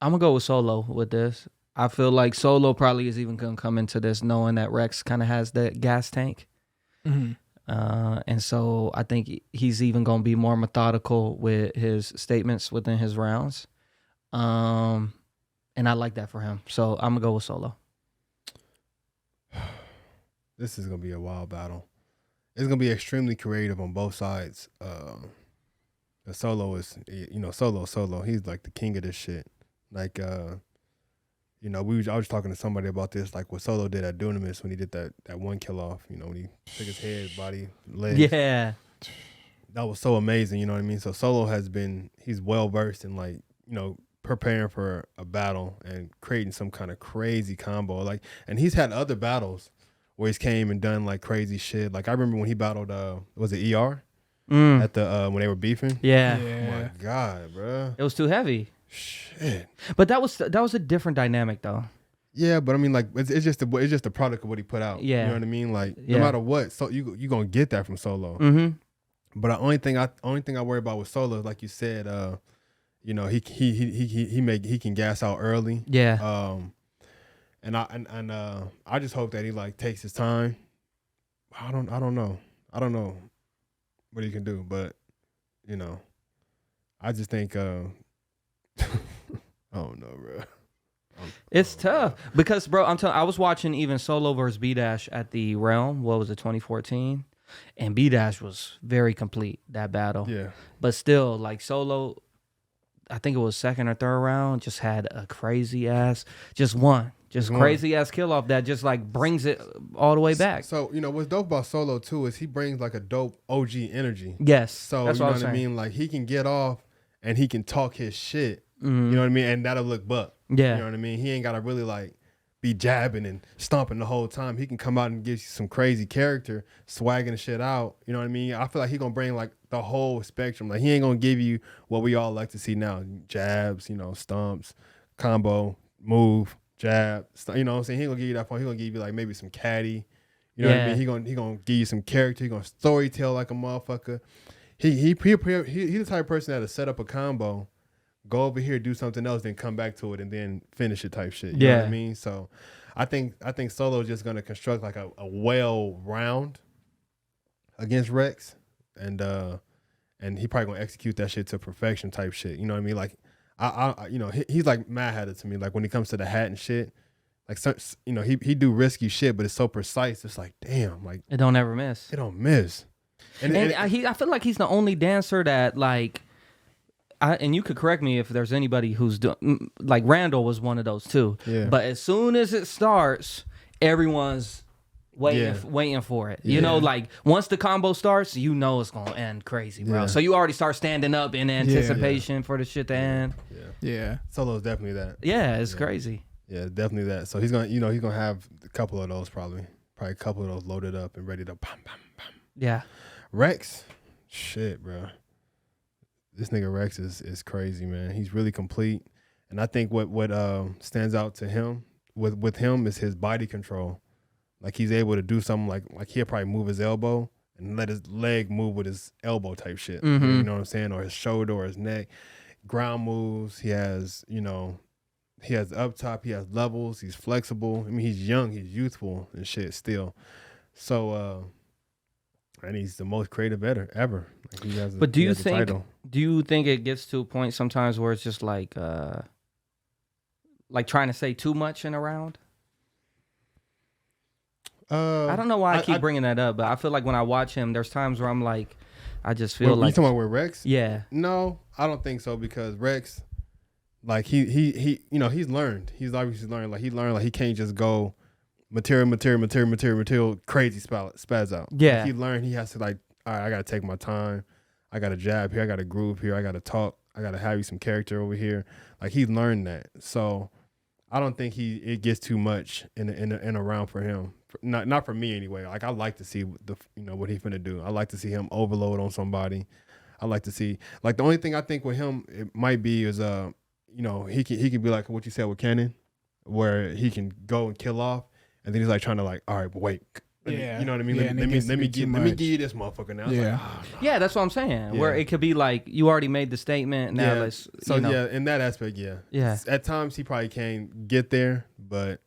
I'm going to go with Solo with this. I feel like Solo probably is even going to come into this knowing that Rex kind of has that gas tank. Mm-hmm. And so I think he's even going to be more methodical with his statements within his rounds. And I like that for him. So I'm going to go with Solo. This is gonna be a wild battle. It's gonna be extremely creative on both sides. The Solo is, Solo. He's like the king of this shit. Like, I was talking to somebody about this, like what Solo did at Dunamis when he did that one kill off. When he took his head, body, legs. Yeah. That was so amazing. You know what I mean? So Solo he's well versed in preparing for a battle and creating some kind of crazy combo. And he's had other battles where he's came and done like crazy shit. Like I remember when he battled, was it ER at the when they were beefing? Yeah. Oh my god, bro. It was too heavy. Shit. But that was a different dynamic though. Yeah, but I mean, like it's just the product of what he put out. Yeah. You know what I mean? Like Yeah. no matter what, so you gonna get that from Solo. Mm-hmm. But the only thing I worry about with Solo is like you said, he can gas out early. Yeah. And I just hope that he like takes his time. I don't know what he can do, but I just think I don't know, bro. It's tough because, bro, I was watching even Solo versus B Dash at the Realm. What was it, 2014? And B Dash was very complete, that battle. Yeah. But still, like Solo, I think it was second or third round, just had a crazy ass, crazy ass kill off that just like brings it all the way back. So, what's dope about Solo too is he brings like a dope OG energy. Yes. So, that's you know what I mean? Like he can get off and he can talk his shit. You know what I mean? And that'll look buck. Yeah. You know what I mean? He ain't got to really like be jabbing and stomping the whole time. He can come out and give you some crazy character, swagging the shit out. You know what I mean? I feel like he gonna bring like the whole spectrum. Like he ain't gonna give you what we all like to see now: jabs, stomps, combo, move, jab. You know what I'm saying? He ain't gonna give you that point. He gonna give you like maybe some caddy. You know what I mean? He gonna give you some character. He gonna storytell like a motherfucker. He the type of person that'll set up a combo, go over here, do something else, then come back to it and then finish it type shit. You know what I mean? So I think Solo is just gonna construct like a well round against Rex, and he probably gonna execute that shit to perfection type shit. You know what I mean? Like he's like Mad Hatter to me. Like when it comes to the hat and shit, like he do risky shit, but it's so precise. It's like damn, like it don't ever miss. It don't miss. And I feel like he's the only dancer that like. And you could correct me if there's anybody who's doing like Randall was one of those too. Yeah. But as soon as it starts, everyone's waiting for it. You know, like once the combo starts, it's gonna end crazy, bro. Yeah. So you already start standing up in anticipation for the shit to end. Yeah. Solo's definitely that. Yeah, it's crazy. Yeah, definitely that. So he's gonna, he's gonna have a couple of those probably a couple of those loaded up and ready to bam, bam, bam. Yeah. Rex, shit, bro. This nigga Rex is crazy, man. He's really complete, and I think what stands out to him with him is his body control. Like he's able to do something like he'll probably move his elbow and let his leg move with his elbow type shit. Mm-hmm. You know what I'm saying? Or his shoulder or his neck. Ground moves. He has he has up top. He has levels. He's flexible. I mean, he's young. He's youthful and shit still. So. And he's the most creative ever. Like but do you think it gets to a point sometimes where it's just like trying to say too much in a round? I don't know why I keep bringing that up, but I feel like when I watch him, there's times where I'm like, I just feel like. You talking about with Rex? Yeah. No, I don't think so because Rex, like he he's learned. He's obviously learned. Like he learned like he can't just go. Material, crazy spaz out. Yeah. Like he learned he has to all right, I got to take my time. I got to jab here. I got to groove here. I got to talk. I got to have you some character over here. Like he learned that. So I don't think it gets too much in a round for him. Not for me anyway. Like I like to see what he finna do. I like to see him overload on somebody. I like to see like the only thing I think with him it might be is he can be like what you said with Cannon, where he can go and kill off. And then he's like trying to like, all right, but wait. You know what I mean? Yeah, let me give you this motherfucker now. Yeah. Like, oh, no. Yeah, that's what I'm saying. Where it could be like, you already made the statement. Now let's. So yeah, in that aspect, yeah. Yeah. At times he probably can't get there, but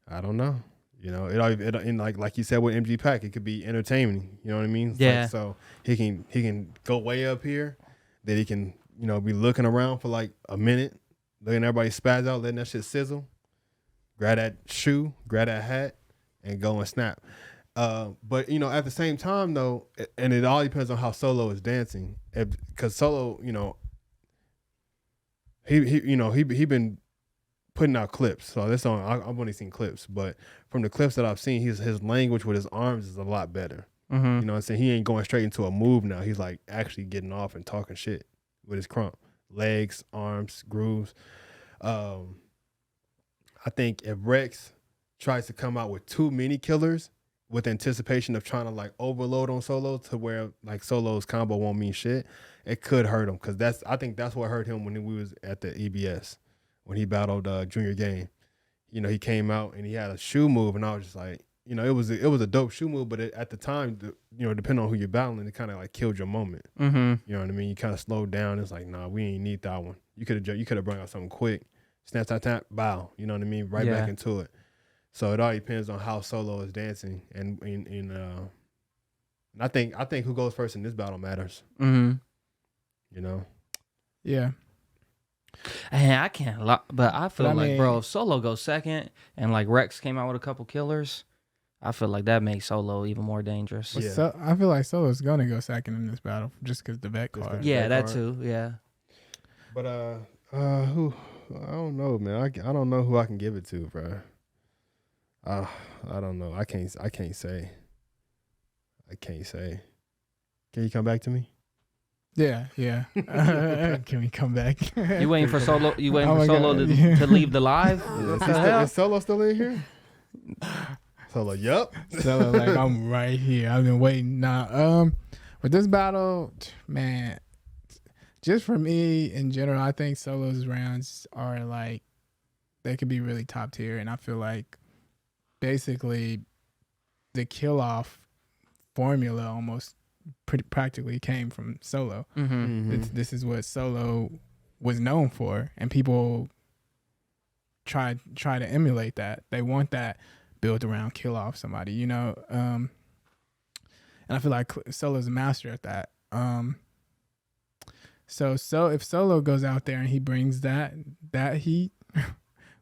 I don't know. It like you said with MG Pack, it could be entertaining. You know what I mean? Like, so he can go way up here, then he can be looking around for like a minute, letting everybody spaz out, letting that shit sizzle. Grab that shoe, grab that hat, and go and snap. But at the same time though, and it all depends on how Solo is dancing. Because Solo, he been putting out clips. So this on I've only seen clips, but from the clips that I've seen, his language with his arms is a lot better. Mm-hmm. You know what I'm saying? He ain't going straight into a move now. He's like actually getting off and talking shit with his crump, legs, arms, grooves. I think if Rex tries to come out with too many killers with anticipation of trying to like overload on Solo to where like Solo's combo won't mean shit, it could hurt him because I think that's what hurt him when we was at the EBS when he battled Junior Game. He came out and he had a shoe move and I was just like, it was a dope shoe move, but at the time, depending on who you're battling, it kind of like killed your moment. Mm-hmm. You know what I mean? You kind of slowed down. It's like, nah, we ain't need that one. You could have brought out something quick. Snap, tap, tap, bow. You know what I mean? Right back into it. So it all depends on how Solo is dancing, and I think who goes first in this battle matters. Mm-hmm. Yeah. And I can't, but I feel But I like, mean- bro, if Solo goes second and like Rex came out with a couple killers, I feel like that makes Solo even more dangerous. But Yeah. I feel like Solo's gonna go second in this battle just because the vet Just 'cause card. the- Yeah, that that card. too. Yeah. But who? I don't know, man. I don't know who I can give it to, bro. I don't know. I can't say. I can't say. Can you come back to me? Yeah. Can we come back? You waiting for Solo? You waiting Oh for my Solo God. to leave the live? Is Solo still in here? Solo, yup. So like I'm right here. I've been waiting. Now, with this battle, man, just for me in general, I think Solo's rounds are like they could be really top tier, and I feel like basically the kill off formula almost practically came from Solo. Mm-hmm. This is what Solo was known for, and people try to emulate that. They want that built around kill off somebody, you know. And I feel like Solo's a master at that. So if Solo goes out there and he brings that heat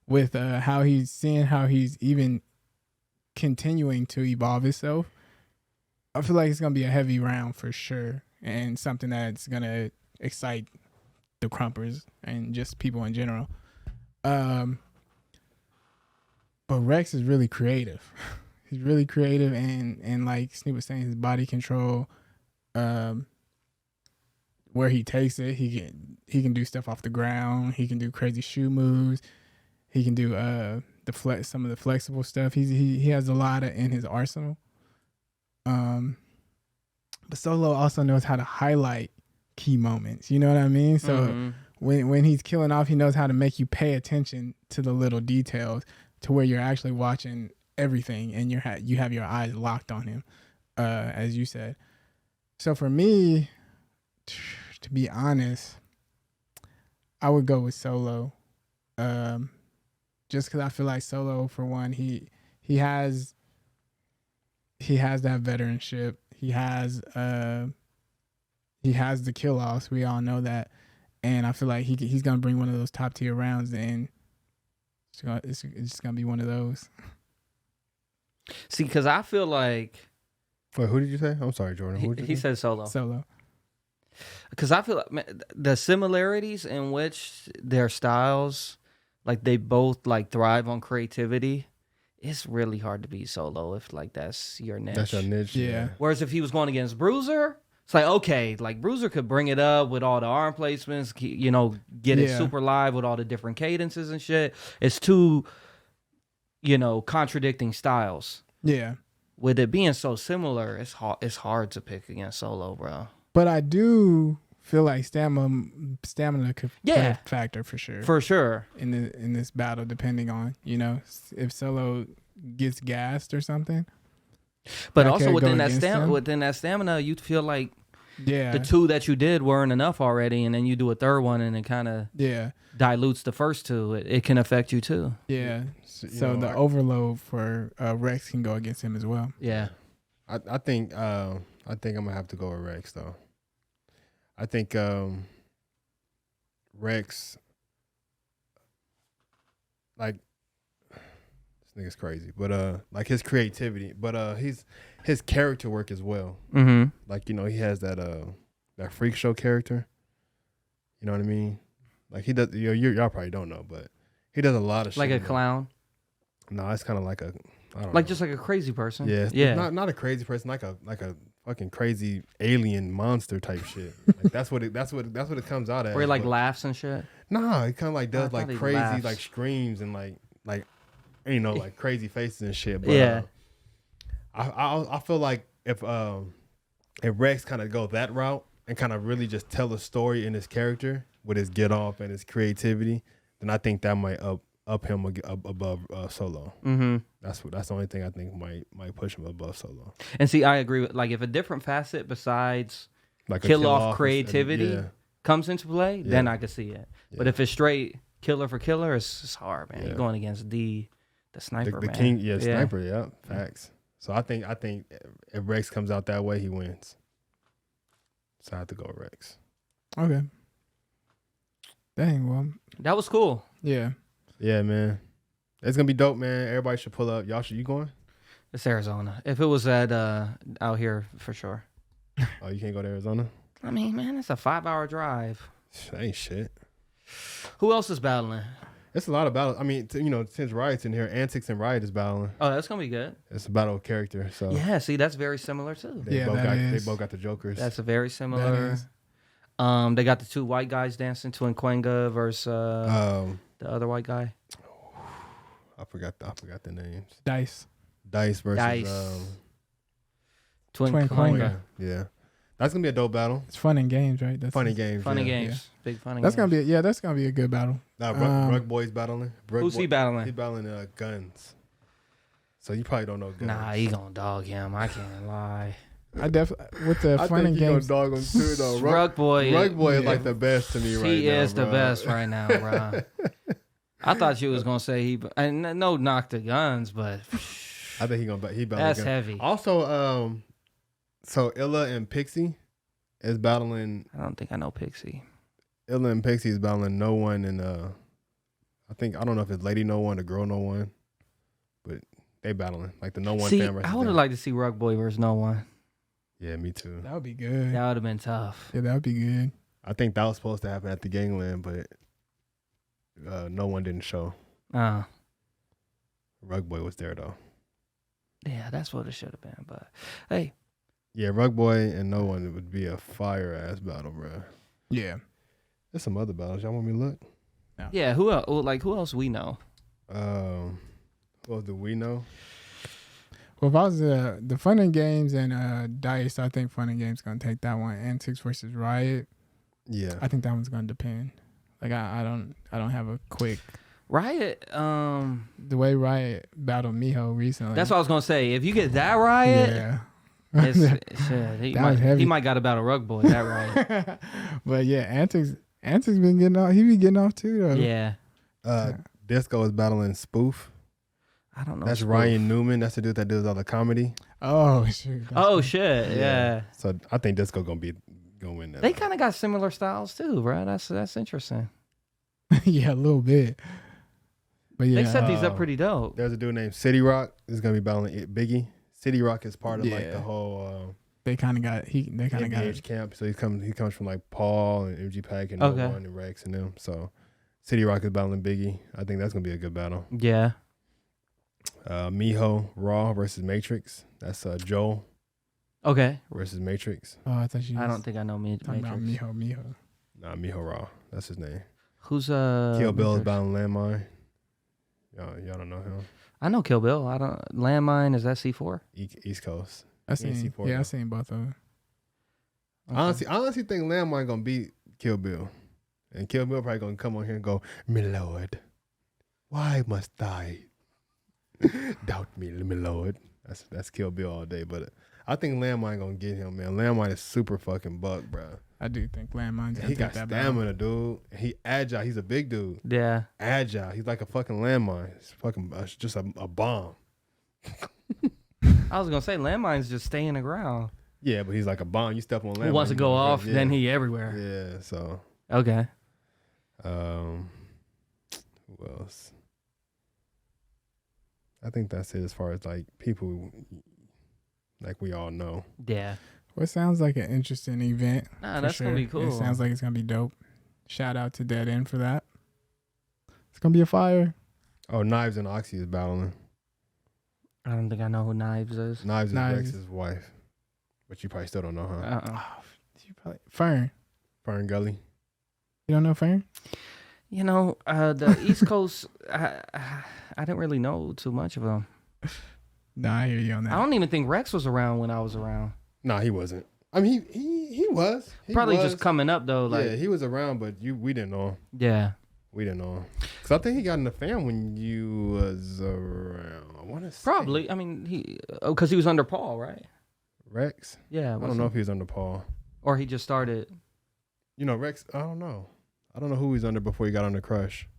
with how he's even continuing to evolve himself, I feel like it's gonna be a heavy round for sure, and something that's gonna excite the Crumpers and just people in general. But Rex is really creative. He's really creative, and like Snoop was saying, his body control, where he takes it, he can do stuff off the ground. He can do crazy shoe moves. He can do some of the flexible stuff. He has a lot in his arsenal. But Solo also knows how to highlight key moments. You know what I mean? So when he's killing off, he knows how to make you pay attention to the little details, to where you're actually watching everything and you have your eyes locked on him, as you said. So for me, to be honest, I would go with Solo, just because I feel like Solo, for one, he has that veteranship. He has the kill offs. We all know that, and I feel like he's gonna bring one of those top tier rounds, and it's just gonna be one of those. See, because I feel like Wait, who did you say? I'm sorry, Jordan. Who did you he say? said Solo. Solo. Because I feel like the similarities in which their styles, like they both like thrive on creativity, it's really hard to beat Solo if like that's your niche. That's your niche. Yeah. Whereas if he was going against Bruiser, it's like, okay, like Bruiser could bring it up with all the arm placements, you know, get it super live with all the different cadences and shit. It's two, you know, contradicting styles. Yeah. With it being so similar, it's hard to pick against Solo, bro. But I do feel like stamina could play a factor for sure. For sure. In this battle, depending on, you know, if Solo gets gassed or something. But also within that stamina, you feel like yeah, the two that you did weren't enough already, and then you do a third one, and it kind of dilutes the first two. It can affect you too. Yeah. So the overload for Rex can go against him as well. Yeah. I think I'm gonna have to go with Rex though. I think Rex, like, this nigga's crazy, but like his creativity, but his character work as well. Mm-hmm. Like, you know, he has that freak show character. You know what I mean? Like he does. Y'all probably don't know, but he does a lot of shit. Like a clown. No, it's kind of like I don't know. Just like a crazy person. Yeah, yeah. Not a crazy person, like a fucking crazy alien monster type shit. Like that's what it comes out as. Where he like laughs and shit. Nah, he kind of like does like crazy laughs. like screams and like you know, like crazy faces and shit. But yeah. I feel like if Rex kind of go that route and kind of really just tell a story in his character with his get off and his creativity, then I think that might up him above Solo. Mm-hmm. That's the only thing I think might push him above Solo. And see, I agree with, like, if a different facet besides Like kill off creativity comes into play, then I could see it. Yeah. But if it's straight killer for killer, it's hard, man. Yeah. You're going against the sniper, the man. king, sniper, yeah, facts. So I think if Rex comes out that way, he wins. So I have to go with Rex. Okay. Dang, well, That was cool. yeah. Yeah, man. It's gonna be dope, man. Everybody should pull up. Y'all should. You going? It's Arizona. If it was at out here, for sure. Oh, you can't go to Arizona? I mean, man, it's a 5-hour drive. That ain't shit. Who else is battling? It's a lot of battles. I mean, since Riot's in here, Antics and Riot is battling. Oh, that's gonna be good. It's a battle of character. So Yeah, see, that's very similar too. they Yeah, both that got is. they both got the Jokers. That's a very That similar. is. They got the 2 white guys dancing, Twinquenga versus the other white guy. I forgot the names. Dice. Dice versus Dice. Twinquenga. Twinquenga. yeah. That's gonna be a dope battle. It's fun and games, right? That's Funny games. Funny yeah. games. Big funny That's games. gonna be a good battle. Nah, Rug Boy's battling. Who's he battling? He battling guns. So you probably don't know guns. Nah, he gonna dog him. I can't lie. I definitely with the I fun think and he games. gonna dog him too though. Rug Boy. Rug Boy is yeah. like the best to me right now. He is the bro. best right now, bro. I thought you was gonna say he. And no knock the guns, but I think he battling. that's guns. heavy. Also, so Illa and Pixie is battling. I don't think I know Pixie. Illa and Pixie is battling No One and I don't know if it's Lady No One or Girl No One, but they battling like the No One See, fan versus I would have them. liked to see Rug Boy versus No One. Yeah, me too. That would be good. That would have been tough. Yeah, that would be good. I think that was supposed to happen at the Gangland, but No One didn't show. Rug Boy was there though. Yeah, that's what it should have been. But hey, Yeah, Rug Boy and No One would be a fire ass battle, bro. Yeah. There's some other battles. Y'all want me to look? yeah, who else? Like who else we know? Well, do we know? Well, if I was the Fun and Games and Dice, I think Fun and Games gonna take that one. Antics versus Riot, Yeah. I think that one's gonna depend. Like I don't have a quick Riot. the way Riot battled Miho recently. That's what I was gonna say. If you get that Riot, Yeah. it's, shit, he That was heavy. might got about a Rug Boy. That Riot. But yeah, Antics been getting off. He be getting off too though. Yeah. Disco is battling Spoof. I don't know. That's Spoof. Ryan Newman. That's the dude that does all the comedy. Oh shoot. Oh shit! Yeah. So I think Disco gonna win that. They kind of got similar styles too, bro. That's interesting. Yeah, a little bit. But yeah, They set these up pretty dope. There's a dude named City Rock. Is gonna be battling Biggie. City Rock is part of like Yeah. the whole they kind of got MBH camp. So he comes from like Paul and MG Pack and Okay. No One and Rex and them. So City Rock is battling Biggie. I think that's gonna be a good battle. Yeah. Miho Raw versus Matrix. That's Joel Okay. versus Matrix. Oh, I thought you. I don't think I know talking about Matrix. Miho. Nah, Miho Raw. That's his name. Who's Kill Bill is Matrix? battling Landmine. Y'all don't know him. I know Kill Bill. I don't. Landmine, is that C4? East Coast. I seen. C4 Yeah, I though. seen both of them. Okay. I honestly think Landmine gonna beat Kill Bill, and Kill Bill probably gonna come on here and go, "My lord, why must I doubt me, my lord?" That's Kill Bill all day. But I think Landmine gonna get him, man. Landmine is super fucking buck, bro. I do think Landmine's gonna He take got that battle. stamina, dude. He agile. He's a big dude. Yeah. Agile. He's like a fucking landmine. He's fucking just a bomb. I was gonna say Landmine's just stay in the ground. Yeah, but he's like a bomb. You step on landmine. Who wants to you go go off, crazy. then Yeah. he everywhere. Yeah. So, Okay. who else? I think that's it as far as like people like we all know. Yeah. Well, it sounds like an interesting event. Nah, for that's gonna be sure. cool. It sounds like it's gonna be dope. Shout out to Dead End for that. It's gonna be a fire. Oh, Knives and Oxy is battling. I don't think I know who Knives is. Knives is Knives. Rex's wife, but you probably still don't know her. You probably Fern. Fern Gully. You don't know Fern? You know, the East Coast. I didn't really know too much of them. Nah, I hear you on that. I don't even think Rex was around when I was around. Nah, he wasn't. I mean, he was. He Probably was. just coming up though. Like, Yeah, he was around, but we didn't know him. yeah. We didn't know him. Cause I think he got in the fam when you was around. I want to say Probably. I mean, because he was under Paul, right? Rex. Yeah. I don't know if he was under Paul. Or he just started. You know, Rex. I don't know. I don't know who he was under before he got under Crush.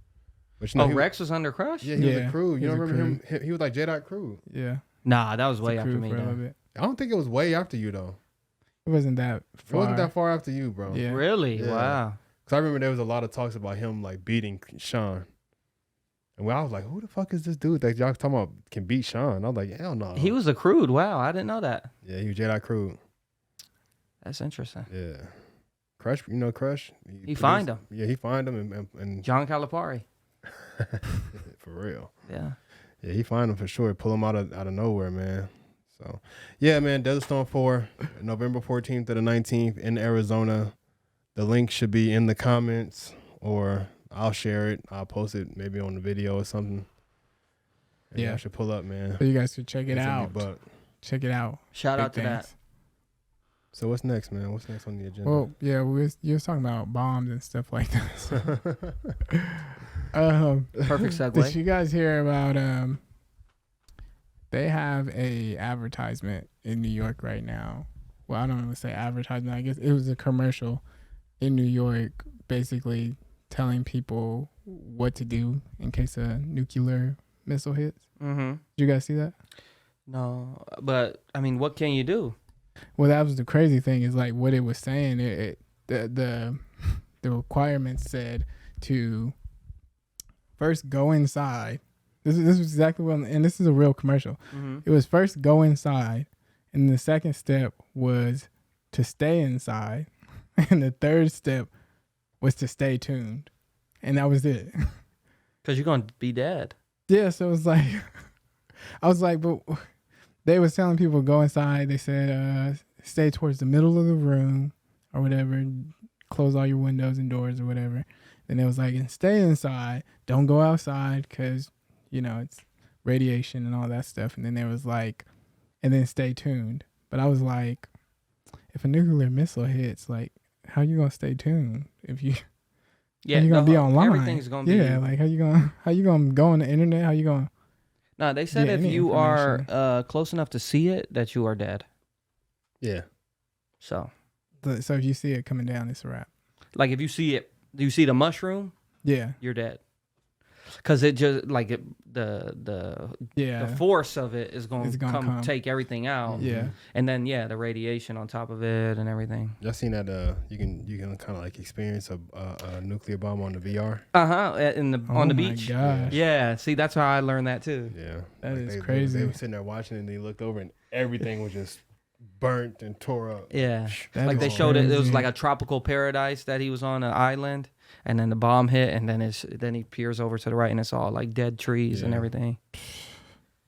But you know, Oh, he, Rex was under Crush? Yeah, he was Yeah, a crew. he You was don't a remember him? He was like J. Crew. Yeah. Nah, that was way It's a after crew me. for a little Then. bit. I don't think it was way after you though. It wasn't that It far. wasn't that far after you, bro. Yeah. Really? Yeah. Wow. Cause I remember there was a lot of talks about him like beating Sean. And when I was like, who the fuck is this dude that y'all talking about can beat Sean? I was like, hell no. He was a Crude. Wow, I didn't know that. Yeah, he was Jedi Crude. That's interesting. Yeah. Crush, you know Crush? He fined him. Yeah, he fined him and John Calipari. for real. Yeah. Yeah, he fined him for sure. Pull him out of nowhere, man. So, yeah, man, Desert Storm 4, November 14th to the 19th in Arizona. The link should be in the comments, or I'll share it. I'll post it maybe on the video or something. And Yeah. I should pull up, man. So you guys should check it It's a out. new buck. Check it out. Shout Big out to that. So what's next, man? What's next on the agenda? Well, yeah, you was talking about bombs and stuff like that. Perfect Did segue. you guys hear about they have a advertisement in New York right now. Well, I don't want to say advertisement. I guess it was a commercial in New York basically telling people what to do in case a nuclear missile hits. Mm-hmm. Did you guys see that? No, but I mean, what can you do? Well, that was the crazy thing is like what it was saying. The requirements said to first go inside. This was exactly what, and this is a real commercial. Mm-hmm. It was first go inside, and the second step was to stay inside, and the third step was to stay tuned, and that was it. Because you're going to be dead. Yeah, so it was like, I was like, but they was telling people go inside. They said stay towards the middle of the room or whatever, close all your windows and doors or whatever. Then it was like, and stay inside, don't go outside because, you know, it's radiation and all that stuff. And then there was like, and then stay tuned. But I was like, if a nuclear missile hits, like, how you gonna stay tuned if you? Yeah, you gonna be online? Everything's gonna be. Yeah, like how you gonna go on the internet? How you gonna? No, they said if any you are information. close enough to see it, that you are dead. Yeah. So, So if you see it coming down, it's a wrap. like if you see it, you see the mushroom, Yeah, you're dead. Because it just like the yeah, force of it is going It's to gonna come. take everything out. yeah. And then the radiation on top of it and everything. Y'all seen that? You can kind of like experience a nuclear bomb on the VR. On the Oh my beach. gosh. Yeah, see, that's how I learned that too. Yeah, That is they crazy. They were sitting there watching, and they looked over, and everything was just burnt and tore up. Yeah, That like they is showed it. It was crazy. like a tropical paradise that he was on an island, and then the bomb hit, and then he peers over to the right, and it's all like dead trees and Yeah. everything.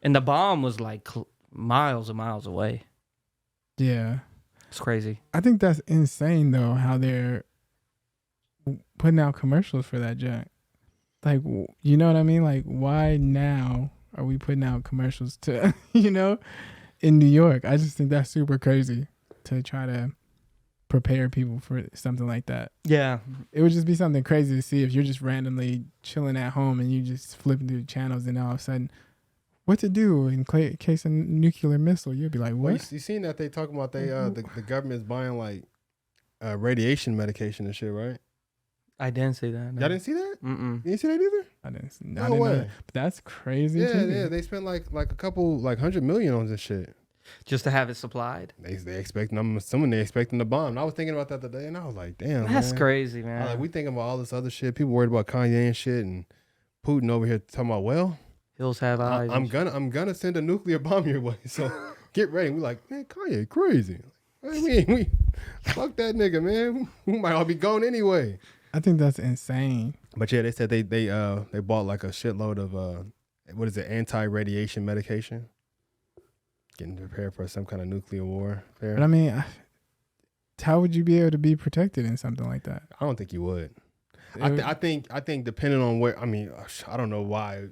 And the bomb was like miles and miles away. Yeah. It's crazy. I think that's insane though how they're putting out commercials for that junk. Like, you know what I mean? Like, why now are we putting out commercials to, in New York? I just think that's super crazy to try to prepare people for something like that. Yeah, It would just be something crazy to see if you're just randomly chilling at home and you just flipping through the channels and all of a sudden, what to do in case of nuclear missile? You'd be like, Well, what? you seen that they talking about the government's buying like radiation medication and shit, right? I didn't see that. No. Y'all didn't see that? Mm-mm. You didn't see that either? I didn't No know way. that. But that's crazy Yeah, too. yeah. They spent like a couple like $100 million on this shit. Just to have it supplied. They expecting. I'm assuming they expecting the bomb. And I was thinking about that today, and I was like, damn, That's man. crazy, I man. was like, we thinking about all this other shit. People worried about Kanye and shit, and Putin over here talking about, well, Hills have eyes. I'm gonna send a nuclear bomb your way. So get ready. We like, man, Kanye crazy. We fuck that nigga, man. We might all be gone anyway. I think that's insane. But yeah, they said they bought like a shitload of what is it, anti-radiation medication. Getting prepared for some kind of nuclear war. But I mean, how would you be able to be protected in something like that? I don't think you would. I think depending on where, I mean, I don't know why,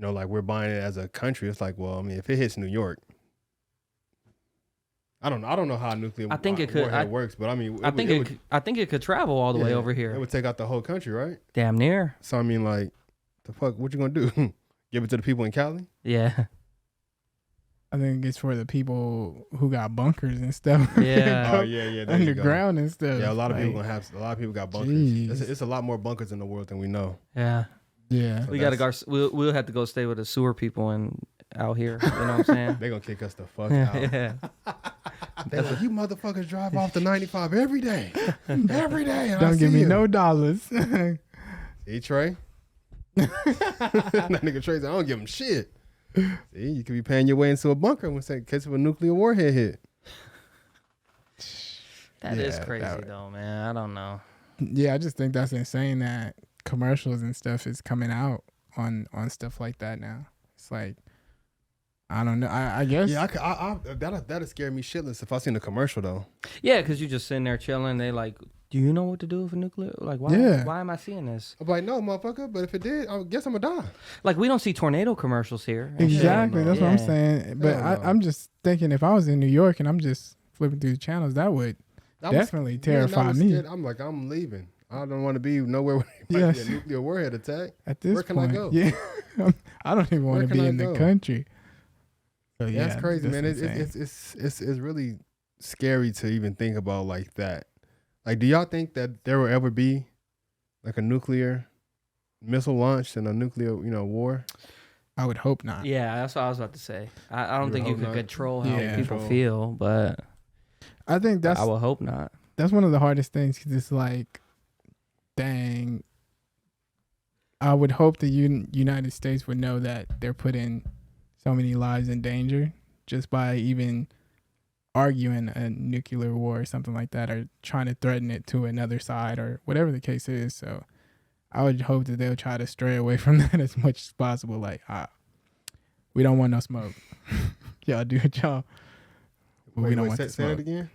like we're buying it as a country. It's like, well, I mean, if it hits New York, I don't know how nuclear I think it could- warhead works, but I mean, I think it could travel all the way over It here. would take out the whole country, right? Damn near. So I mean, like, the fuck, what you gonna do? Give it to the people in Cali? Yeah. I think it's for the people who got bunkers and stuff. Yeah. Oh yeah, there you go. Underground and stuff. Yeah, a lot of people Like, gonna have. A lot of people got bunkers. Jeez. It's a lot more bunkers in the world than we know. Yeah. Yeah. We gotta go. We'll have to go stay with the sewer people and out here. You know what I'm saying? They gonna kick us the fuck out. Yeah. They're like, you motherfuckers drive off the 95 every day. Every day. And Don't give me no dollars. See, Trey? That nigga Trey said, I don't give him shit. See, you could be paying your way into a bunker when in case of a nuclear warhead hit. That is crazy though, man. I don't know. Yeah, I just think that's insane that commercials and stuff is coming out on stuff like that now. It's like, I don't know. I guess. Yeah, that'd scare me shitless if I seen a commercial though. Yeah, because you just sitting there chilling. They like, do you know what to do for nuclear? Like, why? Yeah. Why am I seeing this? I'm like, no, motherfucker. But if it did, I guess I'm gonna die. Like, we don't see tornado commercials here. Exactly. no. That's what I'm saying. But I'm just thinking if I was in New York and I'm just flipping through the channels, that would definitely terrify me. I'm like, I'm leaving. I don't want to be nowhere where there might be a nuclear warhead attack. At this Where can point, I go? Yeah, I don't even want to be in the country. So, yeah, that's crazy, man. insane. It's really scary to even think about like that. Like, do y'all think that there will ever be like a nuclear missile launched and a nuclear, war? I would hope not. Yeah, that's what I was about to say. I don't think you could control how people Control. feel, but I think I would hope not. that's one of the hardest things because it's like, dang, I would hope the United States would know that they're putting so many lives in danger just by even arguing a nuclear war or something like that, or trying to threaten it to another side or whatever the case is. So I would hope that they'll try to stray away from that as much as possible. Like, we don't want no smoke. Y'all do it, y'all. But we don't want the say smoke. that again.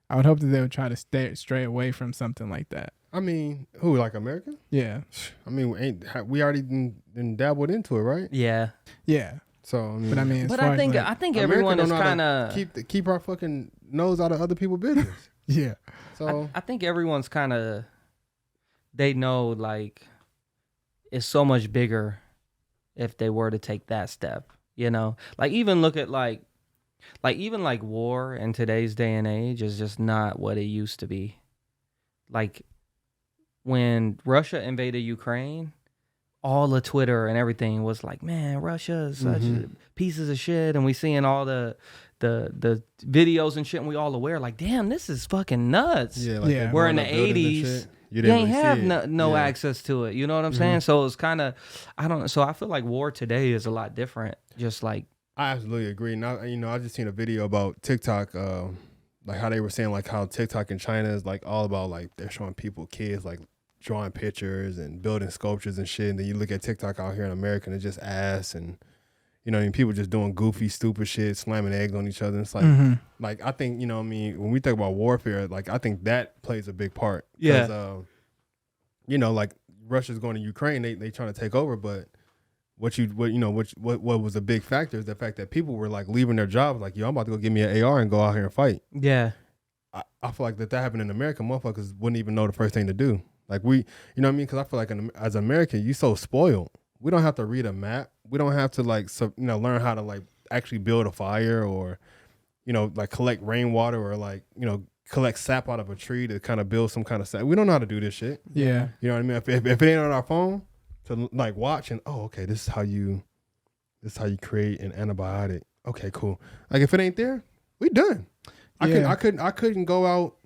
I would hope that they would try to stray away from something like that. I mean, who, like America? Yeah. I mean, we already done dabbled into it, right? Yeah. Yeah. So I mean, But I mean, as But far I think as, like, everyone America is don't know how kind to of keep our fucking nose out of other people's business. yeah. So I think everyone's kind of, they know like it's so much bigger if they were to take that step, like even look at like even like war in today's day and age is just not what it used to be. Like when Russia invaded Ukraine, all the Twitter and everything was like, man, Russia is such pieces of shit. And we seeing all the videos and shit, and we all aware, like, damn, this is fucking nuts. yeah, like Yeah. We're in the buildings and 80s. shit. You didn't ain't really have see it. no Yeah. access to it. You know what I'm saying? So it's kind of, I don't know. So I feel like war today is a lot different. Just like, I absolutely agree. Now, I just seen a video about TikTok, like how they were saying like how TikTok in China is like all about like they're showing kids like drawing pictures and building sculptures and shit. And then you look at TikTok out here in America and it's just ass and people just doing goofy, stupid shit, slamming eggs on each other. It's like, like I think when we talk about warfare, like I think that plays a big part. Yeah. 'Cause, like Russia's going to Ukraine, they trying to take over, but what was a big factor is the fact that people were like leaving their jobs, like, yo, I'm about to go get me an AR and go out here and fight. yeah. I feel like that happened in America. Motherfuckers wouldn't even know the first thing to do. Like we, you know what I mean? Because I feel like as an American, you so spoiled. We don't have to read a map. We don't have to like, learn how to like actually build a fire or, like collect rainwater or like, collect sap out of a tree to kind of build some kind of sap. We don't know how to do this shit. Yeah. You know what I mean? If it ain't on our phone to like watch and, oh, okay, this is how you create an antibiotic. Okay, cool. Like if it ain't there, we done. I couldn't go out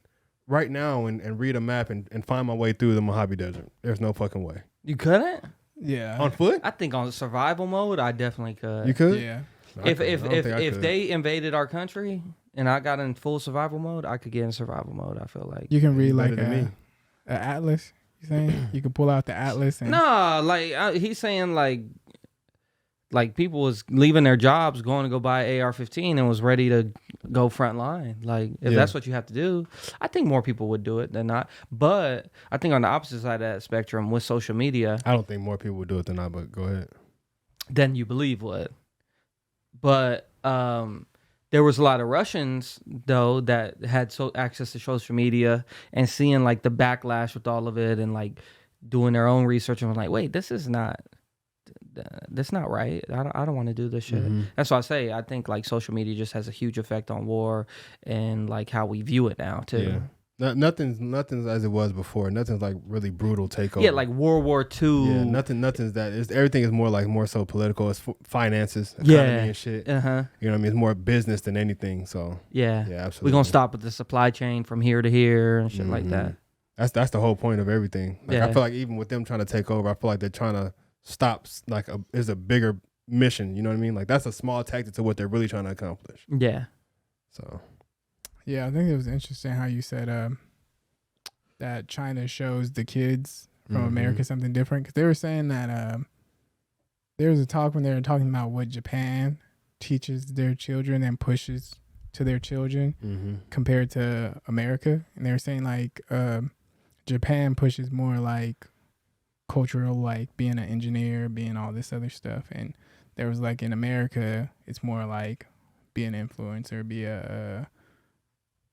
right now and read a map and find my way through the Mojave Desert. There's no fucking way. You couldn't? Yeah. On foot? I think on survival mode, I definitely could. You could? Yeah. If they invaded our country and I got in full survival mode, I could get in survival mode. I feel like You can read Better like than me. an atlas. You saying you can pull out the atlas and no, like he's saying like people was leaving their jobs, going to go buy AR-15 and was ready to go front line. Like if that's what you have to do, I think more people would do it than not. But I think on the opposite side of that spectrum with social media, I don't think more people would do it than not, but go ahead. than you believe would. But there was a lot of Russians though that had access to social media and seeing like the backlash with all of it and like doing their own research and was like, wait, that's not right. I don't want to do this shit. That's why I say I think like social media just has a huge effect on war and like how we view it now too. Nothing's as it was before. Nothing's like really brutal takeover. Yeah, like World War II. Yeah, nothing's that. Everything is more so political. It's finances, economy and shit. You know what I mean? It's more business than anything. So yeah, absolutely. We're gonna stop with the supply chain from here to here and shit like that. That's the whole point of everything. Like I feel like even with them trying to take over, I feel like they're trying to stop. Like is a bigger mission. You know what I mean? Like that's a small tactic to what they're really trying to accomplish. Yeah. So. Yeah, I think it was interesting how you said that China shows the kids from America something different. Because they were saying that there was a talk when they were talking about what Japan teaches their children and pushes to their children compared to America. And they were saying like Japan pushes more like cultural, like being an engineer, being all this other stuff. And there was like in America, it's more like be an influencer, be a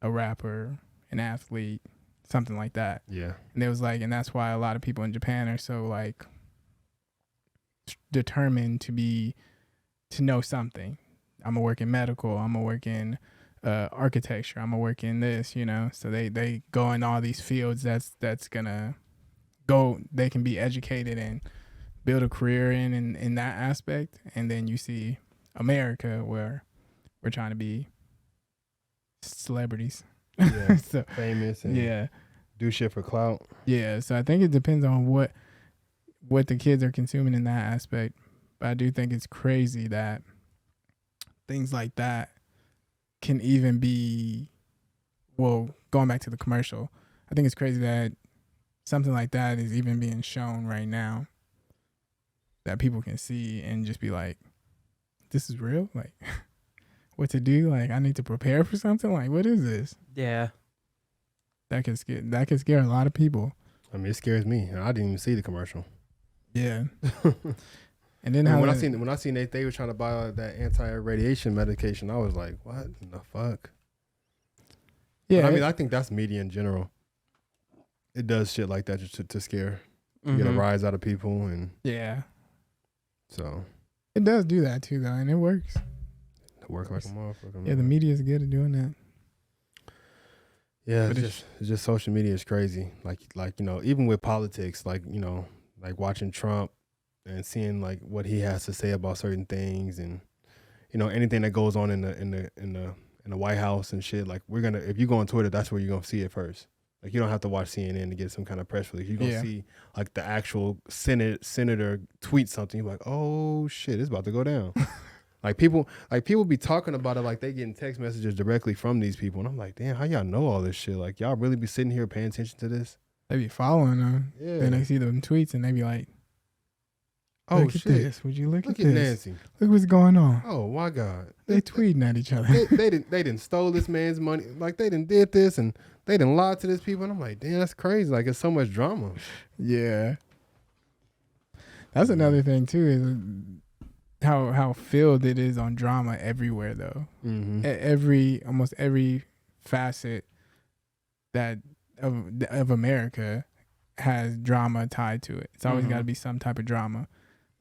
rapper, an athlete, something like that. Yeah. And it was like, and that's why a lot of people in Japan are so like determined to know something. I'm gonna work in medical. I'm gonna work in architecture. I'm gonna work in this, you know. So they go in all these fields that's gonna go. They can be educated and build a career in that aspect. And then you see America where we're trying to be celebrities. Yeah. So, famous and do shit for clout. Yeah. So I think it depends on what the kids are consuming in that aspect. But I do think it's crazy that things like that can even be, well, going back to the commercial, I think it's crazy that something like that is even being shown right now that people can see and just be like, this is real? Like, what to do? Like, I need to prepare for something? Like, what is this? Yeah. That could scare a lot of people. I mean, it scares me. I didn't even see the commercial. Yeah. And then when I seen they were trying to buy that anti-radiation medication, I was like, what in the fuck? Yeah. But I mean, I think that's media in general. It does shit like that just to scare, get a rise out of people, and so it does do that too, though, and it works. It works like a motherfucker. Yeah, the media is good at doing that. Yeah, it's just social media is crazy. Like you know, even with politics, like you know, like watching Trump and seeing like what he has to say about certain things, and you know anything that goes on in the White House and shit. Like if you go on Twitter, that's where you're gonna see it first. Like you don't have to watch CNN to get some kind of press release. You're gonna see like the actual senator tweet something. You're like, oh shit, it's about to go down. Like people be talking about it like they getting text messages directly from these people, and I'm like, damn, how y'all know all this shit? Like y'all really be sitting here paying attention to this? They be following them. Yeah. Then they see them tweets and they be like, oh shit, at this. Would you look at this? Nancy. Look what's going on. Oh my God. They tweeting at each other. they didn't stole this man's money. Like they didn't did this and they didn't lie to this people. And I'm like, damn, that's crazy. Like it's so much drama. Yeah. That's another thing too, is how filled it is on drama everywhere though. Almost every facet that of America has drama tied to it. It's always got to be some type of drama.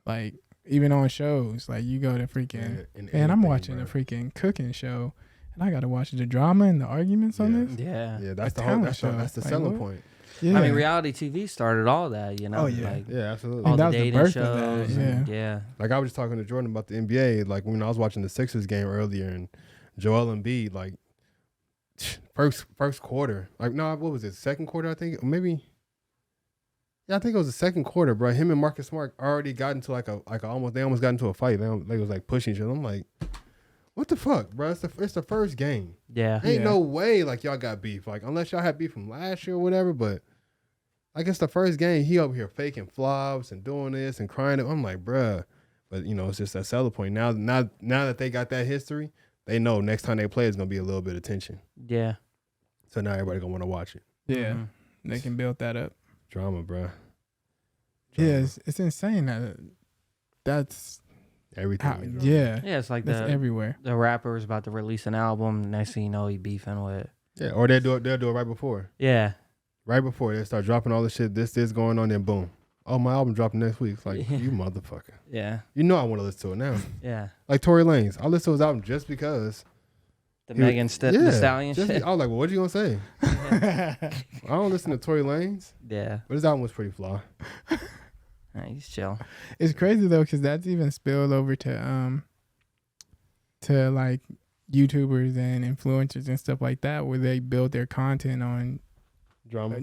Like even on shows, like you go to freaking I'm watching a freaking cooking show, and I got to watch the drama and the arguments on this. Yeah, that's the selling point. Yeah. I mean, reality TV started all that, you know. Oh yeah, like, absolutely. All that the was dating the birth shows. of that. Yeah. Like I was just talking to Jordan about the NBA. Like when I was watching the Sixers game earlier, and Joel Embiid, like first quarter, like no, what was it? Second quarter, I think, maybe. Yeah, I think it was the second quarter, bro. Him and Marcus Smart already got into they almost got into a fight. They was like pushing each other. I'm like, what the fuck, bro? It's the first game. Yeah. Ain't no way like y'all got beef. Like unless y'all had beef from last year or whatever, but I guess the first game he over here faking flops and doing this and crying. I'm like, bruh. But you know, it's just that selling point. Now that they got that history, they know next time they play it's gonna be a little bit of tension. Yeah. So now everybody gonna want to watch it. Yeah. They can build that up. Drama, bruh. Yeah, it's insane that's everything. Yeah, it's like that's everywhere. The rapper is about to release an album. Next thing you know, he beefing with. Yeah, or they'll do it right before. Yeah, right before they start dropping all the shit. This going on, then boom. Oh, my album dropping next week. It's like you motherfucker. Yeah, you know I want to listen to it now. Yeah, like Tory Lanez. I listen to his album just because The Megan the Stallion just, shit. I was like, well, what you gonna say? I don't listen to Tory Lanez, Yeah. but his album was pretty fly. Nah, he's chill. It's crazy though, because that's even spilled over to like YouTubers and influencers and stuff like that, where they build their content on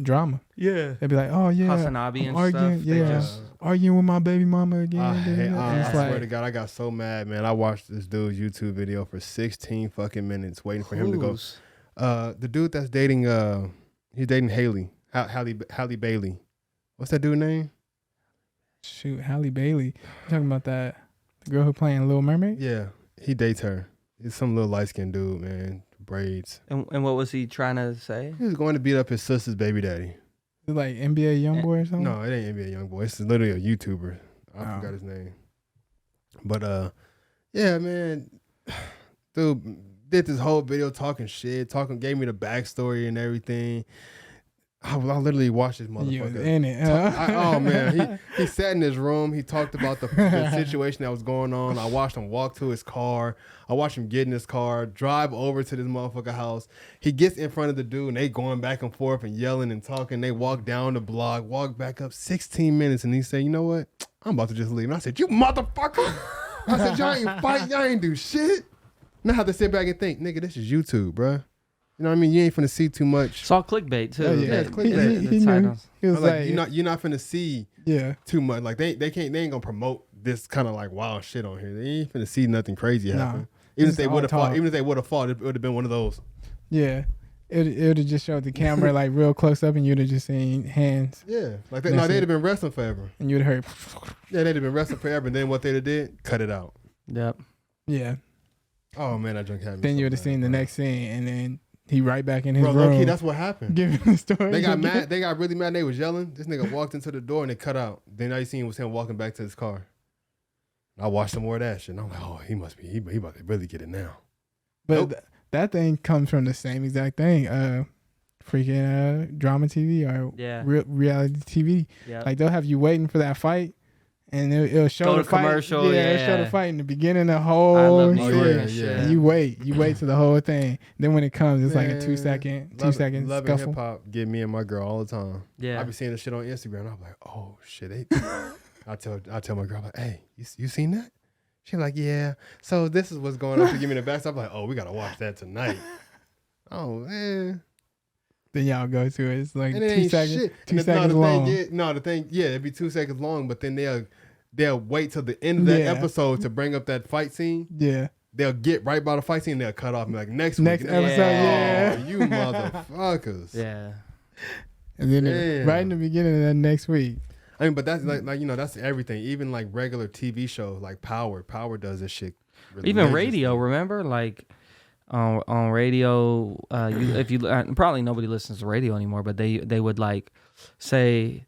drama. Yeah. They'd be like, oh yeah, Hasanabi and arguing, stuff. arguing with my baby mama again. I swear to God, I got so mad, man. I watched this dude's YouTube video for 16 fucking minutes waiting for him to go. The dude that's dating, he's dating Halle Bailey. What's that dude name? Shoot, Halle Bailey. You talking about the girl who playing Little Mermaid? Yeah, he dates her. He's some little light skinned dude, man. Braids. And what was he trying to say? He was going to beat up his sister's baby daddy. Is it like NBA YoungBoy or something? No, it ain't NBA YoungBoy. It's literally a YouTuber. I forgot his name. But yeah, man. Dude did this whole video talking shit, gave me the backstory and everything. I literally watched this motherfucker. You was in it. Oh man, he sat in his room. He talked about the situation that was going on. I watched him walk to his car. I watched him get in his car, drive over to this motherfucker house. He gets in front of the dude, and they going back and forth and yelling and talking. They walk down the block, walk back up 16 minutes, and he said, "You know what? I'm about to just leave." And I said, "You motherfucker!" I said, "Y'all ain't fight. Y'all ain't do shit." Now I have to sit back and think, nigga, this is YouTube, bruh. You know what I mean? You ain't finna see too much. It's all clickbait too. Yeah, it's clickbait. He knew. He was like, you're not finna see too much. Like they ain't gonna promote this kind of like wild shit on here. They ain't finna see nothing crazy happen. Even if they would have fought, it would have been one of those. Yeah. It would have just showed the camera like real close up, and you'd have just seen hands. Yeah, like they'd have been wrestling forever. And you'd have heard. Yeah, they'd have been wrestling forever, and then what they'd have did, cut it out. Yep. Yeah. Oh man, that junk had me. Then so you would have seen the next scene, and then he right back in his room. Low-key, that's what happened. Giving the story. They got mad. They got really mad. They was yelling. This nigga walked into the door and it cut out. Then all you seen was him walking back to his car. I watched some more of that shit. And I'm like, oh, he must be. He about to really get it now. But that thing comes from the same exact thing. Freaking drama TV or reality TV. Yeah. Like they'll have you waiting for that fight, and it'll show the fight. Commercial. Yeah, it'll show the fight in the beginning, the whole shit. Yeah. And you wait to the whole thing. Then when it comes, it's like a 2 second Love scuffle. and hip hop get me and my girl all the time. Yeah. I be seeing the shit on Instagram. And I'm like, oh shit. I tell my girl, like, hey, you seen that? She's like, yeah. So this is what's going on. To give me the back. So I'm like, oh, we gotta watch that tonight. Oh man. Then y'all go to it. It's like And it 2 ain't seconds. shit. 2 seconds long. It'd be 2 seconds long, but then they'll wait till the end of that episode to bring up that fight scene. Yeah. They'll get right by the fight scene and they'll cut off and be like, next episode, Oh, you motherfuckers. Yeah. And then right in the beginning of that next week. I mean, but that's like that's everything. Even like regular TV shows like Power. Power does this shit. Even radio, remember? Like on radio, if you probably nobody listens to radio anymore, but they would like say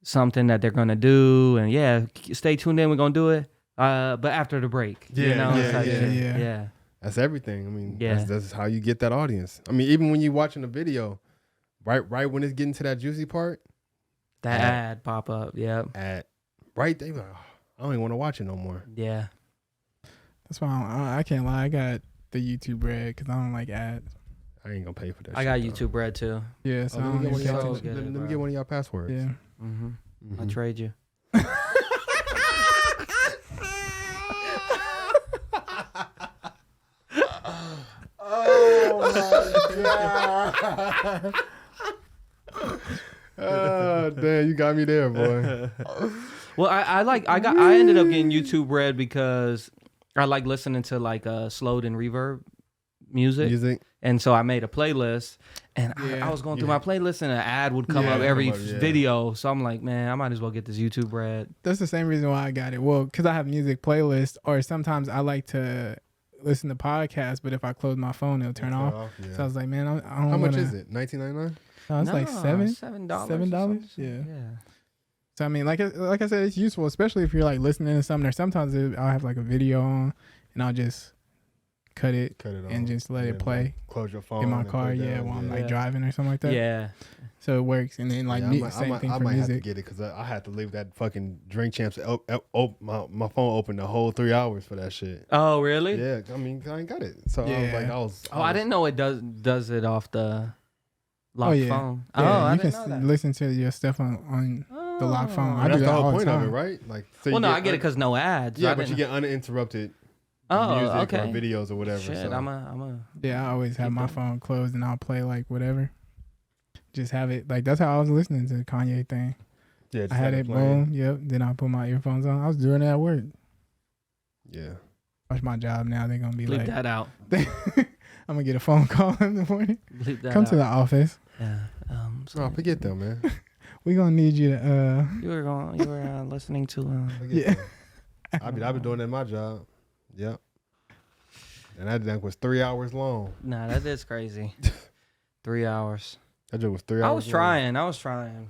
something that they're gonna do, and stay tuned in. We're gonna do it, but after the break. Yeah. That's everything. I mean, that's how you get that audience. I mean, even when you watching a video, right when it's getting to that juicy part, that ad pop up. Yeah. Right there, like, I don't even want to watch it no more. Yeah. That's why I can't lie. I got the YouTube Red because I don't like ads. I ain't gonna pay for that. I got YouTube Red too. Yeah, so let me get one of y'all passwords. Yeah. I'll trade you. Oh my god. Oh damn, you got me there, boy. Well, I ended up getting YouTube Red because I like listening to like slowed and reverb music. And so I made a playlist, and I was going through my playlist, and an ad would come up every video. So I'm like, man, I might as well get this YouTube Red. That's the same reason why I got it. Well, because I have music playlists, or sometimes I like to listen to podcasts, but if I close my phone, it'll turn off. Yeah. So I was like, man, I don't How much is it? $19.99? No, it's like $7. $7. Yeah. So I mean, like I said, it's useful, especially if you're like listening to something. Or sometimes I'll have like a video on, and I'll just cut it on and just let it then, play like, close your phone in my and car. put it Yeah, down. while I'm Yeah. like driving or something like that. Yeah. So it works. And then like same thing I for might have to music. get it because I had to leave that fucking Drink Champs my phone open the whole 3 hours for that shit. Oh, really? Yeah, I mean I ain't got it, so Yeah. I was Oh, I didn't know it does it off the lock yeah. phone. Yeah, Oh, I you didn't can know that. listen to your stuff on the lock phone. I That's do the that whole all the point of time. it, right? Like, so Well, you no, I get it because no ads. yeah, I but you didn't- get uninterrupted Oh, music okay. or videos or whatever. Shit, so. I'm a. Yeah, I always have Keep my going. phone closed and I'll play like whatever. Just have it like that's how I was listening to the Kanye thing. Yeah, just I had have it playing. boom, yep. Then I put my earphones on. I was doing it at work. Yeah, Watch my job now. They're gonna be Bleep like, that out. I'm gonna get a phone call in the morning. Bleep that Come out. to the office. Yeah. no, forget them, man. We gonna need you to. You were listening to. Forget Yeah. them. I've been doing that in my job. Yep. And that thing was 3 hours long. Nah, that is crazy. 3 hours. That joke was 3 hours. I was trying.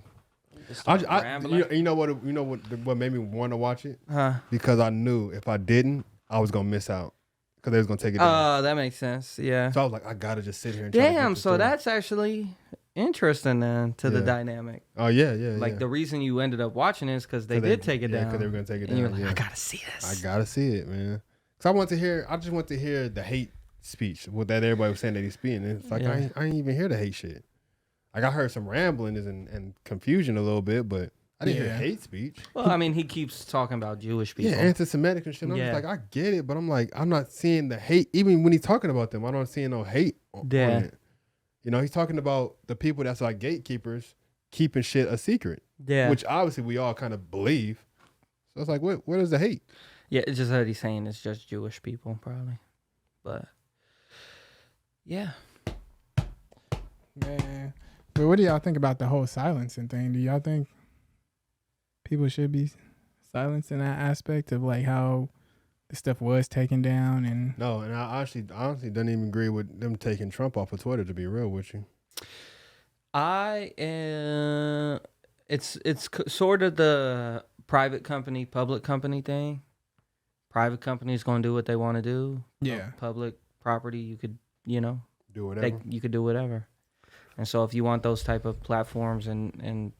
Just start rambling. You know what made me want to watch it? Huh? Because I knew if I didn't, I was gonna miss out because they was gonna take it down. Oh, that makes sense. Yeah. So I was like, I gotta just sit here and try to get Damn. this So through. that's actually interesting then to the Yeah. dynamic. Oh yeah. Like the reason you ended up watching is because they did take it down. because they were gonna take it And down. you're like, yeah. I gotta see this. I gotta see it, man. Cause I just want to hear the hate speech with that everybody was saying that he's speaking. And it's like Yeah. I ain't even hear the hate shit. Like I heard some ramblings and confusion a little bit, but I didn't hear Yeah. hate speech. Well, I mean, he keeps talking about Jewish people. Yeah, anti-Semitic and shit. And I'm Yeah. just like, I get it, but I'm like, I'm not seeing the hate. Even when he's talking about them, I don't see no hate on Yeah. it. You know, he's talking about the people that's like gatekeepers keeping shit a secret, Yeah. which obviously we all kind of believe. So it's like, where is the hate? Yeah, it's just that he's saying it's just Jewish people, probably. But yeah. Man, but what do y'all think about the whole silencing thing? Do y'all think people should be silenced in that aspect of like how the stuff was taken down? And No, and I honestly don't even agree with them taking Trump off of Twitter, to be real with you. It's sort of the private company, public company thing. Private company is going to do what they want to do. yeah, Public property, you could, Do whatever. you could do whatever. And so if you want those type of platforms and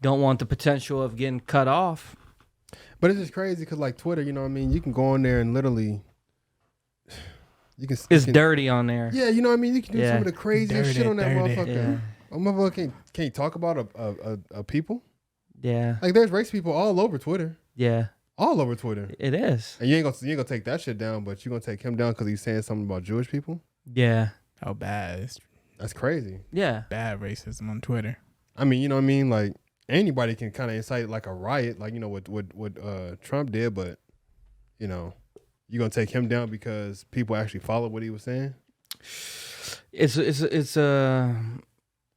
don't want the potential of getting cut off. But it's just crazy because like Twitter, you know what I mean? You can go on there and literally, It's you can, dirty on there. yeah, you know what I mean? You can do Yeah. some of the craziest shit on that Dirty. motherfucker. Yeah. A motherfucker can't talk about a people. Yeah. Like there's race people all over Twitter. Yeah. All over Twitter. It is. And you ain't gonna take that shit down, but you're gonna take him down because he's saying something about Jewish people. Yeah. how bad it's That's crazy. Yeah. bad racism on Twitter. I mean, you know what I mean? Like anybody can kind of incite like a riot, like what Trump did, but you know, you're gonna take him down because people actually followed what he was saying.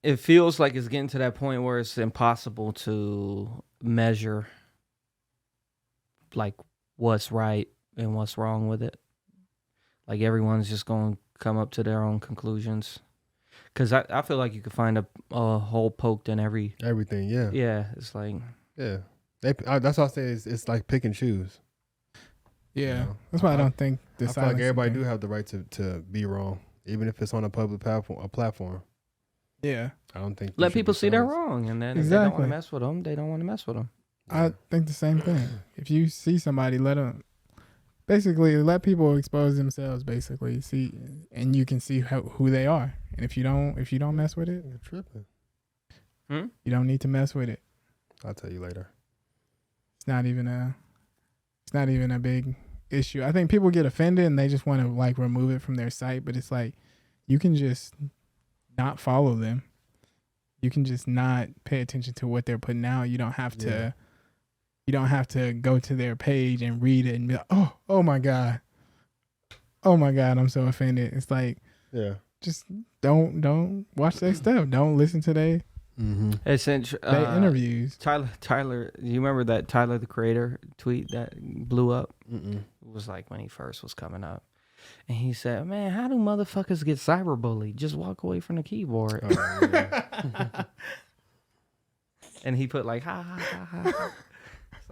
It feels like it's getting to that point where it's impossible to measure like what's right and what's wrong with it. Like everyone's just going to come up to their own conclusions. Cause I feel like you could find a hole poked in Everything, yeah. yeah. It's like, Yeah. That's what I say. It's like pick and choose. Yeah, You know? that's why I don't think the I feel like silencing everybody thing- do have the right to be wrong, even if it's on a public platform. Yeah, I don't think you let should be people see they're silenced. wrong. And then if they don't want Exactly. to mess with them, they don't want to mess with them. I think the same thing. If you see somebody, let people expose themselves. Basically, see, and you can see who they are. And if you don't mess with it, You're tripping. you don't need to mess with it. I'll tell you later. It's not even a big issue. I think people get offended and they just want to like remove it from their site, but it's like you can just not follow them. You can just not pay attention to what they're putting out. You don't have to Yeah. you don't have to go to their page and read it and be like, oh my God, I'm so offended. It's like Yeah. just don't watch their stuff. Don't listen to their It's interviews. Tyler, you remember that Tyler the Creator tweet that blew up? Mm-mm. It was like when he first was coming up. And he said, man, how do motherfuckers get cyberbullied? Just walk away from the keyboard. Oh, yeah. And he put like, ha, ha, ha, ha.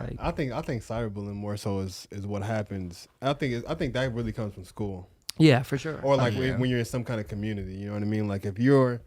Like, I think cyberbullying more so is what happens. I think that really comes from school, yeah, for sure. or like yeah. when you're in some kind of community. You know what I mean? Like if you're,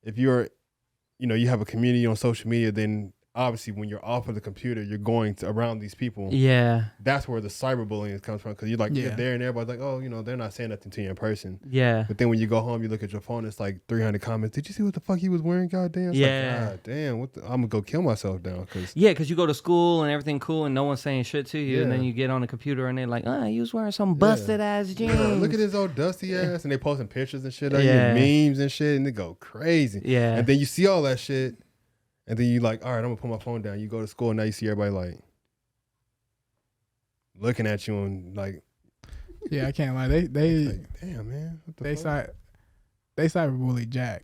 you have a community on social media, then obviously when you're off of the computer, you're going to around these people. Yeah, That's where the cyberbullying comes from, because you're like, Yeah. you're there and everybody's like, oh, they're not saying nothing to you in person. yeah, But then when you go home, you look at your phone, it's like 300 comments. Did you see what the fuck he was wearing? Goddamn. It's Yeah. like, God damn, I'm gonna go kill myself down. Cause yeah. Because you go to school and everything cool, and no one's saying shit to you, and then Yeah. you get on the computer and they're like, you was wearing some busted ass jeans. look at his old dusty ass, and they posting pictures and shit, Yeah. memes and shit, and they go crazy. Yeah, And then you see all that shit, and then you like, all right, I'm gonna put my phone down. You go to school, and now you see everybody like looking at you and like, Yeah, I can't lie. They like damn man, what the they fuck? they cyberbully Jack.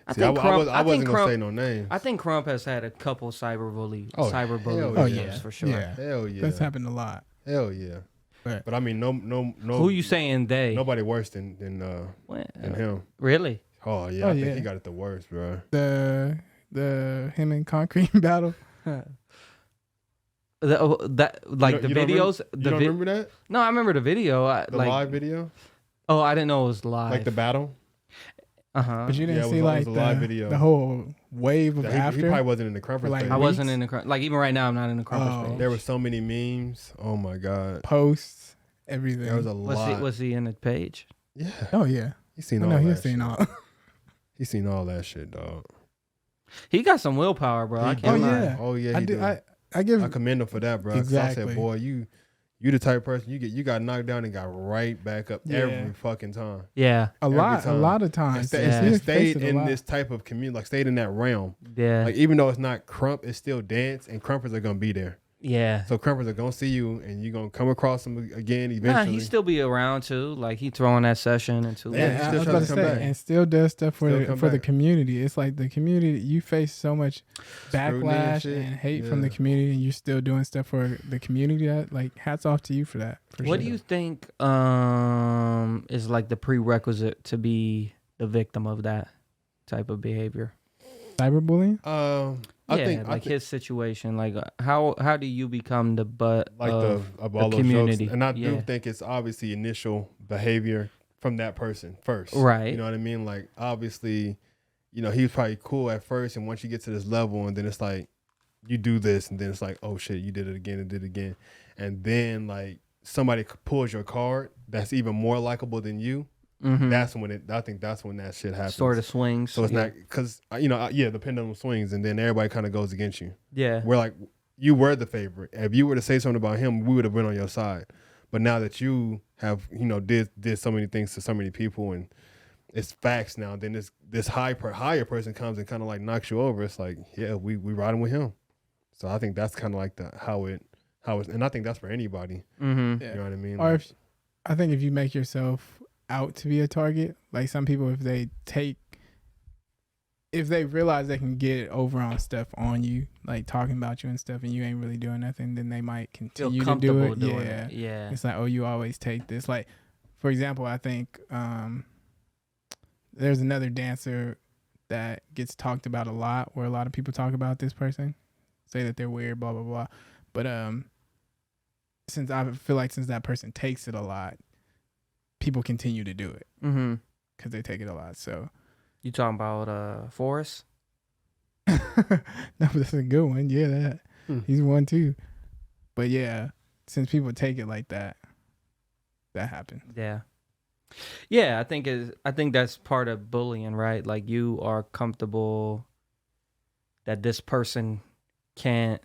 I See, think Crump. I wasn't gonna Crump, say no names. I think Crump has had a couple cyberbully hell videos yeah. for sure. Yeah, Hell yeah, that's happened a lot. hell yeah. But- But I mean, no. Who you saying they? Nobody worse than Well, him. really? Oh yeah, Oh, I think yeah. he got it the worst, bro. The him and Concrete battle. The You don't videos. You don't remember that? No, I remember the video. The live video, Oh, I didn't know it was live. like the battle. But you didn't Yeah, it see was like a live video. the whole wave of He after. probably wasn't in the Crumpers Like, page. I wasn't weeks? in the like even right now. I'm not in the Crumpers Oh. page. There were so many memes. Oh my god, Posts, everything. there was a lot. Was he in the page? Yeah, Oh yeah. he's seen I all know that. he's seen shit. all. He's seen all that shit, dog. He got some willpower, bro. I He can't do. lie. yeah. Oh yeah, I he do. do. I give I commend him for that, bro. 'Cause I Exactly. said, boy, you the type of person you got knocked down and got right back up Yeah. every fucking time. Yeah, a every lot time. of times. Yeah. He It has stayed faced it a in lot. this type of community, like stayed in that realm. yeah, Like even though it's not Crump, it's still dance, and Crumpers are gonna be there. yeah. So Crumpers are gonna see you, and you're gonna come across them again Nah, eventually. he still be around too. Like he throwing that session and too. Yeah, he's I still was trying about to to come say, back. and still does stuff Still for come the back. community. It's like the community. You face so much Scrutiny and backlash shit. and hate from the Yeah. community, and you're still doing stuff for the community. That like, hats off to you for that. For What sure. do you think is like the prerequisite to be the victim of that type of behavior? Cyberbullying? I think his situation. Like how do you become the butt like of of all the those community? jokes, and I Yeah. do think it's obviously initial behavior from that person first, Right. You know what I mean? Like obviously, he was probably cool at first, and once you get to this level, and then it's like you do this, and then it's like, oh shit, you did it again and did it again, and then like somebody pulls your card that's even more likable than you. Mhm. That's when I think that's when that shit happens. sort of swings. So it's not because the pendulum swings, and then everybody kind of goes against you. Yeah. We're like, you were the favorite. If you were to say something about him, we would have been on your side. But now that you have, did so many things to so many people, and it's facts now, then this higher person comes and kind of like knocks you over. It's like, yeah, we riding with him. So I think that's kind of like how it, and I think that's for anybody. Mm-hmm. Yeah. You know what I mean? Or I think if you make yourself out to be a target, like some people, if they realize they can get over on stuff on you, like talking about you and stuff, and you ain't really doing nothing, then they might Feel continue to do comfortable it. doing Yeah. it. Yeah. It's like, oh, you always take this. Like, for example, I think there's another dancer that gets talked about a lot, where a lot of people talk about this person, say that they're weird, blah blah blah. But since that person takes it a lot, people continue to do it Mm-hmm. because they take it a lot. So You talking about Forrest? no, that's a good one. Yeah, that he's one too. But yeah, since people take it like that, that happens. Yeah. Yeah, I think that's part of bullying, right? Like you are comfortable that this person can't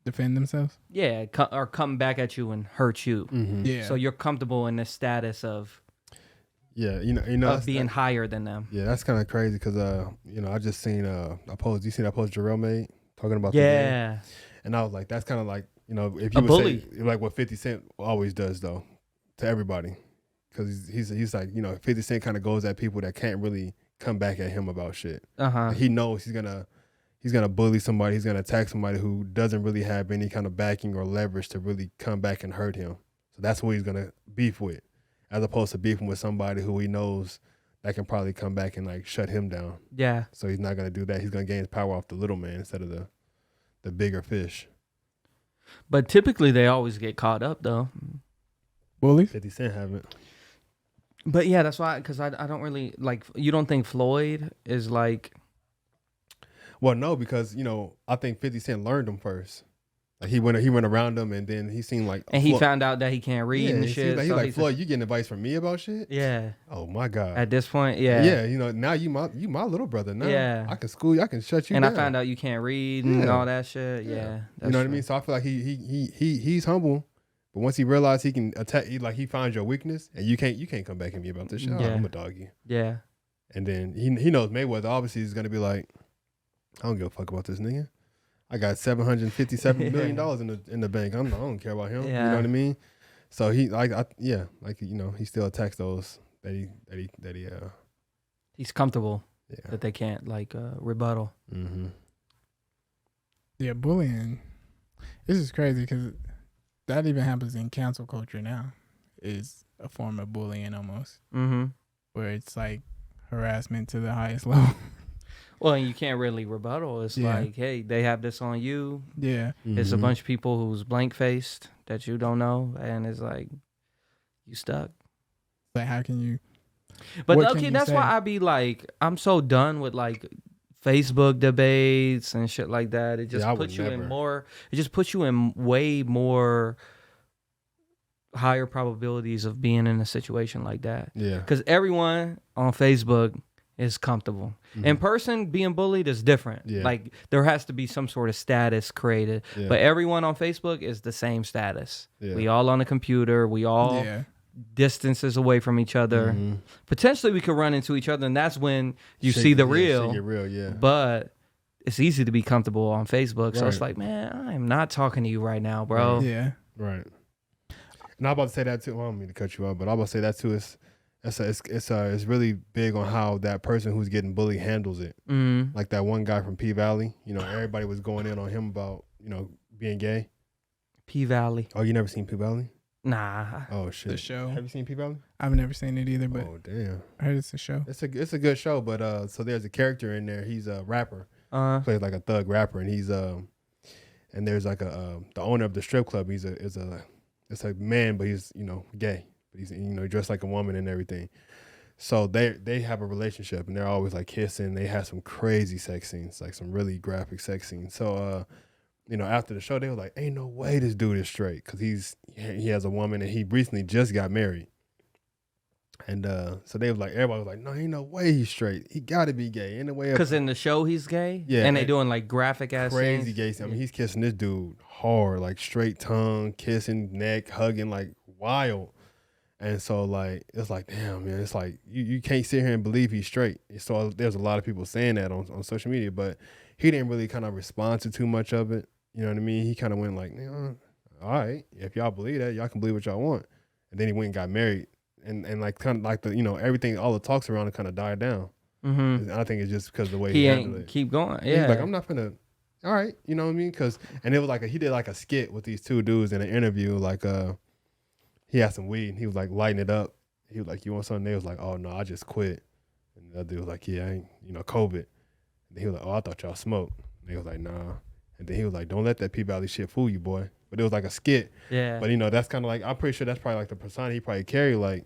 Defend themselves. yeah, or come back at you and hurt you. Mhm. Yeah. So you're comfortable in the status of Yeah, of being higher than them. Yeah, that's kind of crazy because I just seen a post. You seen that post Jarrell made talking about the game? Yeah. And I was like, that's kind of like, if A you would bully. say like what 50 Cent always does though to everybody, because he's like 50 Cent kind of goes at people that can't really come back at him about shit. Uh-huh. He knows he's gonna bully somebody, he's gonna attack somebody who doesn't really have any kind of backing or leverage to really come back and hurt him. So that's who he's gonna beef with, as opposed to beefing with somebody who he knows that can probably come back and like shut him down. Yeah. So he's not gonna do that. He's gonna gain his power off the little man instead of the bigger fish. But typically they always get caught up though. Bullies? 50 Cent haven't. But yeah, that's why, because I don't really like. You don't think Floyd is like? Well, no, because I think 50 Cent learned him first. Like he went around him, and then he seemed like, and he found out that he can't read and shit. He's like, Floyd, you getting advice from me about shit? Yeah. Oh my God. At this point, yeah. Yeah, now you my little brother now. Yeah. I can school you. I can shut you and down. I found out you can't read and all that shit. Yeah. You know what I mean? So I feel like he's humble, but once he realized he can attack, he finds your weakness, and you can't come back at me about this shit. Oh, I'm a doggy. Yeah. And then he knows Mayweather obviously is gonna be like, I don't give a fuck about this nigga. I got $757 million in the bank. I don't care about him. Yeah. You know what I mean? So he he still attacks those that he he's comfortable yeah. that they can't rebuttal. Mm-hmm. Yeah, bullying. This is crazy because that even happens in cancel culture now. Is a form of bullying almost, where it's like harassment to the highest level. Well, and you can't really rebuttal. It's like, hey, they have this on you. Yeah. It's a bunch of people who's blank-faced that you don't know, and it's like, you stuck. Like, how can you? But okay, that's why I be like, I'm so done with like Facebook debates and shit like that. It just puts you in more. It just puts you in way more higher probabilities of being in a situation like that. Yeah. Because everyone on Facebook is comfortable. In person, being bullied is different. Yeah. Like there has to be some sort of status created. Yeah. But everyone on Facebook is the same status. Yeah. We all on the computer. We all distances away from each other. Potentially we could run into each other, and that's when you see the real. Get real, yeah. But it's easy to be comfortable on Facebook. So it's like, man, I am not talking to you right now, bro. Yeah. Right. And I'm about to say that too. Well, I don't mean to cut you off, but I'm about to say that too. It's really big on how that person who's getting bullied handles it. Like that one guy from P Valley. Everybody was going in on him about being gay. P Valley. Oh, you never seen P Valley? Nah. Oh shit. The show. Have you seen P Valley? I've never seen it either, but damn. I heard it's a show. It's a good show, but so there's a character in there. He's a rapper. Plays like a thug rapper, and he's and there's like the owner of the strip club. It's a man, but he's gay. But he's dressed like a woman and everything. So they have a relationship, and they're always like kissing. They have some crazy sex scenes, like some really graphic sex scenes. So after the show, they were like, "Ain't no way this dude is straight," because he has a woman, and he recently just got married. And so they was like, everybody was like, "No, ain't no way he's straight. He got to be gay." In a way, because in the show he's gay. Yeah, and they doing like graphic ass crazy scenes. gay. I mean, he's kissing this dude hard, like straight tongue, kissing, neck, hugging, like wild. And so like it's like, damn, man, it's like you can't sit here and believe he's straight. So there's a lot of people saying that on social media, but he didn't really kind of respond to too much of it. You know what I mean? He kind of went like, all right, if y'all believe that, y'all can believe what y'all want. And then he went and got married. And like kind of like the everything, all the talks around it kind of died down. And I think it's just because of the way he handled it. Keep going. Yeah, he's like, I'm not gonna. All right, you know what I mean? And it was like he did like a skit with these two dudes in an interview. Like he had some weed and he was like lighting it up. He was like, "You want something?" They was like, "Oh no, I just quit." And the other dude was like, "Yeah, I ain't COVID." And he was like, "Oh, I thought y'all smoked." And they was like, "Nah." And then he was like, "Don't let that P Valley shit fool you, boy." But it was like a skit. Yeah. But that's kind of like, I'm pretty sure that's probably like the persona he probably carry. Like,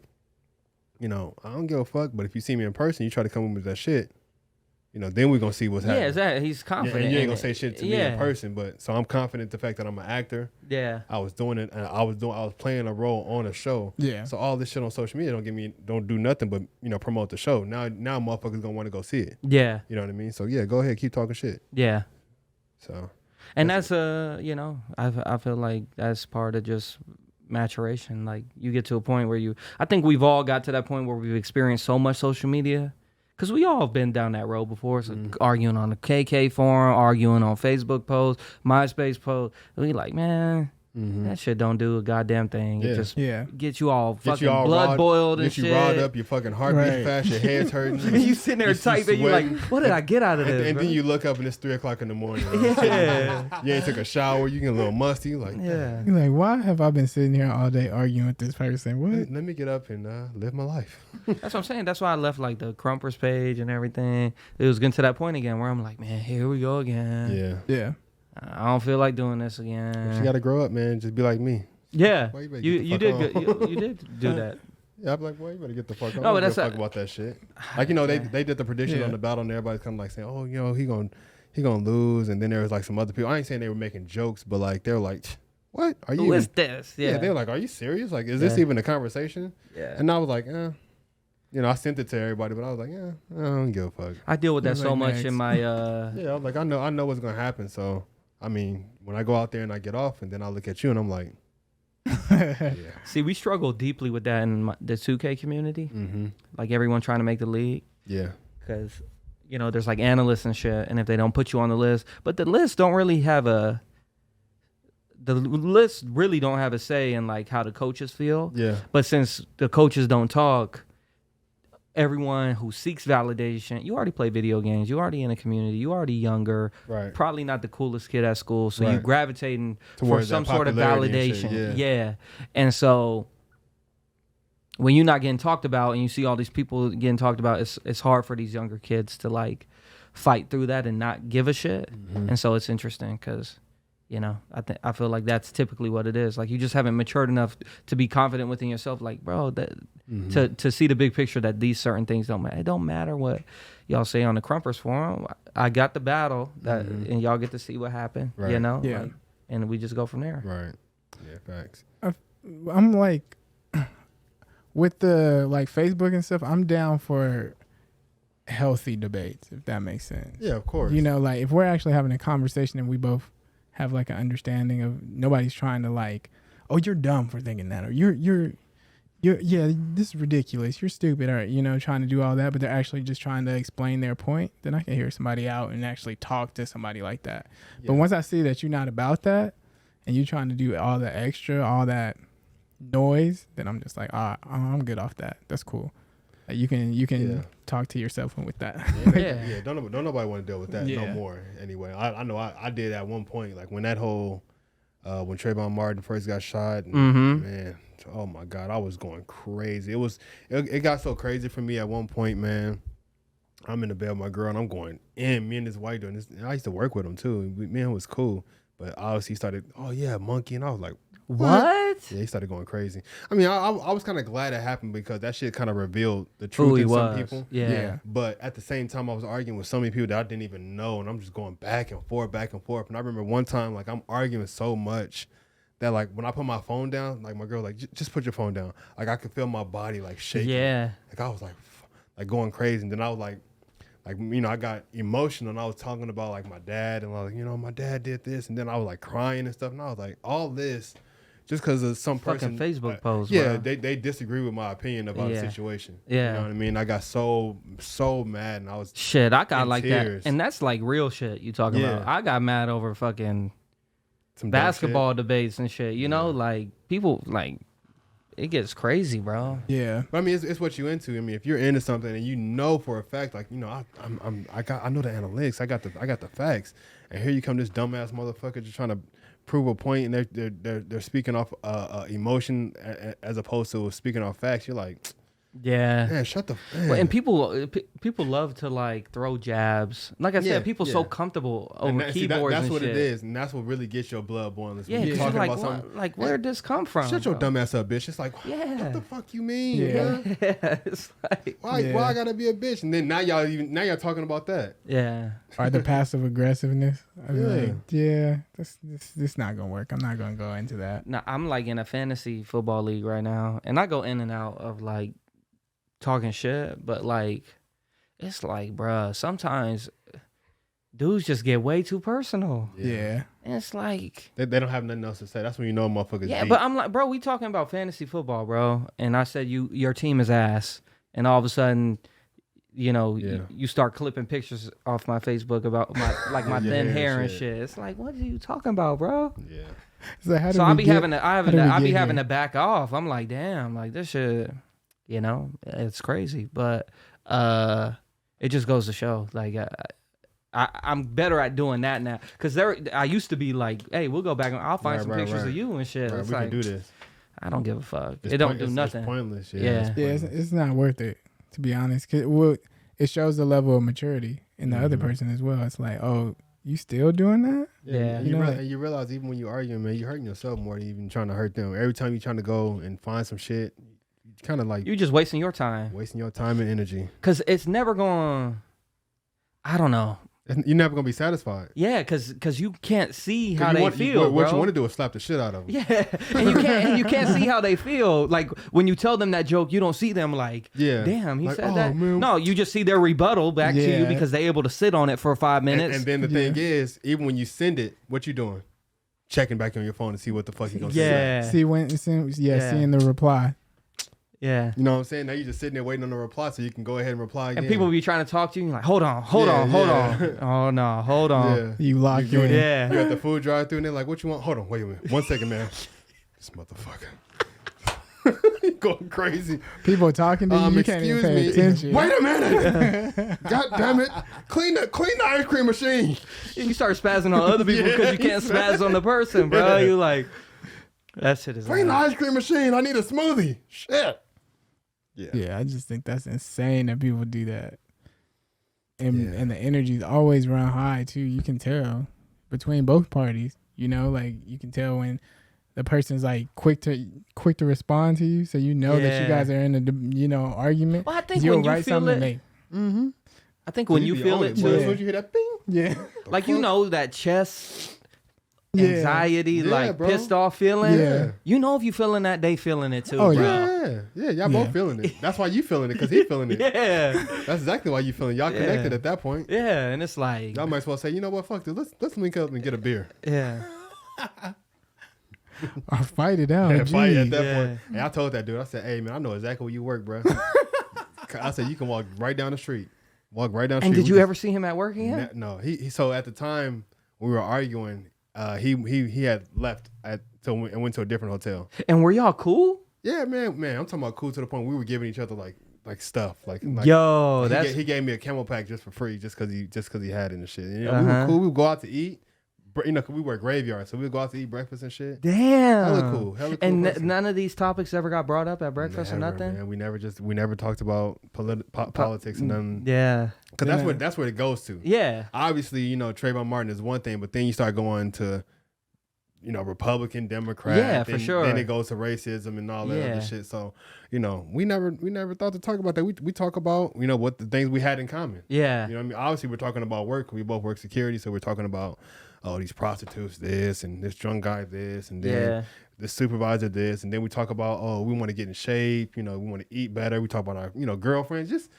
I don't give a fuck. But if you see me in person, you try to come in with that shit. Then we're gonna see what's happening. Yeah, exactly. He's confident. Yeah, and you ain't gonna say shit to me in person, but so I'm confident the fact that I'm an actor. Yeah. I was doing it, and I was playing a role on a show. Yeah. So all this shit on social media don't do nothing but promote the show. Now motherfuckers gonna want to go see it. Yeah. You know what I mean? So yeah, go ahead, keep talking shit. Yeah. So. And that's I feel like that's part of just maturation. Like you get to a point where I think we've all got to that point where we've experienced so much social media. Because we all have been down that road before. So arguing on the KK forum, arguing on Facebook posts, MySpace posts. We like, man, That shit don't do a goddamn thing. Yeah. It just Yeah. get you all Get fucking you all blood rawed- boiled and Get you shit. rawed up, your fucking heart beating Right. fast, your head's hurting. And you sitting there typing, you like, sweating. what did I get out of this? And bro? then you look up and it's 3 o'clock in the morning. Yeah. You ain't took a shower. You get a little musty. You like, Yeah. You're like, why have I been sitting here all day arguing with this person? What? let me get up and live my life. That's what I'm saying. That's why I left like the Crumpers page and everything. It was getting to that point again where I'm like, man, here we go again. Yeah. Yeah. I don't feel like doing this again. You got to grow up, man. Just be like me. Yeah. Why you better You get the did fuck good. You did do that. Yeah, I'm like, well, you better get the fuck on. No, I but don't give that's a fuck a- about that shit. Like, you know, they did the prediction Yeah. on the battle and everybody's kind of like saying, oh, you know, he gonna lose. And then there was like some other people. I ain't saying they were making jokes, but like, they're like, what? Are you Who is even-" this? Yeah, Yeah. they're like, are you serious? Like, is this Yeah. even a conversation? Yeah. And I was like, you know, I sent it to everybody, but I was like, I don't give a fuck. I deal with that You're so like, much next. in my Yeah, I was like, I know what's gonna happen. So, I mean, when I go out there and I get off, and then I look at you and I'm like, yeah, See, we struggle deeply with that in the 2K community. Like everyone trying to make the league. yeah, Because, you know, there's like analysts and shit. And if they don't put you on the list, but the lists don't really have the lists really don't have a say in like how the coaches feel. yeah, But since the coaches don't talk, everyone who seeks validation, you already play video games, you already in a community, you already younger, right. probably not the coolest kid at school, so you Right. gravitating for Towards some that sort of popularity and validation. shit, Yeah. And so when you're not getting talked about and you see all these people getting talked about, it's hard for these younger kids to like fight through that and not give a shit. And so it's interesting because, you know, I feel like that's typically what it is. Like you just haven't matured enough to be confident within yourself. Like, bro, that to see the big picture that these certain things don't matter. It don't matter what y'all say on the Crumpers forum. I got the battle that, and y'all get to see what happened. You Right. know, Yeah. Like, and we just go from there. Right. Yeah, facts. I'm like, with the like Facebook and stuff, I'm down for healthy debates, if that makes sense. Yeah, of course. You know, like if we're actually having a conversation and we both have like an understanding of nobody's trying to like, oh, you're dumb for thinking that, or you're yeah, this is ridiculous, you're stupid, or you know, trying to do all that, but they're actually just trying to explain their point, then I can hear somebody out and actually talk to somebody like that. Yeah. But once I see that you're not about that and you're trying to do all the extra, all that noise, then I'm just like, I'm good off that. That's cool. Like, you can Yeah. talk to yourself with that. Yeah. Don't nobody want to deal with that no Yeah. more. Anyway, I know I did at one point, like when that whole when Trayvon Martin first got shot. And, man, oh my God, I was going crazy. It got so crazy for me at one point, man. I'm in the bed with my girl and I'm going in. Me and this white dude. And I used to work with him too. Man, it was cool. But obviously he started, oh yeah, monkey, and I was like, What? yeah, he started going crazy. I mean, I was kind of glad it happened because that shit kind of revealed the Who truth he in some was. people. Yeah. Yeah. But at the same time, I was arguing with so many people that I didn't even know, and I'm just going back and forth. And I remember one time, like, I'm arguing so much that, like, when I put my phone down, like, my girl, like, just put your phone down. Like, I could feel my body, like, shaking. Yeah. Like, I was, like going crazy. And then I was, like, you know, I got emotional, and I was talking about, like, my dad, and I was like, you know, my dad did this. And then I was, like, crying and stuff. And I was like, all this just because of some Fucking person. Facebook post, Yeah, bro. they disagree with my opinion about Yeah. the situation. Yeah. You know what I mean? I got so mad, and I was Shit, I got in like tears. that. And that's like real shit you talking Yeah. about. I got mad over fucking some dumb basketball debates and shit. You know, like people like it gets crazy, bro. Yeah. shit. But I mean, it's what you into. I mean, if you're into something and you know for a fact, like, you know, I know the analytics. I got the facts. And here you come, this dumbass motherfucker just trying to prove a point, and they're speaking off emotion as opposed to speaking off facts. You're like, Yeah. man, shut the. Man. Well, and people love to like throw jabs. Like I said, Yeah, people so yeah. comfortable And over that- keyboards that's and what shit. it is, and that's what really gets your blood boiling. Yeah, When you're because talking like, about something. like where'd this come from? Shut your bro? dumb ass up, bitch. It's like, Yeah. what the fuck you mean? Yeah. man? Yeah, it's like Why Yeah. I gotta be a bitch? And then now y'all talking about that. yeah. Or the passive aggressiveness. I'm Yeah. like, yeah, this not gonna work. I'm not gonna go into that. Now I'm like in a fantasy football league right now, and I go in and out of like talking shit, but like it's like, bruh, sometimes dudes just get way too personal. Yeah. And it's like, They don't have nothing else to say. That's when you know motherfuckers. yeah, deep. but I'm like, bro, we talking about fantasy football, bro, and I said your team is ass, and all of a sudden, you know, Yeah. you start clipping pictures off my Facebook about my Your thin hair hair and and shit. It's like, what are you talking about, bro? yeah. So, how do So we I be get- having to, how do we I be get having here? to back off. I'm like, damn, like this shit, you know, it's crazy. But it just goes to show, like, I'm better at doing that now. Cause I used to be like, hey, we'll go back and I'll find some pictures of you and shit. Right, It's we like, can do this. I don't give a fuck. It's It don't do nothing. It's pointless. Yeah. Yeah, it's not worth it, to be honest. 'Cause, well, it shows the level of maturity in the other person as well. It's like, oh, you still doing that? Yeah. And You know, and you realize even when you're arguing, man, you're hurting yourself more than even trying to hurt them. Every time you're trying to go and find some shit, you kind of like You're just wasting your time. wasting your time and energy. Cause it's never going. I don't know. And you're never gonna be satisfied. Yeah, cause you can't see how they feel, What bro. you want to do is slap the shit out of them. Yeah, and you can't see how they feel. Like when you tell them that joke, you don't see them like, Yeah. damn, he Like, said oh, that. man. No, you just see their rebuttal back to you Yeah. because they're able to sit on it for 5 minutes. And then the thing is, even when you send it, what you doing? Checking back on your phone to see what the fuck you gonna say. yeah, See when it's in, Yeah. seeing the reply. yeah. You know what I'm saying? Now you're just sitting there waiting on the reply so you can go ahead and reply again. And people be trying to talk to you, you're like, hold on. Yeah. Oh no, hold on. Yeah. You lock You in. Yeah. You're at the food drive-thru and they're like, what you want? Hold on, wait a minute. 1 second, man. This motherfucker. Going crazy. People talking to you, you can't even pay attention. Wait a minute. God damn it. Clean the ice cream machine. You start spazzing on other people because you can't spazz on the person, bro. You like, that shit is Clean the loud. ice cream machine. I need a smoothie. Shit. Yeah, I just think that's insane that people do that. And Yeah. and the energy's always run high too. You can tell between both parties. You know, like you can tell when the person's like quick to respond to you, so you know that you Yeah. guys are in a argument. Well, I think You'll when you write feel something it, Mm-hmm. I think when you feel it As too, soon as you hear that bing. Yeah, like you know that chest Yeah. anxiety, Yeah, like bro. pissed off feeling. Yeah. You know if you feeling that, they feeling it too, Oh, bro. yeah. Yeah, y'all Yeah. both feeling it. That's why you feeling it, because he feeling it. Yeah, That's exactly why you feeling. Y'all Yeah. connected at that point. yeah, and it's like, Y'all might as well say, you know what, fuck this. Let's link up and get a beer. yeah, or fight it out. And fight at Gee. that Yeah. point. And I told that dude, I said, hey man, I know exactly where you work, bro. I said you can walk right down the street. Walk right down the and street. did you ever see him at work again? No. He so at the time we were arguing, he had left and went to a different hotel. And were y'all cool? Yeah, man, I'm talking about cool to the point we were giving each other like stuff. Like Yo, he gave me a camel pack just for free just because he had it and shit. And, we Uh-huh. were cool. We would go out to eat. You know, 'cause we work graveyard, so we would go out to eat breakfast and shit. damn. Hella cool. And person. none of these topics ever got brought up at breakfast or Never, nothing. Man. We never talked about politics and nothing. Yeah, Because that's what it goes to. yeah, Obviously, you know, Trayvon Martin is one thing, but then you start going to, you know, Republican, Democrat. Yeah, for then, sure. Then it goes to racism and all that Yeah. other shit. So, you know, we never thought to talk about that. We talk about, you know, what the things we had in common. yeah, You know what I mean? Obviously, we're talking about work. We both work security, so we're talking about, oh, these prostitutes this, and this drunk guy this, and then yeah. the supervisor this, and then we talk about, oh, we want to get in shape. You know, we want to eat better. We talk about our, you know, girlfriends, just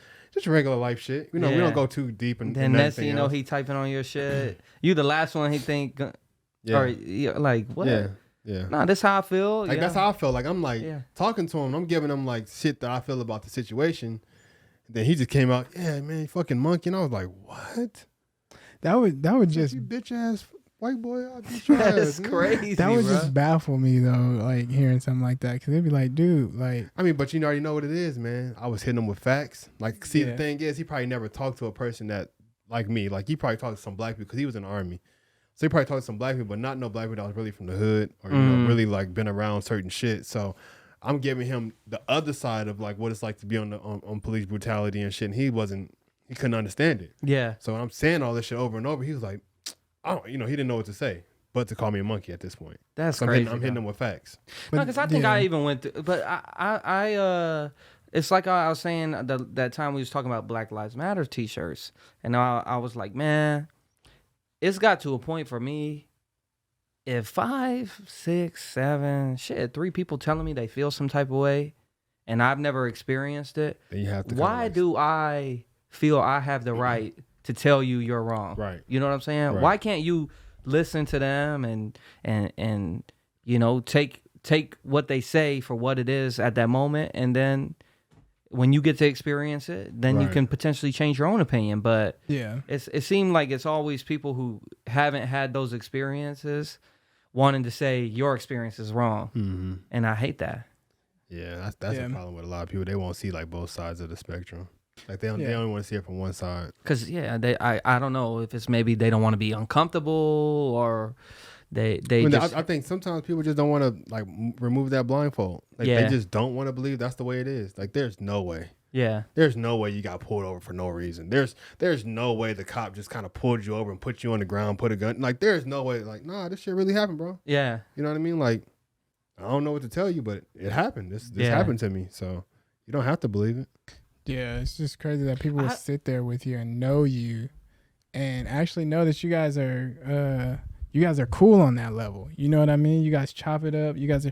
regular life shit. You know, we Yeah. don't go too deep in Then next anything thing you know, else. he typing on your shit. You the last one he think, Yeah. or yeah, like what? Yeah. Nah, this how I feel. Like yeah. that's how I feel. Like I'm like Yeah. talking to him. I'm giving him like shit that I feel about the situation. Then he just came out, yeah, man, you fucking monkey. And I was like, what? That would just You bitch ass white boy. I'll beat your That's ass, man. crazy. that would bruh. just baffle me though, like hearing something like that, because they'd be like, dude, like, I mean, but you already know what it is, man. I was hitting him with facts. Like, see, Yeah. the thing is, he probably never talked to a person that like me. Like, he probably talked to some black people because he was in the army. So he probably talked to some black people, but not no black people that was really from the hood or you know really like been around certain shit. So I'm giving him the other side of like what it's like to be on police brutality and shit. And he couldn't understand it. Yeah. So when I'm saying all this shit over and over, he was like, I don't, you know, he didn't know what to say, but to call me a monkey at this point. That's So crazy. I'm hitting him with facts. No, because I think yeah. I even went through, but I it's like I was saying that time we was talking about Black Lives Matter t-shirts, and I was like, man, it's got to a point for me. If 5, 6, 7, 3 people telling me they feel some type of way, and I've never experienced it, Then you have to. why do I feel I have the right to tell you you're wrong? Right. You know what I'm saying? Right. Why can't you listen to them and you know take what they say for what it is at that moment, and then when you get to experience it, then you Right. can potentially change your own opinion. But yeah, it seemed like it's always people who haven't had those experiences wanting to say your experience is wrong. Mm-hmm. And I hate that. Yeah, that's the problem with a lot of people. They won't see like both sides of the spectrum. Like they only want to see it from one side. Because I don't know if it's maybe they don't want to be uncomfortable or I think sometimes people just don't want to like remove that blindfold. Like they just don't want to believe that's the way it is. Like there's no way. Yeah. There's no way you got pulled over for no reason. There's no way the cop just kind of pulled you over and put you on the ground, put a gun. Like there's no way. Like nah, this shit really happened, bro. Yeah. You know what I mean? Like I don't know what to tell you, but it happened. This happened to me, so you don't have to believe it. Yeah, it's just crazy that people will sit there with you and know you, and actually know that you guys are cool on that level. You know what I mean? You guys chop it up. You guys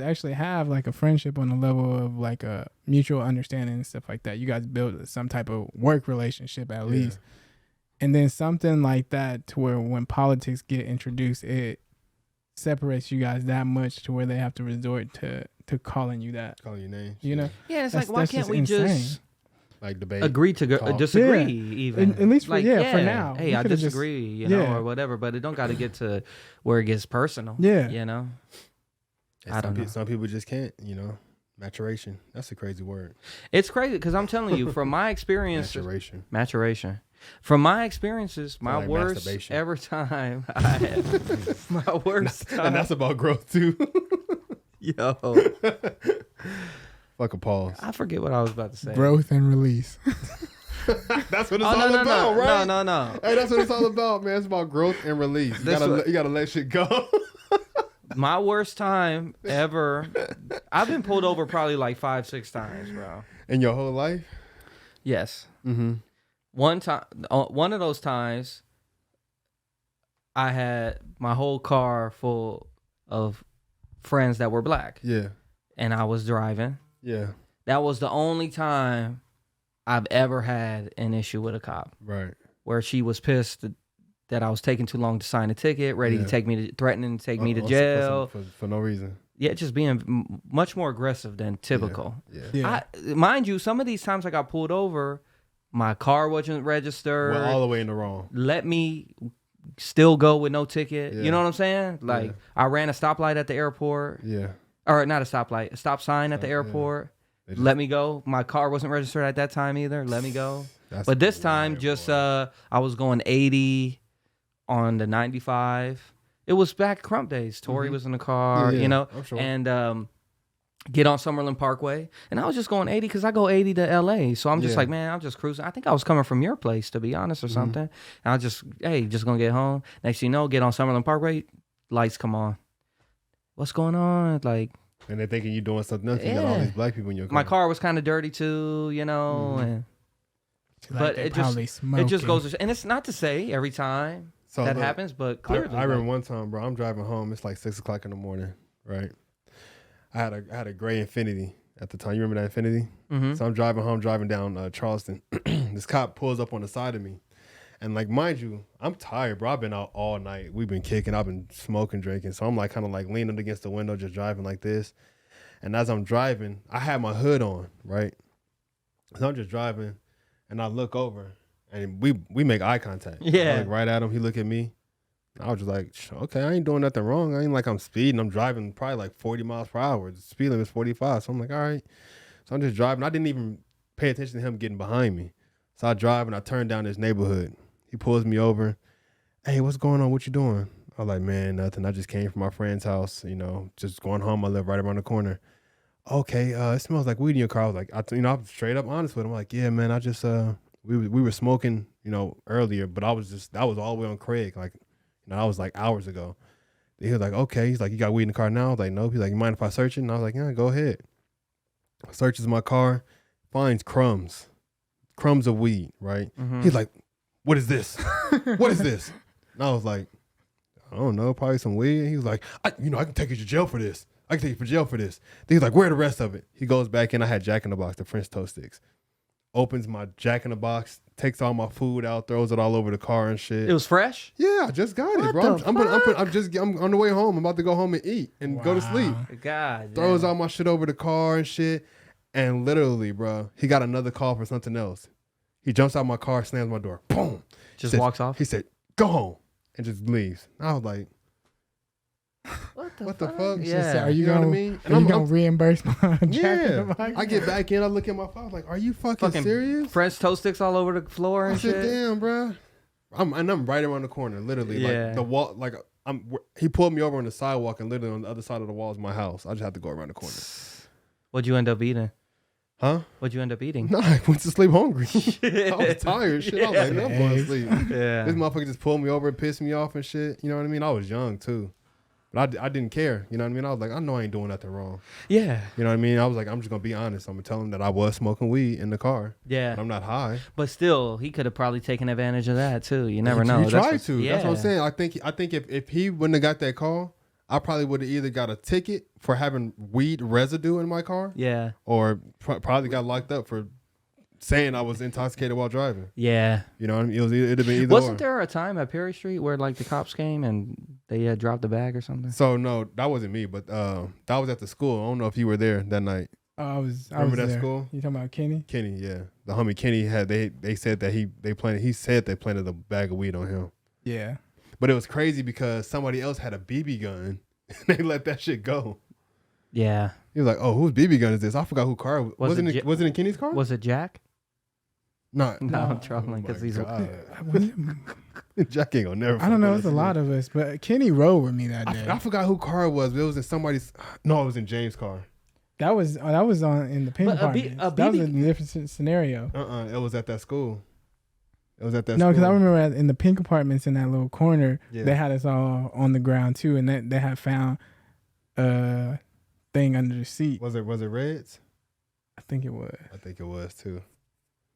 actually have like a friendship on the level of like a mutual understanding and stuff like that. You guys build some type of work relationship at least, and then something like that to where when politics get introduced, it separates you guys that much to where they have to resort to calling you that, calling your name. You know? Yeah, it's like why can't we just like debate, agree to disagree even at least for now. Hey, I disagree, you know, or whatever. But it don't got to get to where it gets personal. Yeah, you know. I don't know. Some people just can't. You know, maturation. That's a crazy word. It's crazy because I'm telling you, from my experience, maturation. From my experiences, my like worst ever time I had. My worst time. And that's about growth too. Yo. Fuck a pause. I forget what I was about to say. Growth and release. That's what it's all about, right? No. Hey, that's what it's all about, man. It's about growth and release. You gotta let shit go. My worst time ever. I've been pulled over probably like 5-6 times, bro. In your whole life? Yes. Mm-hmm. One of those times, I had my whole car full of friends that were black. Yeah. And I was driving. Yeah. That was the only time I've ever had an issue with a cop. Right. Where she was pissed that I was taking too long to sign a ticket, threatening to take me to jail. For no reason. Yeah, just being much more aggressive than typical. Yeah. Mind you, some of these times I got pulled over, my car wasn't registered. Well, all the way in the wrong. Let me still go with no ticket. Yeah. You know what I'm saying? Like, I ran a stoplight at the airport. Yeah. Or not a stoplight, a stop sign at the airport. Yeah. Let me go. My car wasn't registered at that time either. Let me go. But this time, I was going 80 on the 95. It was back Crump days. Tori was in the car, you know, sure. And get on Summerlin Parkway. And I was just going 80 because I go 80 to LA. So I'm just like, man, I'm just cruising. I think I was coming from your place, to be honest, or something. And I was just going to get home. Next thing you know, get on Summerlin Parkway, lights come on. What's going on? Like, and they're thinking you're doing something else. You got all these black people in your car. My car was kind of dirty too, you know. And but it just goes, and it's not to say every time that happens, but clearly. I remember one time, bro. I'm driving home. It's like 6:00 in the morning, right? I had a gray Infinity at the time. You remember that Infinity? Mm-hmm. So I'm driving down Charleston. This cop pulls up on the side of me. And like, mind you, I'm tired, bro. I've been out all night. We've been kicking. I've been smoking, drinking. So I'm like kind of like leaning against the window, just driving like this. And as I'm driving, I had my hood on, right? So I'm just driving, and I look over, and we make eye contact. Yeah. I look right at him. He look at me. I was just like, okay, I ain't doing nothing wrong. I ain't like I'm speeding. I'm driving probably like 40 miles per hour. The speed limit is 45. So I'm like, all right. So I'm just driving. I didn't even pay attention to him getting behind me. So I drive, and I turn down this neighborhood. He pulls me over. Hey, what's going on? What you doing? I was like, man, nothing. I just came from my friend's house, you know, just going home. I live right around the corner. Okay, it smells like weed in your car. I was like, I'm straight up honest with him. I'm like, yeah, man, I just, we were smoking, you know, earlier, but that was all the way on Craig. Like, you know, that was like hours ago. He was like, okay. He's like, you got weed in the car now? I was like, nope. He's like, you mind if I search it? And I was like, yeah, go ahead. Searches my car, finds crumbs of weed, right? Mm-hmm. He's like, what is this? What is this? And I was like, I don't know, probably some weed. And he was like, I can take you to jail for this. I can take you for jail for this. Then he's like, where the rest of it? He goes back in. I had Jack in the Box, the French toast sticks. Opens my Jack in the Box, takes all my food out, throws it all over the car and shit. It was fresh? Yeah, I just got it, bro. I'm on the way home. I'm about to go home and eat and go to sleep. God. Throws all my shit over the car and shit. And literally, bro, he got another call for something else. He jumps out my car, slams my door. Boom. Just walks off? He said, go home. And just leaves. I was like, What the fuck? She Yeah. said, are you know gonna, what I mean? are you gonna reimburse my jack in Yeah. the box? I get back in, I look at my phone, I was like, are you fucking serious? French toast sticks all over the floor I and said, shit. damn, bro. I'm right around the corner, literally. Yeah. Like the wall, like he pulled me over on the sidewalk, and literally on the other side of the wall is my house. I just have to go around the corner. What'd you end up eating? Huh? What'd you end up eating? No, I went to sleep hungry. I was tired. Shit, I was like, man, I'm going to sleep. Yeah. This motherfucker just pulled me over and pissed me off and shit. You know what I mean? I was young too. But I didn't care. You know what I mean? I was like, I know I ain't doing nothing wrong. Yeah. You know what I mean? I was like, I'm just going to be honest. I'm going to tell him that I was smoking weed in the car. Yeah. But I'm not high. But still, he could have probably taken advantage of that too. You never know. He tried to. Yeah. That's what I'm saying. I think if he wouldn't have got that call, I probably would have either got a ticket for having weed residue in my car. Yeah. Or probably got locked up for saying I was intoxicated while driving. Yeah. You know what I mean? It'd have been either Wasn't or. there a time at Perry Street where like the cops came and they had dropped the bag or something? So no, that wasn't me, but that was at the school. I don't know if you were there that night. I was Remember that there. school? You talking about Kenny? Kenny, yeah. The homie Kenny had they said that he said they planted a bag of weed on him. Yeah. But it was crazy because somebody else had a BB gun and they let that shit go. Yeah. He was like, "Oh, whose BB gun is this?" I forgot who car it was. Was Was it in Kenny's car? Was it Jack? No, No, I'm Oh trolling because my he's God. Jack ain't gonna never. I don't know. fuck It's a with lot of us, but Kenny rode with me that day. I forgot who car it was. But it was in somebody's. No, it was in James' car. That was on in the pink But apartment. That was a different scenario. It was at that school. It was at that. No, because I school. remember in the pink apartments in that little corner, Yeah. they had us all on the ground too, and they had found a thing under the seat. Was it Reds? I think it was. I think it was too.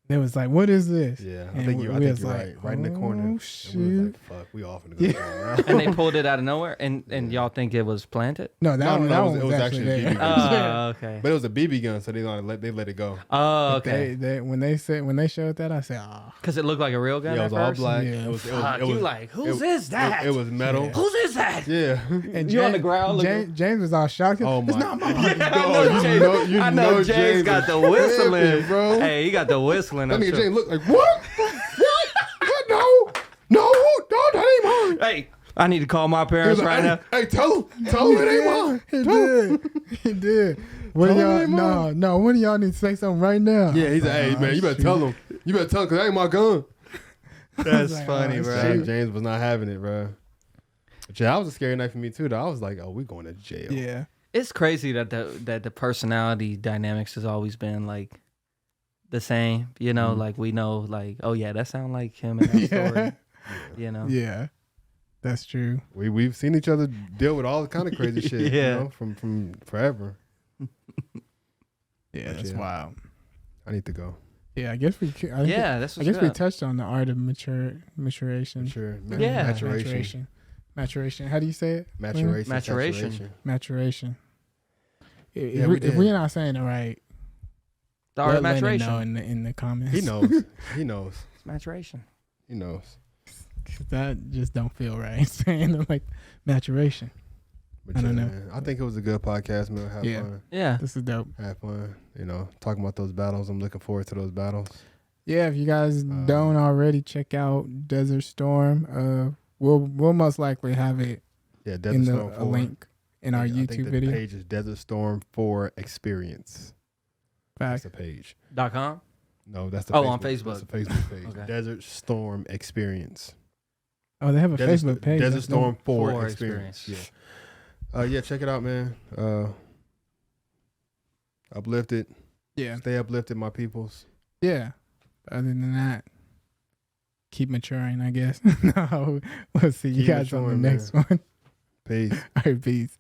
They was like, "What is this?" Yeah, And I think we you're was right. like, Right in the corner. "Oh, And we was shit." like, "Fuck, we off in the Yeah. now." And they pulled it out of nowhere, and y'all think it was planted? No, that one it was actually actually there. a BB gun. Oh, okay. But it was a BB gun, so they let it go. Oh, But okay. when they showed that, I said, "Ah." Because it looked like a real gun Yeah, it at was all first? black. Yeah. It was You like, whose is that? It was metal. Yeah. Whose is that? Yeah. And You on the ground looking- James was all shocked. Oh It's my- not my Yeah, money. I know James got is the whistling, tripping, bro. Hey, he got the whistling. That I'm nigga sure. James looked like what? What? No, that ain't mine. Hey, I need to call my He was parents like, right now. Hey, tell him it ain't mine. He Tell him. did. He did. One of Tell him it y'all, ain't no, one of y'all need to say something right now. Yeah, he's like, hey man, you better tell him. You better tell him because that ain't my gun. That's like, funny, oh, bro. James was not having it, bro. But yeah, that was a scary night for me too. Though I was like, oh, we going to jail. Yeah. It's crazy that the personality dynamics has always been like the same. You know, like we know, like, oh yeah, that sound like him in that Yeah. story. You know. Yeah. That's true. We've seen each other deal with all kind of crazy shit. Yeah. You know, from forever. Yeah, But that's yeah. wild. I need to go. Yeah, I guess we. I Yeah, that's I what's guess we up. touched on the art of maturation. Sure. Yeah. Maturation. How do you say it? Maturation. Maturation. Saturation. Maturation. Yeah, If we're not saying it right, The art of let Lennon maturation. know in the comments. He knows. He knows. It's maturation. He knows. 'Cause that just don't feel right. Saying it like maturation. But I don't know. man, I think it was a good podcast, man. Have Yeah. fun. Yeah. This is dope. Have fun. You know, talking about those battles. I'm looking forward to those battles. Yeah, if you guys don't already, check out Desert Storm. We'll most likely have it Yeah, Desert in Storm a 4. link in our I think YouTube the video. page is Desert Storm 4 Experience. That's Fact. the page. .com. No, that's the Oh, Facebook. on Facebook. That's the Facebook page. Okay. Desert Storm Experience. Oh, they have a Desert, Facebook page. Desert That's Storm dope. 4 4 Experience. Experience. Yeah, check it out, man. Uplifted. Yeah, Stay uplifted, my peoples. yeah. Other than that, keep maturing, I guess. No, we'll see you Keep guys on the maturing, next one. Peace. All right, peace.